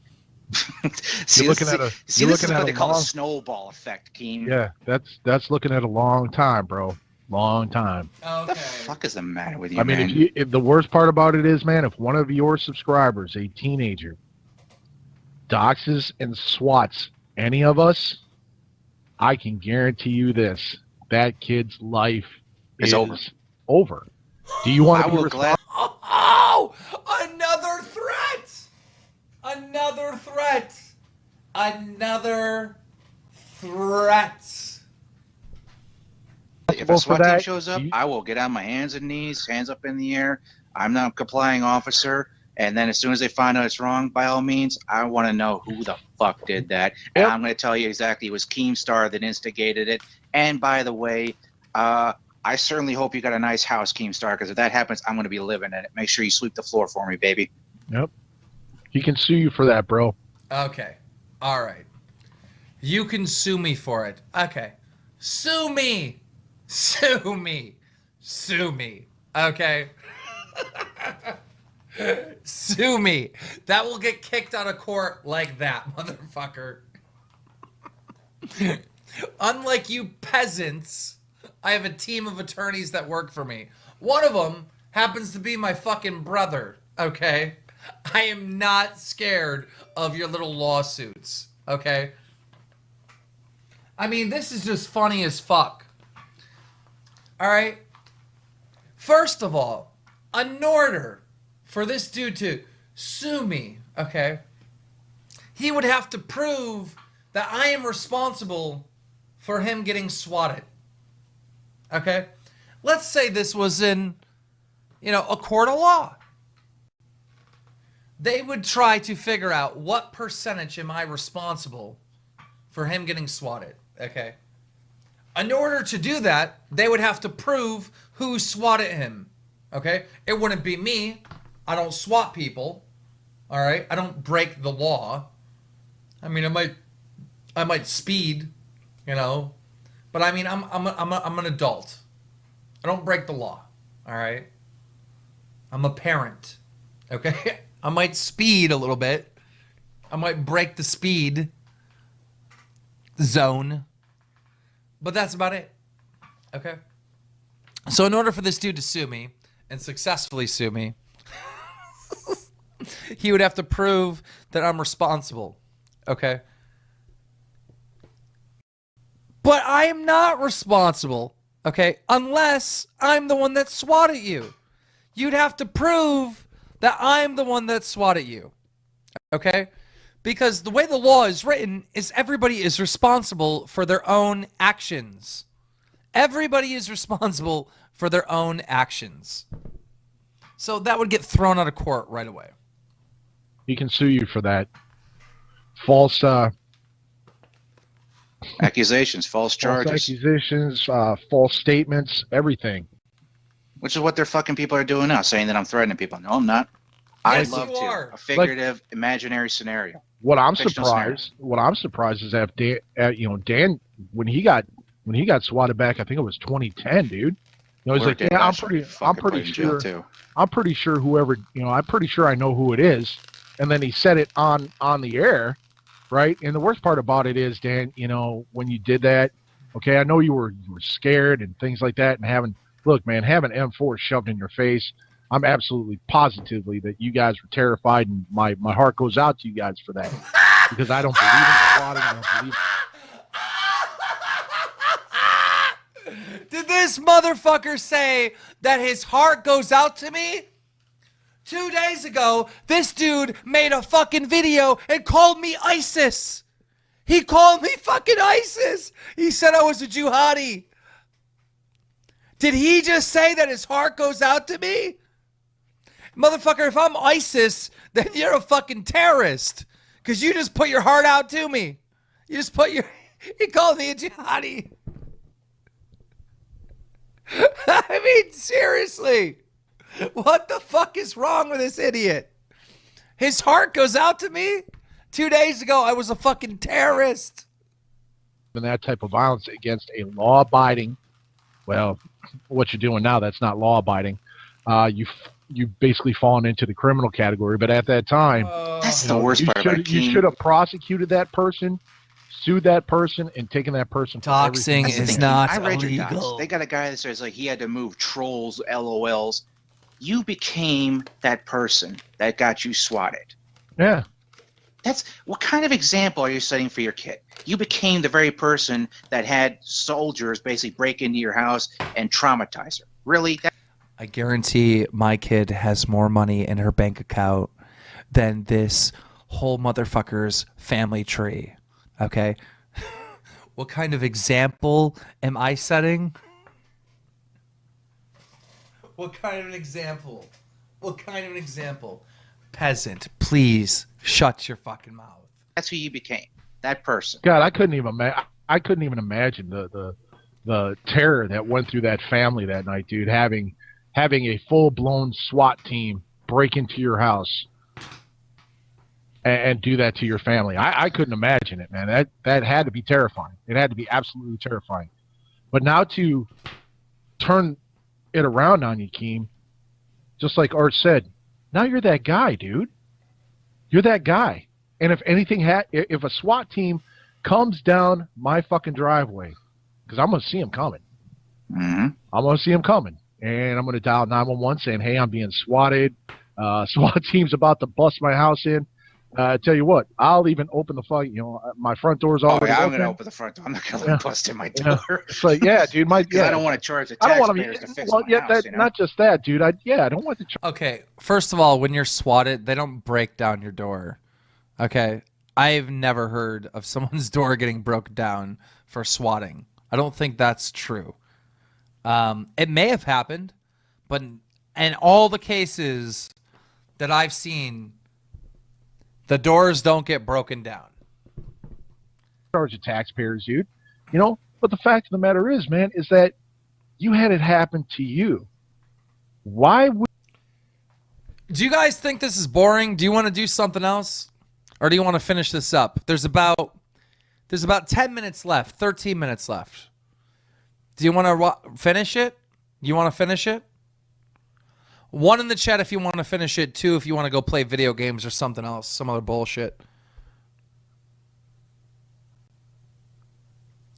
Speaker 2: See,
Speaker 3: You're looking at a.
Speaker 2: this
Speaker 3: You're
Speaker 2: is
Speaker 3: looking
Speaker 2: what
Speaker 3: at
Speaker 2: they
Speaker 3: a
Speaker 2: call
Speaker 3: long.
Speaker 2: a snowball effect, Keem.
Speaker 3: Yeah, that's looking at a long time, bro. Long time.
Speaker 2: What the fuck is the matter with you,
Speaker 3: I mean,
Speaker 2: man?
Speaker 3: if the worst part about it is, man, if one of your subscribers, a teenager, doxes and swats any of us, I can guarantee you this: that kid's life is
Speaker 2: over.
Speaker 3: Over. Do you want
Speaker 2: I
Speaker 3: to be
Speaker 2: will
Speaker 3: responsible?
Speaker 1: Oh, another threat! Another threat! Another threat!
Speaker 2: If a SWAT
Speaker 3: for
Speaker 2: team
Speaker 3: that?
Speaker 2: shows up,
Speaker 3: You-
Speaker 2: I will get on my hands and knees, hands up in the air. I'm not a complying officer. And then as soon as they find out it's wrong, by all means, I want to know who the fuck did that. And
Speaker 3: Yep.
Speaker 2: I'm going to tell you exactly it was Keemstar that instigated it. And by the way, I certainly hope you got a nice house, Keemstar, because if that happens, I'm going to be living in it. Make sure you sweep the floor for me, baby.
Speaker 3: Yep. He can sue you for that, bro.
Speaker 1: Okay. All right. You can sue me for it. Okay. Sue me. Sue me. Sue me. Okay. Sue me. That will get kicked out of court like that, motherfucker. Unlike you peasants, I have a team of attorneys that work for me. One of them happens to be my fucking brother, okay? I am not scared of your little lawsuits, okay? I mean, this is just funny as fuck. All right? First of all, in order for this dude to sue me, okay, he would have to prove that I am responsible for him getting swatted. Okay? Let's say this was in, a court of law. They would try to figure out what percentage am I responsible for him getting swatted. Okay? In order to do that, they would have to prove who swatted him. Okay? It wouldn't be me. I don't swat people. All right? I don't break the law. I mean, I might speed, but I mean, I'm an adult. I don't break the law. All right? I'm a parent. Okay? I might speed a little bit. I might break the speed zone. But that's about it. Okay? So in order for this dude to sue me and successfully sue me, he would have to prove that I'm responsible. Okay? But I am not responsible, okay, unless I'm the one that swatted you. You'd have to prove that I'm the one that swatted you, okay? Because the way the law is written is everybody is responsible for their own actions. Everybody is responsible for their own actions. So that would get thrown out of court right away.
Speaker 3: He can sue you for that. False
Speaker 2: accusations, false charges,
Speaker 3: accusations, false statements, everything.
Speaker 2: Which is what their fucking people are doing now, saying that I'm threatening people. No, I'm not.
Speaker 1: Yes,
Speaker 2: I'd love
Speaker 1: you
Speaker 2: to.
Speaker 1: are.
Speaker 2: A figurative, imaginary scenario.
Speaker 3: What I'm
Speaker 2: Fictional
Speaker 3: surprised is that Dan, when he got swatted back, I think it was 2010, dude. He's like, yeah, I'm pretty sure whoever, I'm pretty sure I know who it is. And then he said it on the air, right? And the worst part about it is, Dan, when you did that, okay, I know you were scared and things like that, and having M4 shoved in your face, I'm absolutely positively that you guys were terrified, and my heart goes out to you guys for that, because I don't believe in swatting. I don't believe.
Speaker 1: Did this motherfucker say that his heart goes out to me? 2 days ago, this dude made a fucking video and called me ISIS. He called me fucking ISIS. He said I was a jihadi. Did he just say that his heart goes out to me? Motherfucker, if I'm ISIS, then you're a fucking terrorist. Because you just put your heart out to me. He called me a jihadi. I mean, seriously. What the fuck is wrong with this idiot? His heart goes out to me? 2 days ago, I was a fucking terrorist.
Speaker 3: And that type of violence against a law-abiding, well, what you're doing now, that's not law-abiding. You've basically fallen into the criminal category. But at that time,
Speaker 2: that's the worst part about it.
Speaker 3: You should have prosecuted that person, sued that person, and taken that person.
Speaker 1: Doxing is not
Speaker 2: I read your
Speaker 1: illegal.
Speaker 2: docs. They got a guy that says he had to move trolls, LOLs. You became that person that got you swatted.
Speaker 3: Yeah.
Speaker 2: That's what kind of example are you setting for your kid? You became the very person that had soldiers basically break into your house and traumatize her. Really?
Speaker 1: I guarantee my kid has more money in her bank account than this whole motherfucker's family tree. Okay? What kind of example am I setting? What kind of an example? What kind of an example? Peasant, please shut your fucking mouth.
Speaker 2: That's who you became. That person.
Speaker 3: God, I couldn't even imagine the terror that went through that family that night, dude. Having a full-blown SWAT team break into your house and do that to your family. I couldn't imagine it, man. That had to be terrifying. It had to be absolutely terrifying. But now to turn it around on you, Keem, just like Art said, Now you're that guy, dude. You're that guy. And if anything, if a SWAT team comes down my fucking driveway, because I'm going to see them coming.
Speaker 2: Mm-hmm.
Speaker 3: I'm going to see them coming. And I'm going to dial 911 saying, hey, I'm being swatted. SWAT team's about to bust my house in. I tell you what, I'll even open my front door's already
Speaker 2: I'm
Speaker 3: open.
Speaker 2: going to open the front door. I'm not going to bust in my door.
Speaker 3: It's like, yeah, dude,
Speaker 2: I don't want to charge the taxpayers to fix my house.
Speaker 3: Not just that, dude. I don't want to charge.
Speaker 1: Okay, first of all, when you're swatted, they don't break down your door. Okay, I've never heard of someone's door getting broke down for swatting. I don't think that's true. It may have happened, but in all the cases that I've seen, the doors don't get broken down.
Speaker 3: Charge the taxpayers, dude. But the fact of the matter is, man, is that you had it happen to you. Why would...
Speaker 1: Do you guys think this is boring? Do you want to do something else? Or do you want to finish this up? There's about 10 minutes left, 13 minutes left. Do you want to finish it? You want to finish it? 1 in the chat if you want to finish it. 2 if you want to go play video games or something else, some other bullshit.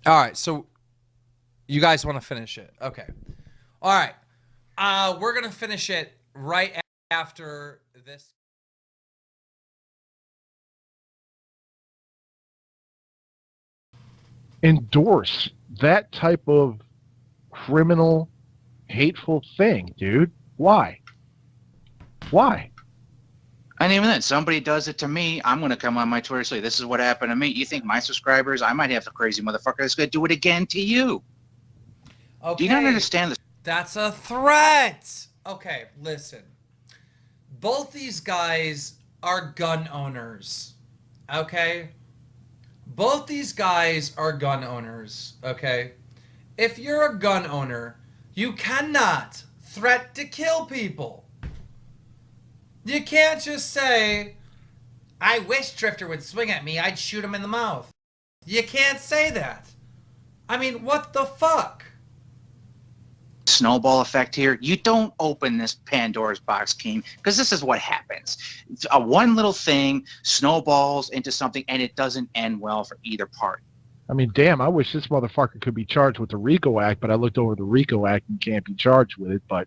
Speaker 1: All right, so you guys want to finish it. Okay. All right. We're going to finish it right after this.
Speaker 3: endorse that type of criminal, hateful thing, dude? Why?
Speaker 2: And even then, somebody does it to me, I'm going to come on my Twitter and say, this is what happened to me. You think my subscribers, I might have the crazy motherfucker that's going to do it again to you.
Speaker 1: Okay.
Speaker 2: Do you not understand this?
Speaker 1: That's a threat. Okay, listen. Both these guys are gun owners. Okay? Both these guys are gun owners. Okay? If you're a gun owner, you cannot threat to kill people. You can't just say, I wish Drifter would swing at me, I'd shoot him in the mouth. You can't say that. I mean, what the fuck?
Speaker 2: Snowball effect here. You don't open this Pandora's box, Keem, because this is what happens. One little thing snowballs into something, and it doesn't end well for either party.
Speaker 3: I mean, damn, I wish this motherfucker could be charged with the RICO Act, but I looked over the RICO Act and can't be charged with it, but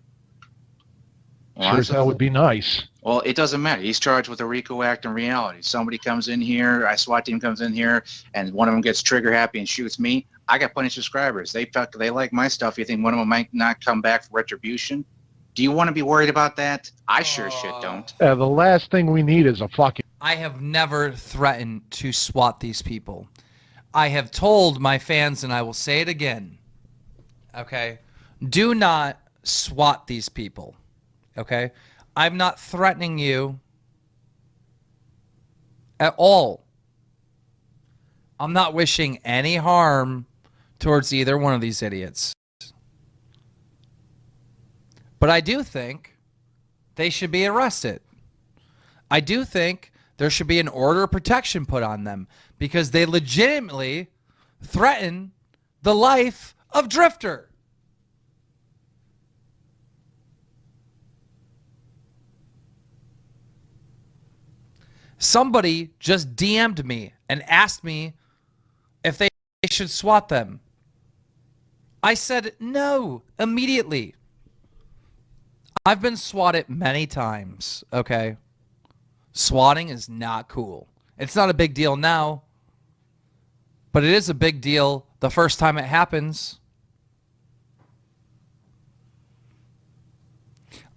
Speaker 2: Well,
Speaker 3: sure as hell would be nice.
Speaker 2: Well, it doesn't matter. He's charged with the RICO Act in reality. Somebody comes in here, a SWAT team comes in here, and one of them gets trigger happy and shoots me. I got plenty of subscribers. They like my stuff. You think one of them might not come back for retribution? Do you want to be worried about that? I sure as shit don't.
Speaker 3: The last thing we need is a fucking...
Speaker 1: I have never threatened to SWAT these people. I have told my fans, and I will say it again, okay? Do not SWAT these people, okay? I'm not threatening you at all. I'm not wishing any harm towards either one of these idiots. But I do think they should be arrested. I do think there should be an order of protection put on them because they legitimately threaten the life of Drifter. Somebody just DM'd me and asked me if they should SWAT them. I said no immediately. I've been swatted many times, okay? Swatting is not cool. It's not a big deal now, but it is a big deal the first time it happens.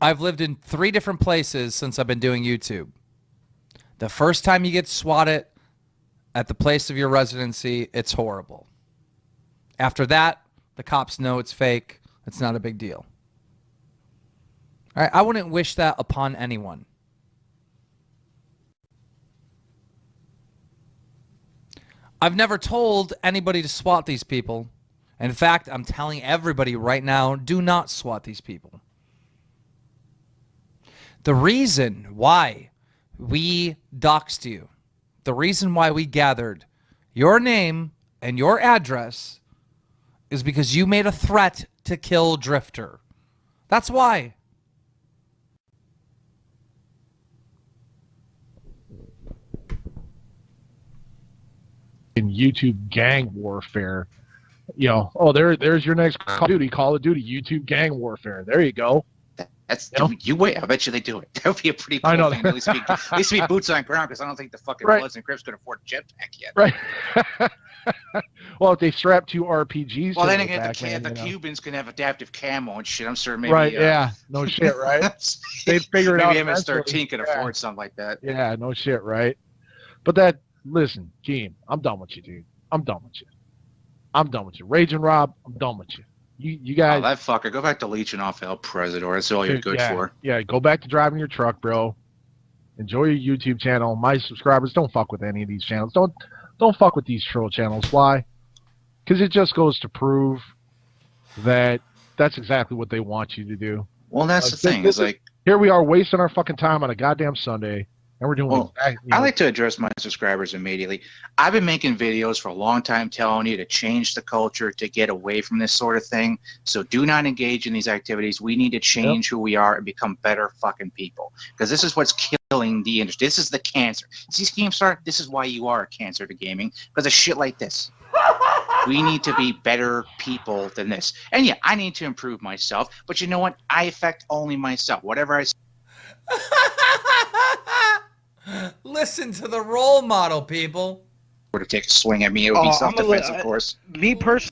Speaker 1: I've lived in 3 different places since I've been doing YouTube. The first time you get swatted at the place of your residency, it's horrible. After that, the cops know it's fake. It's not a big deal. All right, I wouldn't wish that upon anyone. I've never told anybody to SWAT these people. In fact, I'm telling everybody right now, do not SWAT these people. The reason why we doxed you, the reason why we gathered your name and your address is because you made a threat to kill Drifter. That's why.
Speaker 3: in YouTube gang warfare. You know, oh, there's your next Call of Duty, YouTube gang warfare. There you go.
Speaker 2: That's you wait. I bet you they do it. That would be a pretty cool
Speaker 3: I know.
Speaker 2: thing. At least be boots on ground, because I don't think the fucking
Speaker 3: Right.
Speaker 2: Bloods and Crips could afford a jetpack yet.
Speaker 3: Right. Well, if they strap 2 RPGs.
Speaker 2: Well,
Speaker 3: to
Speaker 2: then
Speaker 3: their
Speaker 2: again,
Speaker 3: back,
Speaker 2: the
Speaker 3: man,
Speaker 2: Cubans can have adaptive camo and shit. I'm sure maybe.
Speaker 3: Right. Yeah. No shit. Right. They figured out.
Speaker 2: Maybe MS-13 could afford something like that.
Speaker 3: Yeah. No shit. Right. But listen, Keem, I'm done with you, dude. I'm done with you. Raging Rob, I'm done with you. You guys.
Speaker 2: Oh, that fucker. Go back to leeching off El Presidor. That's all you're good for.
Speaker 3: Yeah. Go back to driving your truck, bro. Enjoy your YouTube channel. My subscribers, don't fuck with any of these channels. Don't fuck with these troll channels. Why? Because it just goes to prove that that's exactly what they want you to do.
Speaker 2: Well, that's the thing. Is like,
Speaker 3: here we are wasting our fucking time on a goddamn Sunday, and we're doing.
Speaker 2: Well, I like to address my subscribers immediately. I've been making videos for a long time telling you to change the culture, to get away from this sort of thing. So do not engage in these activities. We need to change who we are and become better fucking people. Because this is what's killing the industry. This is the cancer. See, Keemstar, this is why you are a cancer to gaming. Because of shit like this. We need to be better people than this. And yeah, I need to improve myself. But you know what? I affect only myself. Whatever I say.
Speaker 1: Listen to the role model, people.
Speaker 2: Were to take a swing at me, it would be self-defense, of course.
Speaker 4: Me personally.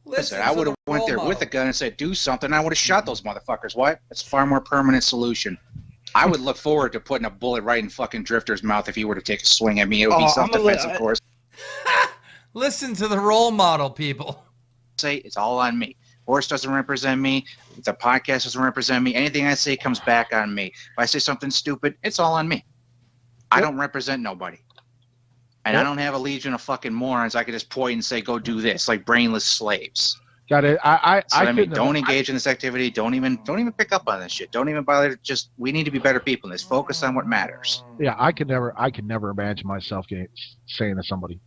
Speaker 1: Listen,
Speaker 2: I would have went there with a gun and said, do something. I would have shot those motherfuckers. Why? It's a far more permanent solution. I would look forward to putting a bullet right in fucking Drifter's mouth if he were to take a swing at me. It would be self-defense, of course.
Speaker 1: Listen to the role model, people.
Speaker 2: Say it's all on me. Horse doesn't represent me. The podcast doesn't represent me. Anything I say comes back on me. If I say something stupid, it's all on me. I don't represent nobody. And I don't have a legion of fucking morons I could just point and say, go do this, like brainless slaves.
Speaker 3: Got it.
Speaker 2: I mean, don't engage in this activity. Don't even pick up on this shit. Don't even bother. Just, we need to be better people in this. Focus on what matters.
Speaker 3: Yeah, I could never imagine myself saying to somebody,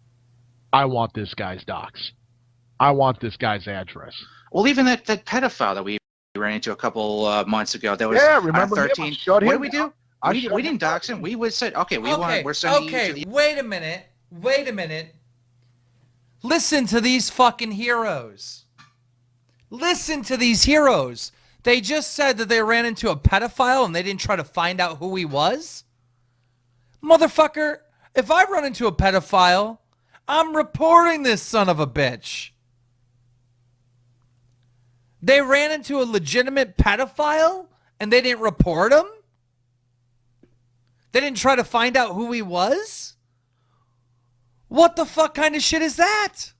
Speaker 3: I want this guy's docs. I want this guy's address.
Speaker 2: Well, even that pedophile that we ran into a couple months ago, that was
Speaker 3: remember
Speaker 2: 13. What did we do? We didn't dox him. We said, okay, we're sending you to the...
Speaker 1: Wait a minute. Listen to these fucking heroes. Listen to these heroes. They just said that they ran into a pedophile and they didn't try to find out who he was? Motherfucker, if I run into a pedophile, I'm reporting this son of a bitch. They ran into a legitimate pedophile and they didn't report him? They didn't try to find out who he was? What the fuck kind of shit is that?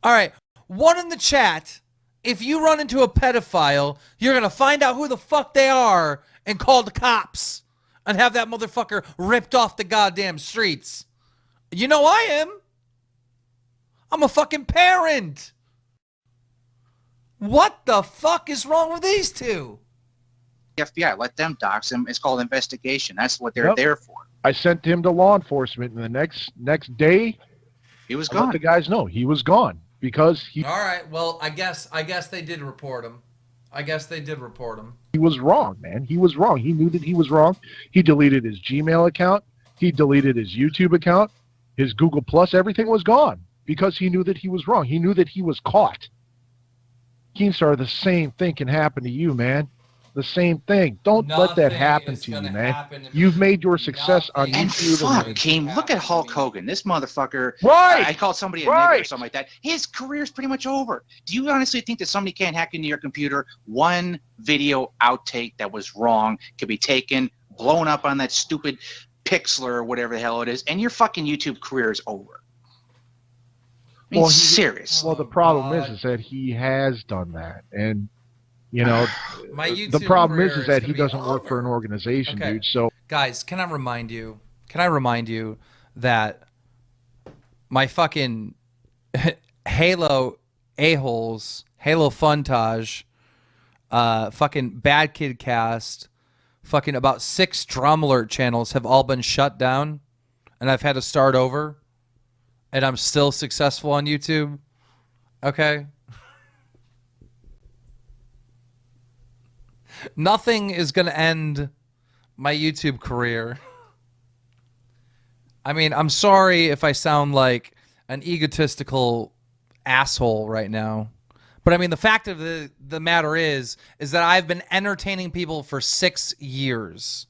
Speaker 1: All right, one in the chat. If you run into a pedophile, you're going to find out who the fuck they are and call the cops and have that motherfucker ripped off the goddamn streets. You know I am. I'm a fucking parent. What the fuck is wrong with these two?
Speaker 2: FBI, let them dox him. It's called investigation. That's what they're there for.
Speaker 3: I sent him to law enforcement, and the next day,
Speaker 2: he was
Speaker 3: I
Speaker 2: gone.
Speaker 3: let the guys know he was gone because he.
Speaker 1: All right. Well, I guess they did report him.
Speaker 3: He was wrong, man. He was wrong. He knew that he was wrong. He deleted his Gmail account. He deleted his YouTube account. His Google Plus. Everything was gone because he knew that he was wrong. He knew that he was caught. Keemstar, the same thing can happen to you, man. The same thing. Don't let that happen to you, man. You've made your success on YouTube.
Speaker 2: Fuck, Keem, look at Hulk Hogan. This motherfucker.
Speaker 3: Right.
Speaker 2: I called somebody a nigger or something like that. His career's pretty much over. Do you honestly think that somebody can't hack into your computer? One video outtake that was wrong could be taken, blown up on that stupid Pixlr or whatever the hell it is, and your fucking YouTube career is over. I mean, serious.
Speaker 3: Well, the problem is that he has done that, and you know,
Speaker 1: My
Speaker 3: the problem
Speaker 1: career
Speaker 3: is that he
Speaker 1: gonna be
Speaker 3: doesn't work for
Speaker 1: over.
Speaker 3: an organization,
Speaker 1: Okay.
Speaker 3: dude. So,
Speaker 1: guys, can I remind you that my fucking Halo a-holes, Halo Funtage, fucking Bad Kid Cast, fucking about 6 Drum Alert channels have all been shut down, and I've had to start over, and I'm still successful on YouTube. Okay? Nothing is going to end my YouTube career. I mean, I'm sorry if I sound like an egotistical asshole right now. But I mean, the fact of the matter is that I've been entertaining people for 6 years.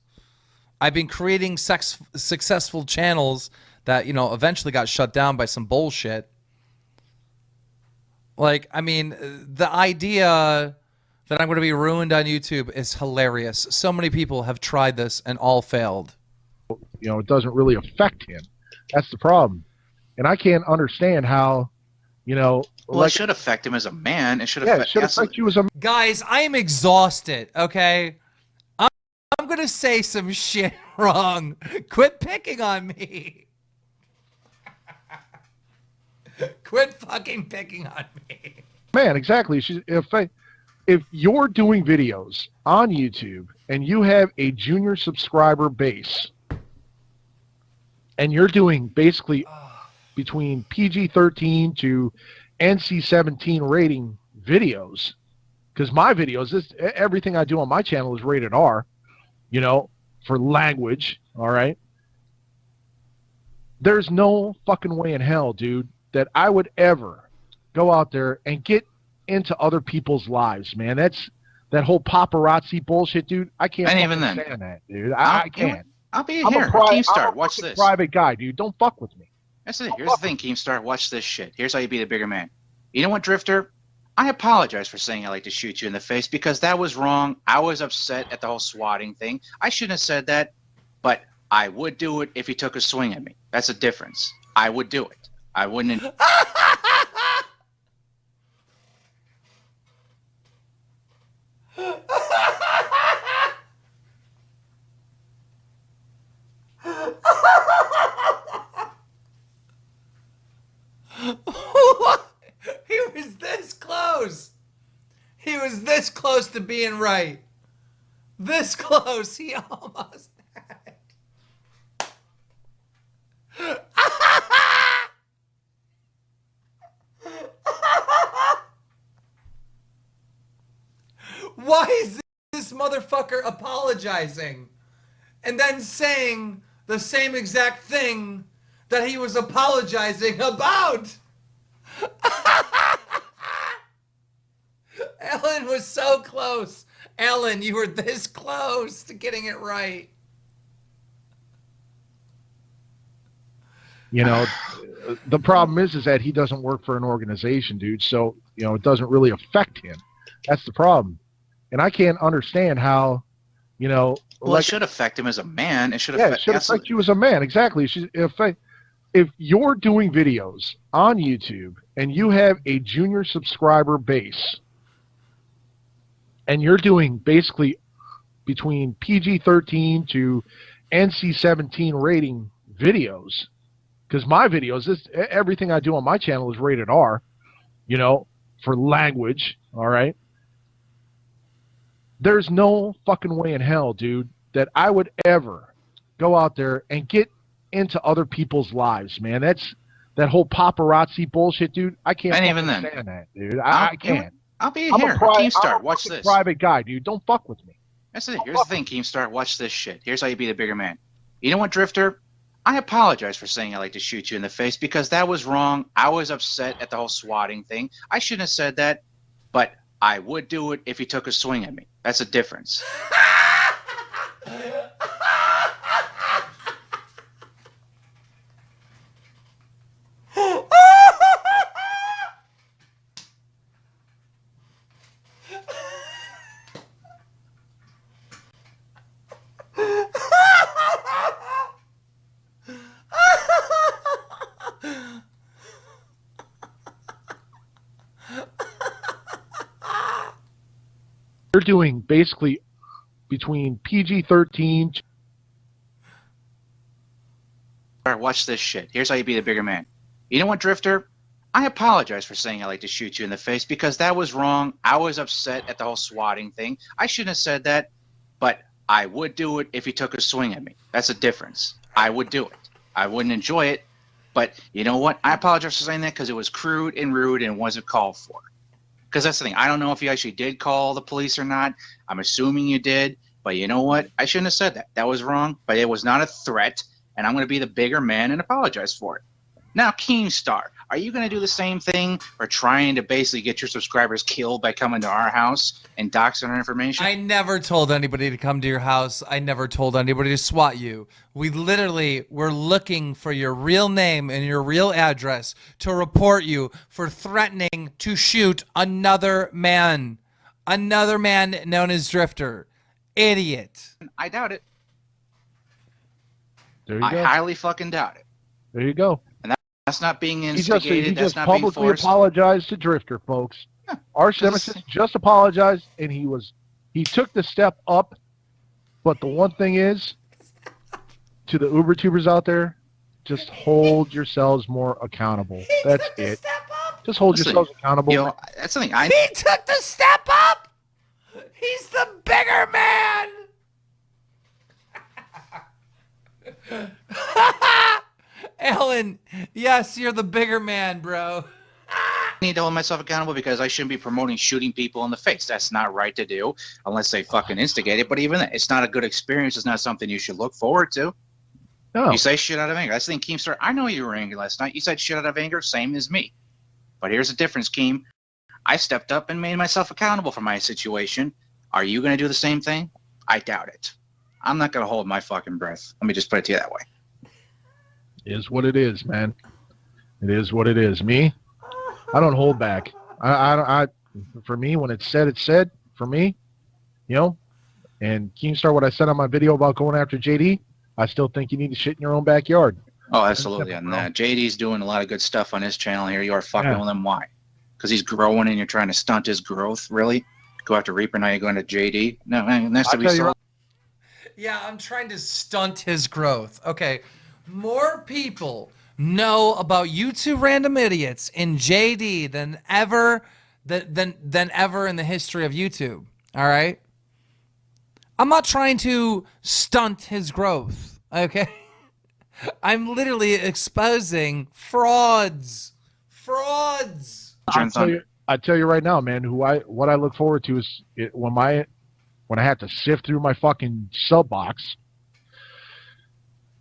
Speaker 1: I've been creating successful channels that, you know, eventually got shut down by some bullshit. Like, I mean, the idea that I'm going to be ruined on YouTube is hilarious. So many people have tried this and all failed.
Speaker 3: You know, it doesn't really affect him. That's the problem. And I can't understand how, you know...
Speaker 2: Well, it should affect him as a man. It should
Speaker 3: affect you as a...
Speaker 1: Guys, I am exhausted, okay? I'm going to say some shit wrong. Quit picking on me. Quit fucking picking on me.
Speaker 3: Man, exactly. If you're doing videos on YouTube and you have a junior subscriber base and you're doing basically between PG-13 to NC-17 rating videos, because my videos, everything I do on my channel is rated R, you know, for language, all right? There's no fucking way in hell, dude, that I would ever go out there and get into other people's lives, man. That whole paparazzi bullshit, dude. I can't stand that, dude. I can't.
Speaker 2: I'll be here. Keemstar, watch this.
Speaker 3: I'm a private guy, dude. Don't fuck with me.
Speaker 2: That's it. Here's the thing, Keemstar. Watch this shit. Here's how you be the bigger man. You know what, Drifter? I apologize for saying I like to shoot you in the face because that was wrong. I was upset at the whole swatting thing. I shouldn't have said that, but I would do it if he took a swing at me. That's a difference. I would do it. I wouldn't...
Speaker 1: He was this close. He was this close to being right. This close. He almost had it. Why is this motherfucker apologizing and then saying the same exact thing that he was apologizing about? Ellen was so close. Ellen, you were this close to getting it right.
Speaker 3: You know, the problem is that he doesn't work for an organization, dude. So, you know, it doesn't really affect him. That's the problem. And I can't understand how, you know...
Speaker 2: Well, it should affect him as a man. It should
Speaker 3: affect you as a man. Exactly. If you're doing videos on YouTube and you have a junior subscriber base and you're doing basically between PG-13 to NC-17 rating videos, because my videos, everything I do on my channel is rated R, you know, for language, all right? There's no fucking way in hell, dude, that I would ever go out there and get into other people's lives, man. That whole paparazzi bullshit, dude. I can't stand that, dude. I can't.
Speaker 2: I'll be here. Keemstar, watch this.
Speaker 3: Private guy, dude. Don't fuck with me.
Speaker 2: That's it. Here's the thing, Keemstar. Watch this shit. Here's how you be the bigger man. You know what, Drifter? I apologize for saying I like to shoot you in the face because that was wrong. I was upset at the whole swatting thing. I shouldn't have said that, but I would do it if he took a swing at me. That's a difference.
Speaker 3: You're doing basically between PG-13.
Speaker 2: Watch this shit. Here's how you be the bigger man. You know what, Drifter? I apologize for saying I like to shoot you in the face because that was wrong. I was upset at the whole swatting thing. I shouldn't have said that, but I would do it if he took a swing at me. That's a difference. I would do it. I wouldn't enjoy it, but you know what? I apologize for saying that because it was crude and rude and wasn't called for. Because that's the thing. I don't know if you actually did call the police or not. I'm assuming you did. But you know what? I shouldn't have said that. That was wrong. But it was not a threat. and I'm going to be the bigger man and apologize for it. Now, Keemstar, are you going to do the same thing or trying to basically get your subscribers killed by coming to our house and doxing our information?
Speaker 1: I never told anybody to come to your house. I never told anybody to swat you. We literally were looking for your real name and your real address to report you for threatening to shoot another man known as Drifter. Idiot.
Speaker 2: I doubt it.
Speaker 3: There you
Speaker 2: I
Speaker 3: go.
Speaker 2: highly fucking doubt it.
Speaker 3: There you go.
Speaker 2: That's not being
Speaker 3: He
Speaker 2: instigated.
Speaker 3: just
Speaker 2: That's not being
Speaker 3: publicly
Speaker 2: forced.
Speaker 3: apologized to Drifter, folks.
Speaker 2: Yeah,
Speaker 3: Arch Nemesis just apologized, and he took the step up. But the one thing is, to the Uber tubers out there, just hold yourselves more accountable. That's it. Just hold yourselves accountable.
Speaker 2: You know, that's something
Speaker 1: He took the step up. He's the bigger man. Alan, yes, you're the bigger man, bro.
Speaker 2: need to hold myself accountable because I shouldn't be promoting shooting people in the face. That's not right to do unless they fucking instigate it. But even that, it's not a good experience. It's not something you should look forward to.
Speaker 3: No.
Speaker 2: You say shit out of anger. That's the thing, Keemstar. I know you were angry last night. You said shit out of anger, same as me. But here's the difference, Keem. I stepped up and made myself accountable for my situation. Are you going to do the same thing? I doubt it. I'm not going to hold my fucking breath. Let me just put it to you that way.
Speaker 3: Is what it is, man. It is what it is. Me, I don't hold back. I for me, when it's said, it's said. For me, you know. And Keemstar, what I said on my video about going after JD, I still think you need to shit in your own backyard.
Speaker 2: Oh, absolutely. And JD's doing a lot of good stuff on his channel here. You are fucking with him. Why? Because he's growing and you're trying to stunt his growth. Really? Go after Reaper, now you're going to JD? No, man, that's to be sold.
Speaker 1: Yeah, I'm trying to stunt his growth. Okay, more people know about YouTube random idiots in JD than ever than ever in the history of YouTube. All right? I'm not trying to stunt his growth, okay? I'm literally exposing frauds. Frauds.
Speaker 3: I tell you right now, man, what I look forward to is when I have to sift through my fucking sub box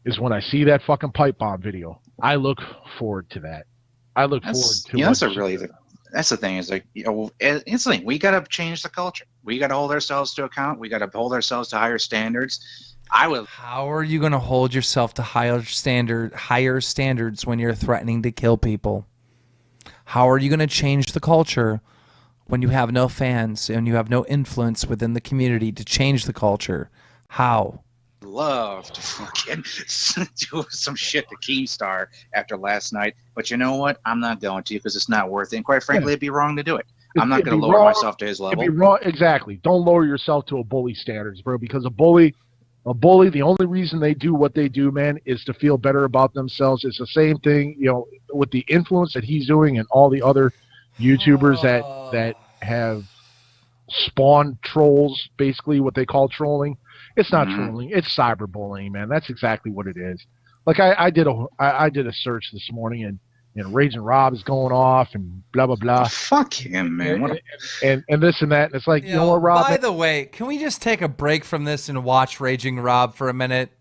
Speaker 3: is when I see that fucking pipe bomb video. I look forward to that. I look forward to it.
Speaker 2: That's the thing, is like, you know, it's the thing. We gotta change the culture. We gotta hold ourselves to account. We gotta hold ourselves to higher standards.
Speaker 1: How are you gonna hold yourself to higher standards when you're threatening to kill people? How are you gonna change the culture when you have no fans and you have no influence within the community to change the culture? How?
Speaker 2: Love to fucking do some shit to Keemstar after last night, but you know what? I'm not going to, because it's not worth it. And quite frankly, it'd be wrong to do it. I'm not going to lower myself to his level.
Speaker 3: It'd be wrong. Exactly. Don't lower yourself to a bully standards, bro. Because a bully, the only reason they do what they do, man, is to feel better about themselves. It's the same thing, you know, with the influence that he's doing and all the other YouTubers that have spawned trolls, basically what they call trolling. It's not trolling. It's cyberbullying, man. That's exactly what it is. Like I did a search this morning, and Raging Rob is going off and blah blah blah.
Speaker 2: Oh, fuck him, man.
Speaker 3: And this and that. And it's like, you know what, Rob?
Speaker 1: By the way, can we just take a break from this and watch Raging Rob for a minute?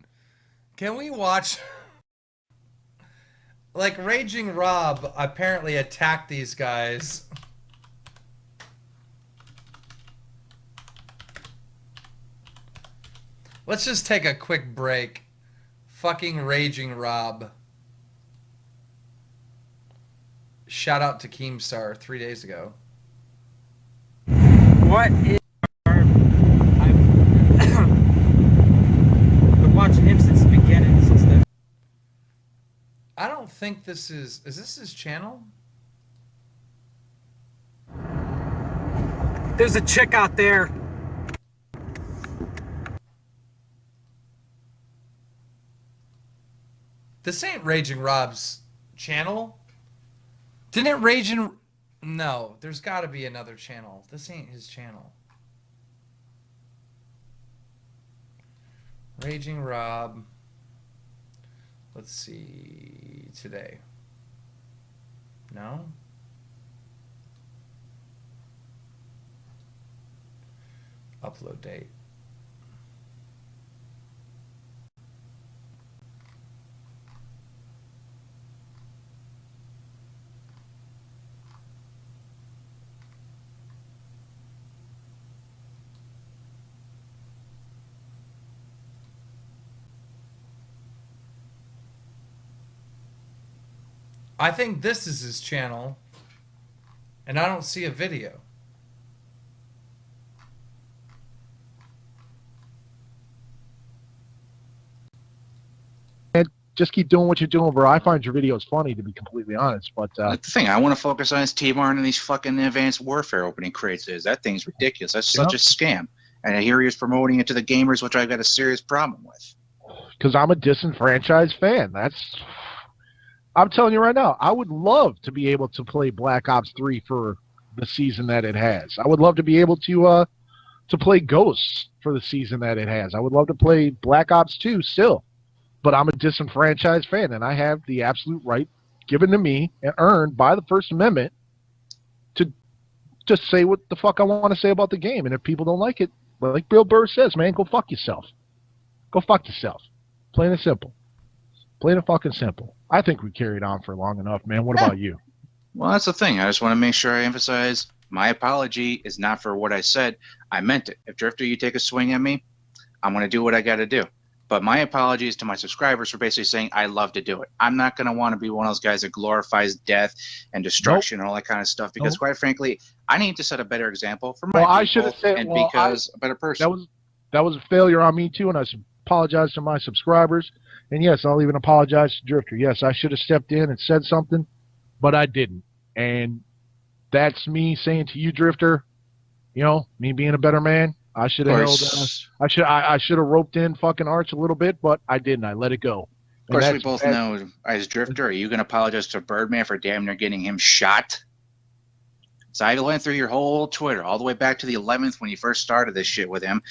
Speaker 1: Can we watch? Like, Raging Rob apparently attacked these guys. Let's just take a quick break. Fucking Raging Rob. Shout out to Keemstar 3 days ago.
Speaker 7: What is I've been watching him since the beginning, since the...
Speaker 1: I don't think this is this his channel?
Speaker 7: There's a chick out there.
Speaker 1: This ain't Raging Rob's channel. Didn't Raging... No, there's got to be another channel. This ain't his channel. Raging Rob. Let's see. Today. No? Upload date. I think this is his channel, and I don't see a video.
Speaker 3: Just keep doing what you're doing, bro. I find your videos funny, to be completely honest. But
Speaker 2: that's the thing. I want to focus on his T-Bar and these fucking Advanced Warfare opening crates. That thing's ridiculous. That's such a scam. And I hear he's promoting it to the gamers, which I've got a serious problem with.
Speaker 3: Because I'm a disenfranchised fan. I'm telling you right now, I would love to be able to play Black Ops 3 for the season that it has. I would love to be able to play Ghosts for the season that it has. I would love to play Black Ops 2 still. But I'm a disenfranchised fan, and I have the absolute right given to me and earned by the First Amendment to just say what the fuck I want to say about the game. And if people don't like it, well, like Bill Burr says, man, go fuck yourself. Go fuck yourself. Plain and simple. Plain and fucking simple. I think we carried on for long enough, man. What about you?
Speaker 2: Well, that's the thing. I just want to make sure I emphasize my apology is not for what I said. I meant it. If Drifter, you take a swing at me, I'm going to do what I got to do. But my apologies to my subscribers for basically saying I love to do it. I'm not going to want to be one of those guys that glorifies death and destruction and all that kind of stuff because, quite frankly, I need to set a better example for my people because a better person.
Speaker 3: That was a failure on me, too, and I apologize to my subscribers. And, yes, I'll even apologize to Drifter. Yes, I should have stepped in and said something, but I didn't. And that's me saying to you, Drifter, you know, me being a better man. I should have held. I should have roped in fucking Arch a little bit, but I didn't. I let it go.
Speaker 2: Of course, we both know as Drifter, are you going to apologize to Birdman for damn near getting him shot? So I went through your whole Twitter all the way back to the 11th when you first started this shit with him.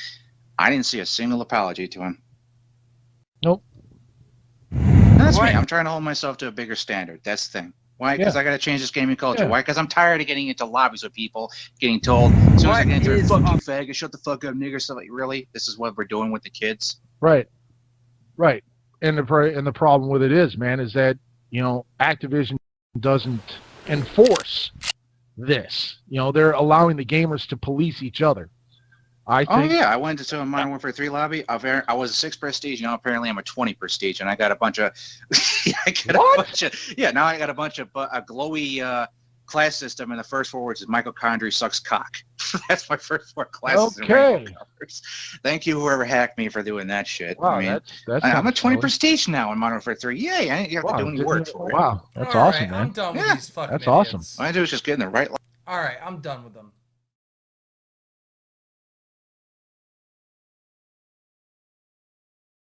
Speaker 2: I didn't see a single apology to him.
Speaker 3: Nope.
Speaker 2: That's me. I'm trying to hold myself to a bigger standard. That's the thing. Why? Because I got to change this gaming culture. Why? Because I'm tired of getting into lobbies with people, getting told, as soon as I get into fuck you, faggot, shut the fuck up, nigger, stuff like, really? This is what we're doing with the kids?
Speaker 3: Right. Right. And the problem with it is, man, is that, you know, Activision doesn't enforce this. You know, they're allowing the gamers to police each other. I went to a Modern Warfare 3 lobby. I was a 6 prestige. Now apparently I'm a 20 prestige, and I got a bunch of. Now I got a bunch of a glowy class system, and the first 4 words is mitochondria sucks cock. That's my first 4 classes. Okay.
Speaker 2: Thank you, whoever hacked me for doing that shit.
Speaker 3: Wow,
Speaker 2: I mean,
Speaker 3: that's
Speaker 2: I'm a 20 prestige now in Modern Warfare 3. Yay! I ain't have to do any work for it.
Speaker 3: Wow, that's awesome, man.
Speaker 1: I'm done with these fucking
Speaker 3: That's awesome.
Speaker 1: idiots.
Speaker 2: All I do is just get in the right.
Speaker 1: All right, I'm done with them.